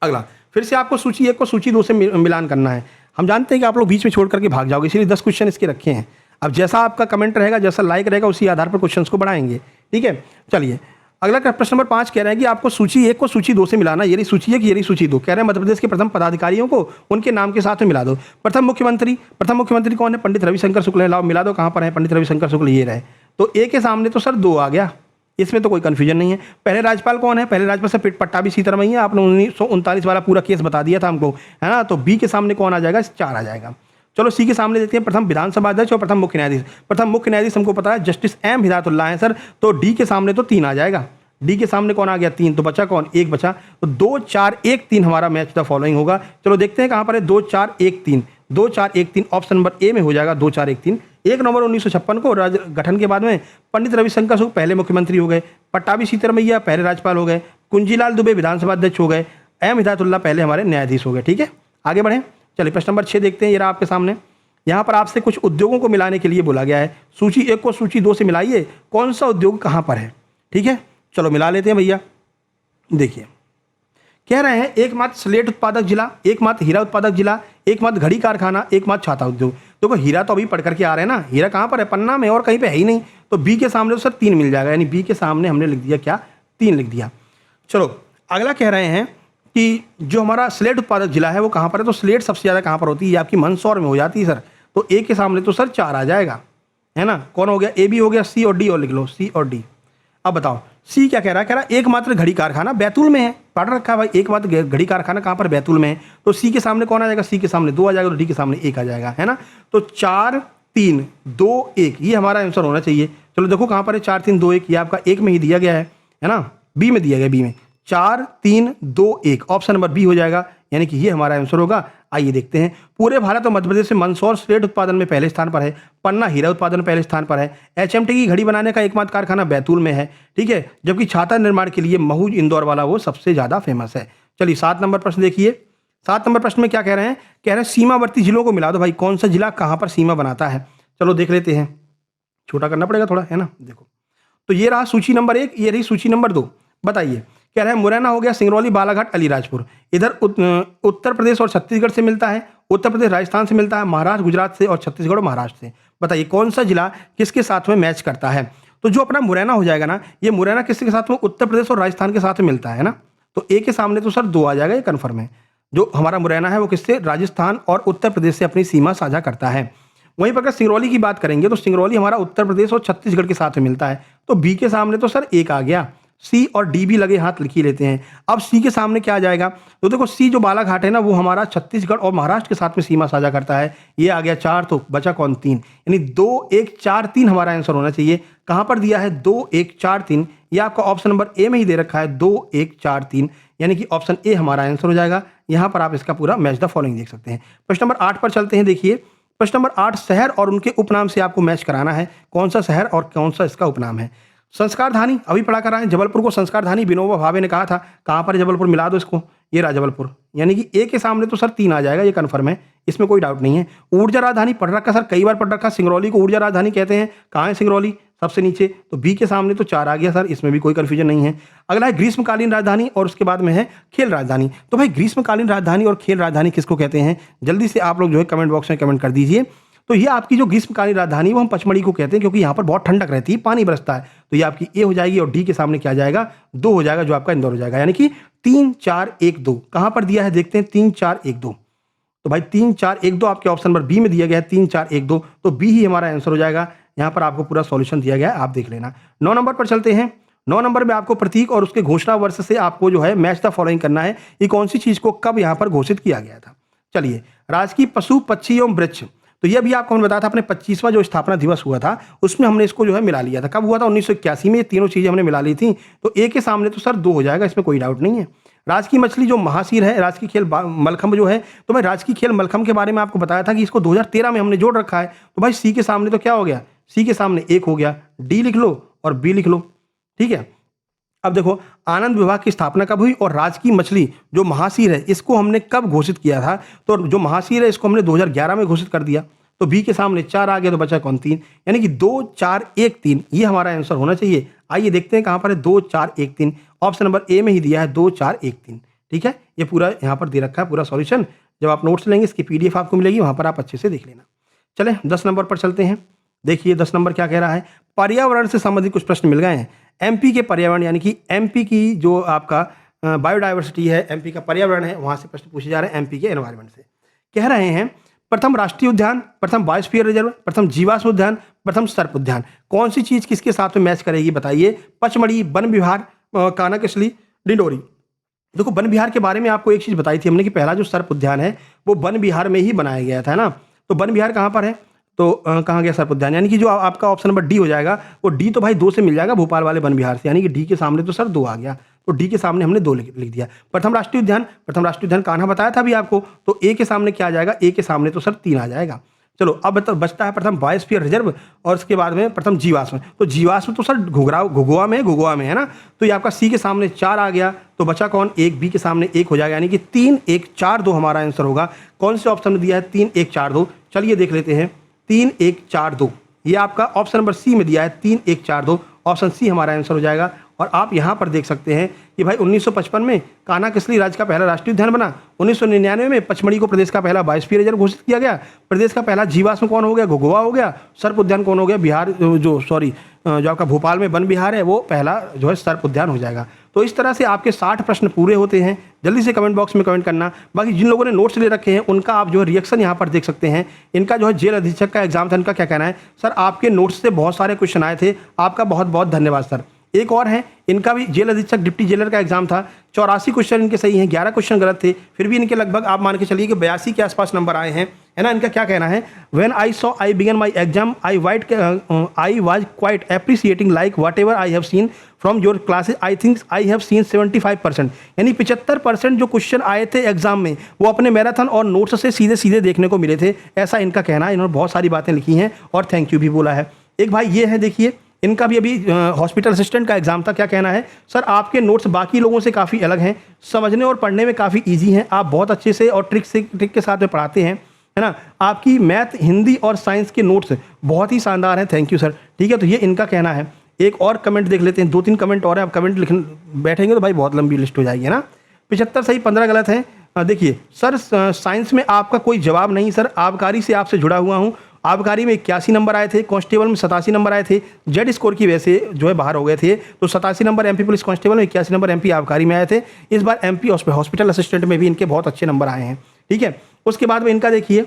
[SPEAKER 1] अगला फिर से आपको सूची 1 को सूची 2 से मिलान करना है। हम जानते हैं कि आप लोग बीच में छोड़ करके भाग जाओगे, इसलिए 10 क्वेश्चन इसके रखे हैं। अब जैसा आपका कमेंट रहेगा, जैसा लाइक रहेगा, उसी आधार पर क्वेश्चंस को बढ़ाएंगे, ठीक है। चलिए अगला प्रश्न नंबर 5 कह रहे हैं कि आपको सूची 1 को सूची 2 से मिलाना। ये रही सूची 1, ये रही सूची 2। कह रहे हैं मध्य प्रदेश के प्रथम पदाधिकारियों को उनके नाम के साथ में मिला दो। प्रथम मुख्यमंत्री कौन है, पंडित रविशंकर शुक्ल है। लाओ मिला दो, कहाँ पर है पंडित रविशंकर शुक्ल, ये रहे। तो ए के सामने तो सर 2 आ गया, इसमें तो कोई कंफ्यूजन नहीं है। पहले राज्यपाल कौन है, पहले राज्यपाल से पट्टाभी सीतारमैया, आपने 1939 वाला पूरा केस बता दिया था हमको, है ना। तो बी के सामने कौन आ जाएगा, 4 आ जाएगा। चलो सी के सामने देखते हैं, प्रथम विधानसभा अध्यक्ष और प्रथम मुख्य न्यायाधीश। प्रथम मुख्य न्यायाधीश हमको पता है जस्टिस M हिदायतुल्लाह है सर, तो डी के सामने तो 3 आ जाएगा। डी के सामने कौन आ गया, 3, तो बचा कौन, 1 बचा। तो 2 4 1 3 हमारा मैच द फॉलोइंग होगा। चलो देखते हैं कहाँ पर है, 2 4 1 3, 2 4 1 3 ऑप्शन नंबर ए में हो जाएगा, 2 4 1 3। 1 नवंबर 1956 को राज्य गठन के बाद में पंडित रविशंकर शुक्ल पहले मुख्यमंत्री हो गए, पट्टाभी सीतारमैया पहले राज्यपाल हो गए, कुंजीलाल दुबे विधानसभा अध्यक्ष हो गए, M हिदायतुल्लाह पहले हमारे न्यायाधीश हो गए, ठीक है। आगे बढ़ें, चलिए प्रश्न नंबर 6 देखते हैं। ये रहा आपके सामने, यहाँ पर आपसे कुछ उद्योगों को मिलाने के लिए बोला गया है। सूची 1 को सूची 2 से मिलाइए, कौन सा उद्योग कहाँ पर है, ठीक है। चलो मिला लेते हैं भैया। देखिए कह रहे हैं एकमात्र स्लेट उत्पादक जिला, एकमात्र हीरा उत्पादक जिला, एकमात्र घड़ी कारखाना, एकमात्र छाता उद्योग। देखो हीरा तो अभी पढ़ करके आ रहे हैं ना, हीरा कहाँ पर है, पन्ना में, और कहीं पे है ही नहीं। तो बी के सामने तो सर 3 मिल जाएगा, यानी बी के सामने हमने लिख दिया क्या, 3 लिख दिया। चलो अगला कह रहे हैं कि जो हमारा स्लेट उत्पादक जिला है वो कहाँ पर है। तो स्लेट सबसे ज़्यादा कहाँ पर होती है, ये आपकी मंदसौर में हो जाती है सर। तो ए के सामने तो सर 4 आ जाएगा, है ना। कौन हो गया, ए भी हो गया, सी और डी और लिख लो, सी और डी। अब बताओ सी क्या कह रहा है, कह रहा है एकमात्र घड़ी कारखाना बैतूल में है। पढ़ रखा है भाई, एकमात्र घड़ी कारखाना कहाँ पर, बैतूल में है। तो सी के सामने कौन आ जाएगा, सी के सामने 2 आ जाएगा, तो डी के सामने 1 आ जाएगा, है ना। तो 4 3 2 1 ये हमारा आंसर होना चाहिए। चलो देखो कहाँ पर है, 4 3 2 1, ये आपका एक में ही दिया गया है ना, बी में दिया गया, बी में 4 3 2 1, ऑप्शन नंबर बी हो जाएगा, यानी कि ये हमारा आंसर होगा। आइए देखते हैं, पूरे भारत और मध्य प्रदेश से मंदसौर स्लेट उत्पादन में पहले स्थान पर है, पन्ना हीरा उत्पादन में पहले स्थान पर है, एचएमटी की घड़ी बनाने का एकमात्र कारखाना बैतूल में है, ठीक है। जबकि छाता निर्माण के लिए महू इंदौर वाला वो सबसे ज्यादा फेमस है। चलिए 7 नंबर प्रश्न देखिए। 7 नंबर प्रश्न में क्या कह रहे हैं, कह रहे हैं सीमावर्ती जिलों को मिला दो भाई, कौन सा जिला कहाँ पर सीमा बनाता है। चलो देख लेते हैं, छोटा करना पड़ेगा थोड़ा, है ना। देखो तो ये रहा सूची नंबर 1, ये रही सूची नंबर 2। बताइए, कह रहे हैं मुरैना हो गया, सिंगरौली, बालाघाट, अलीराजपुर, इधर उत्तर प्रदेश और छत्तीसगढ़ से मिलता है, उत्तर प्रदेश राजस्थान से मिलता है, महाराष्ट्र गुजरात से, और छत्तीसगढ़ और महाराष्ट्र से। बताइए कौन सा जिला किसके साथ में मैच करता है। तो जो अपना मुरैना हो जाएगा ना, ये मुरैना किसके साथ में, उत्तर प्रदेश और राजस्थान के साथ में मिलता है ना। तो ए के सामने तो सर 2 आ जाएगा, ये कन्फर्म है। जो हमारा मुरैना है वो किससे, राजस्थान और उत्तर प्रदेश से अपनी सीमा साझा करता है। वहीं पर अगर सिंगरौली की बात करेंगे तो सिंगरौली हमारा उत्तर प्रदेश और छत्तीसगढ़ के साथ में मिलता है। तो बी के सामने तो सर 1 आ गया, सी और डी भी लगे हाथ लिख ही लेते हैं। अब सी के सामने क्या आ जाएगा, तो देखो सी जो बालाघाट है ना, वो हमारा छत्तीसगढ़ और महाराष्ट्र के साथ में सीमा साझा करता है, ये आ गया 4, तो बचा कौन 3, यानी 2 1 4 3 हमारा आंसर होना चाहिए। कहां पर दिया है 2 1 4 3, ये आपका ऑप्शन नंबर ए में ही दे रखा है 2 1 4 3, यानी कि ऑप्शन ए हमारा आंसर हो जाएगा। यहां पर आप इसका पूरा मैच द फॉलोइंग देख सकते हैं। प्रश्न नंबर 8 पर चलते हैं। देखिए प्रश्न नंबर 8, शहर और उनके उपनाम से आपको मैच कराना है, कौन सा शहर और कौन सा इसका उपनाम है। संस्कारधानी अभी पढ़ा कर रहा है, जबलपुर को संस्कारधानी विनोबा भावे ने कहा था, कहां पर जबलपुर, मिला दो इसको, ये रहा जबलपुर, यानी कि ए के सामने तो सर 3 आ जाएगा, ये कन्फर्म है, इसमें कोई डाउट नहीं है। ऊर्जा राजधानी पढ़ रखा सर, कई बार पढ़ रखा, सिंगरौली को ऊर्जा राजधानी कहते हैं, कहाँ है सिंगरौली, सबसे नीचे, तो बी के सामने तो 4 आ गया सर, इसमें भी कोई कंफ्यूजन नहीं है। अगला है ग्रीष्मकालीन राजधानी, और उसके बाद में है खेल राजधानी। तो भाई ग्रीष्मकालीन राजधानी और खेल राजधानी किसको कहते हैं, जल्दी से आप लोग जो है कमेंट बॉक्स में कमेंट कर दीजिए। तो ये आपकी जो ग्रीष्मकालीन राजधानी वो हम पचमढ़ी को कहते हैं, क्योंकि यहाँ पर बहुत ठंडक रहती है, पानी बरसता है। तो ये आपकी ए हो जाएगी, और डी के सामने क्या जाएगा, 2 हो जाएगा, जो आपका इंदौर हो जाएगा, यानी कि 3 4 1 2। कहाँ पर दिया है देखते हैं, 3 4 1 2, तो भाई 3 4 1 2 आपके ऑप्शन नंबर बी में दिया गया है, 3 4 1 2, तो बी ही हमारा आंसर हो जाएगा। यहाँ पर आपको पूरा सॉल्यूशन दिया गया है, आप देख लेना। 9 नंबर पर चलते हैं। 9 नंबर में आपको प्रतीक और उसके घोषणा वर्ष से आपको जो है मैच द फॉलोइंग करना है, ये कौन सी चीज को कब यहाँ पर घोषित किया गया था। चलिए, राजकीय पशु पक्षी एवं वृक्ष, तो ये भी आपको हमने बताया था, अपने 25वां जो स्थापना दिवस हुआ था उसमें हमने इसको जो है मिला लिया था। कब हुआ था, 1981 में। ये तीनों चीजें हमने मिला ली थी, तो ए के सामने तो सर 2 हो जाएगा, इसमें कोई डाउट नहीं है। राजकीय मछली जो महासीर है, राजकीय खेल मलखम्ब जो है, तो मैं राजकीय खेल मलखम्ब के बारे में आपको बताया था कि इसको 2013 में हमने जोड़ रखा है। तो भाई सी के सामने तो क्या हो गया, सी के सामने 1 हो गया, डी लिख लो और बी लिख लो, ठीक है। अब देखो आनंद विभाग की स्थापना कब हुई, और राजकीय मछली जो महासीर है इसको हमने कब घोषित किया था, तो जो महासीर है इसको हमने 2011 में घोषित कर दिया। तो बी के सामने 4 आ गया, तो बचा कौन 3, यानी कि 2 4 1 3 ये हमारा आंसर होना चाहिए। आइए देखते हैं कहां पर है, 2 4 1 3, ऑप्शन नंबर ए में ही दिया है 2 4 1 3, ठीक है। ये पूरा यहाँ पर दे रखा है पूरा सॉल्यूशन, जब आप नोट्स लेंगे इसकी पीडीएफ आपको मिलेगी, वहां पर आप अच्छे से देख लेना। चले 10 नंबर पर चलते हैं। देखिए 10 नंबर क्या कह रहा है, पर्यावरण से संबंधित कुछ प्रश्न मिल गए हैं। एमपी के पर्यावरण, यानी कि एमपी की जो आपका बायोडाइवर्सिटी है, एमपी का पर्यावरण है, वहां से प्रश्न पूछे जा रहे हैं एमपी के एनवायरमेंट से। कह रहे हैं प्रथम राष्ट्रीय उद्यान, प्रथम बायोस्फीयर रिजर्व, प्रथम जीवाश्म उद्यान, प्रथम सर्प उद्यान, कौन सी चीज किसके साथ में मैच करेगी बताइए। पचमढ़ी, वन विहार, कानाकेसली, डिंडोरी। देखो वन विहार के बारे में आपको एक चीज बताई थी हमने कि पहला जो सर्प उद्यान है वो वन विहार में ही बनाया गया था ना। तो वन विहार कहाँ पर है, तो कहाँ गया सर्प उद्यान, यानी कि जो आपका ऑप्शन नंबर डी हो जाएगा, वो डी तो भाई 2 से मिल जाएगा, भोपाल वाले वन विहार से, यानी कि डी के सामने तो सर 2 आ गया, तो डी के सामने हमने 2 लिख दिया। प्रथम राष्ट्रीय उद्यान कान्हा बताया था अभी आपको, तो ए के सामने क्या आ जाएगा, ए के सामने तो सर 3 आ जाएगा। चलो अब बचता है प्रथम बायोस्फीयर रिजर्व, और उसके बाद में प्रथम जीवाश्म। तो जीवाश्म तो सर घुघुआ में है ना, तो ये आपका सी के सामने 4 आ गया, तो बचा कौन, 1, बी के सामने 1 हो जाएगा, यानी कि 3 1 4 2 हमारा आंसर होगा। कौन से ऑप्शन में दिया है, 3 1 4 2, चलिए देख लेते हैं। 3 1 4 2 ये आपका ऑप्शन नंबर सी में दिया है, 3 1 4 2, ऑप्शन सी हमारा आंसर हो जाएगा। और आप यहाँ पर देख सकते हैं कि भाई 1955 में कान्हा-किसली राज्य का पहला राष्ट्रीय उद्यान बना, 1999 में पचमढ़ी को प्रदेश का पहला बायोस्फीयर रिजर्व घोषित किया गया, प्रदेश का पहला जीवाश्म कौन हो गया, घुघुआ हो गया, सर्प उद्यान कौन हो गया, जो आपका भोपाल में वन विहार है वो पहला जो है सर्प उद्यान हो जाएगा। तो इस तरह से आपके 60 प्रश्न पूरे होते हैं। जल्दी से कमेंट बॉक्स में कमेंट करना। बाकी जिन लोगों ने नोट्स ले रखे हैं उनका आप जो है रिएक्शन यहाँ पर देख सकते हैं। इनका जो है जेल अधीक्षक का एग्जाम था, इनका क्या कहना है? सर आपके नोट्स से बहुत सारे क्वेश्चन आए थे, आपका बहुत बहुत धन्यवाद सर। एक और है, इनका भी जेल अधीक्षक डिप्टी जेलर का एग्जाम था। 84 क्वेश्चन इनके सही हैं, 11 क्वेश्चन गलत थे, फिर भी इनके लगभग आप मान के चलिए कि 82 के आसपास नंबर आए हैं, है ना। इनका क्या कहना है? When I saw I began my exam I was quite appreciating like whatever I have seen from your classes I think I have seen 75%, यानी 75% जो क्वेश्चन आए थे एग्जाम में वो अपने मैराथन और नोट्स से सीधे सीधे देखने को मिले थे, ऐसा इनका कहना है। इन्होंने बहुत सारी बातें लिखी हैं और थैंक यू भी बोला है। एक भाई ये है, देखिए इनका भी अभी हॉस्पिटल असिस्टेंट का एग्जाम था। क्या कहना है? सर आपके नोट्स बाकी लोगों से काफ़ी अलग हैं, समझने और पढ़ने में काफ़ी इजी हैं, आप बहुत अच्छे से और ट्रिक के साथ में पढ़ाते हैं, है ना। आपकी मैथ, हिंदी और साइंस के नोट्स बहुत ही शानदार हैं, थैंक यू सर। ठीक है, तो ये इनका कहना है। एक और कमेंट देख लेते हैं, 2-3 कमेंट और है। आप कमेंट लिखने बैठेंगे तो भाई बहुत लंबी लिस्ट हो जाएगी, है ना। 75 सही, 15 गलत हैं। देखिए सर साइंस में आपका कोई जवाब नहीं सर, आबकारी से आपसे जुड़ा हुआ हूँ। आबकारी में 81 नंबर आए थे, कांस्टेबल में 87 नंबर आए थे, जेड स्कोर की वजह से जो है बाहर हो गए थे। तो 87 नंबर एमपी पुलिस कांस्टेबल में, 81 नंबर एमपी आबकारी में आए थे। इस बार एमपी हॉस्पिटल असिस्टेंट में भी इनके बहुत अच्छे नंबर आए हैं। ठीक है, उसके बाद में इनका देखिए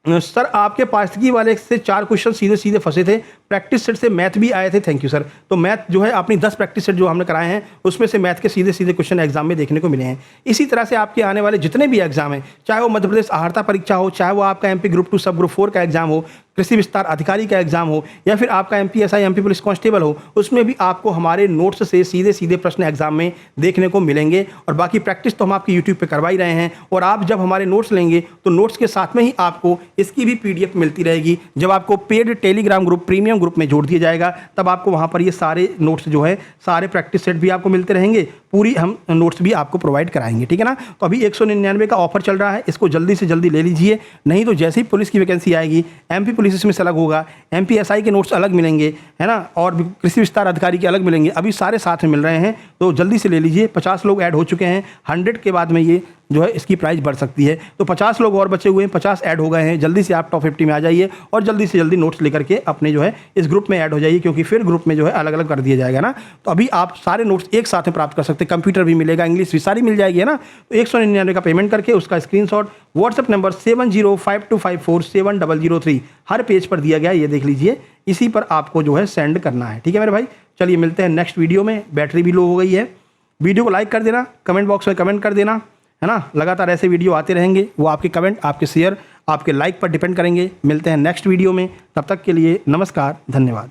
[SPEAKER 1] सर आपके पारिस्थितिकी वाले से 4 क्वेश्चन सीधे सीधे फंसे थे, प्रैक्टिस सेट से मैथ भी आए थे, थैंक यू सर। तो मैथ जो है अपनी 10 प्रैक्टिस सेट जो हमने कराए हैं उसमें से मैथ के सीधे सीधे क्वेश्चन एग्जाम में देखने को मिले हैं। इसी तरह से आपके आने वाले जितने भी एग्जाम हैं, चाहे वो मध्य प्रदेश आहारता परीक्षा हो, चाहे वो आपका एमपी ग्रुप 2 सब ग्रुप 4 का एग्जाम हो, कृषि विस्तार अधिकारी का एग्जाम हो, या फिर आपका एमपीएसआई एमपी पुलिस कांस्टेबल हो, उसमें भी आपको हमारे नोट्स से सीधे सीधे प्रश्न एग्जाम में देखने को मिलेंगे। और बाकी प्रैक्टिस तो हम आपकी यूट्यूब पे करवा ही रहे हैं। और आप जब हमारे नोट्स लेंगे तो नोट्स के साथ में ही आपको इसकी भी पीडीएफ मिलती रहेगी। जब आपको paid Telegram group, premium group में जोड़ दिया जाएगा, तब आपको वहाँ पर ये सारे नोट्स जो है, सारे प्रैक्टिस सेट भी आपको मिलते रहेंगे, पूरी हम नोट्स भी आपको प्रोवाइड कराएंगे। ठीक है ना। तो अभी 199 का ऑफर चल रहा है, इसको जल्दी से जल्दी ले लीजिए, नहीं तो जैसे ही पुलिस की वैकेंसी आएगी, एमपी पुलिस इसमें से अलग होगा, एमपीएसआई के नोट्स अलग मिलेंगे, है ना, और कृषि विस्तार अधिकारी के अलग मिलेंगे। अभी सारे साथ में मिल रहे हैं, तो जल्दी से ले लीजिए। 50 लोग ऐड हो चुके हैं, 100 के बाद में ये जो है इसकी प्राइस बढ़ सकती है। तो 50 लोग और बचे हुए हैं, 50 ऐड हो गए हैं। जल्दी से आप टॉप 50 में आ जाइए और जल्दी से जल्दी नोट्स लेकर के अपने जो है इस ग्रुप में ऐड हो जाइए, क्योंकि फिर ग्रुप में जो है अलग अलग कर दिया जाएगा ना। तो अभी आप सारे नोट्स एक साथ में प्राप्त कर सकते हैं, कंप्यूटर भी मिलेगा, इंग्लिश भी सारी मिल जाएगी, है ना। तो 199 का पेमेंट करके उसका स्क्रीनशॉट व्हाट्सएप नंबर 7052547003 हर पेज पर दिया गया है, ये देख लीजिए, इसी पर आपको जो है सेंड करना है। ठीक है मेरे भाई, चलिए मिलते हैं नेक्स्ट वीडियो में। बैटरी भी लो हो गई है, वीडियो को लाइक कर देना, कमेंट बॉक्स में कमेंट कर देना, है ना। लगातार ऐसे वीडियो आते रहेंगे, वो आपके कमेंट, आपके शेयर, आपके लाइक पर डिपेंड करेंगे। मिलते हैं नेक्स्ट वीडियो में, तब तक के लिए नमस्कार, धन्यवाद।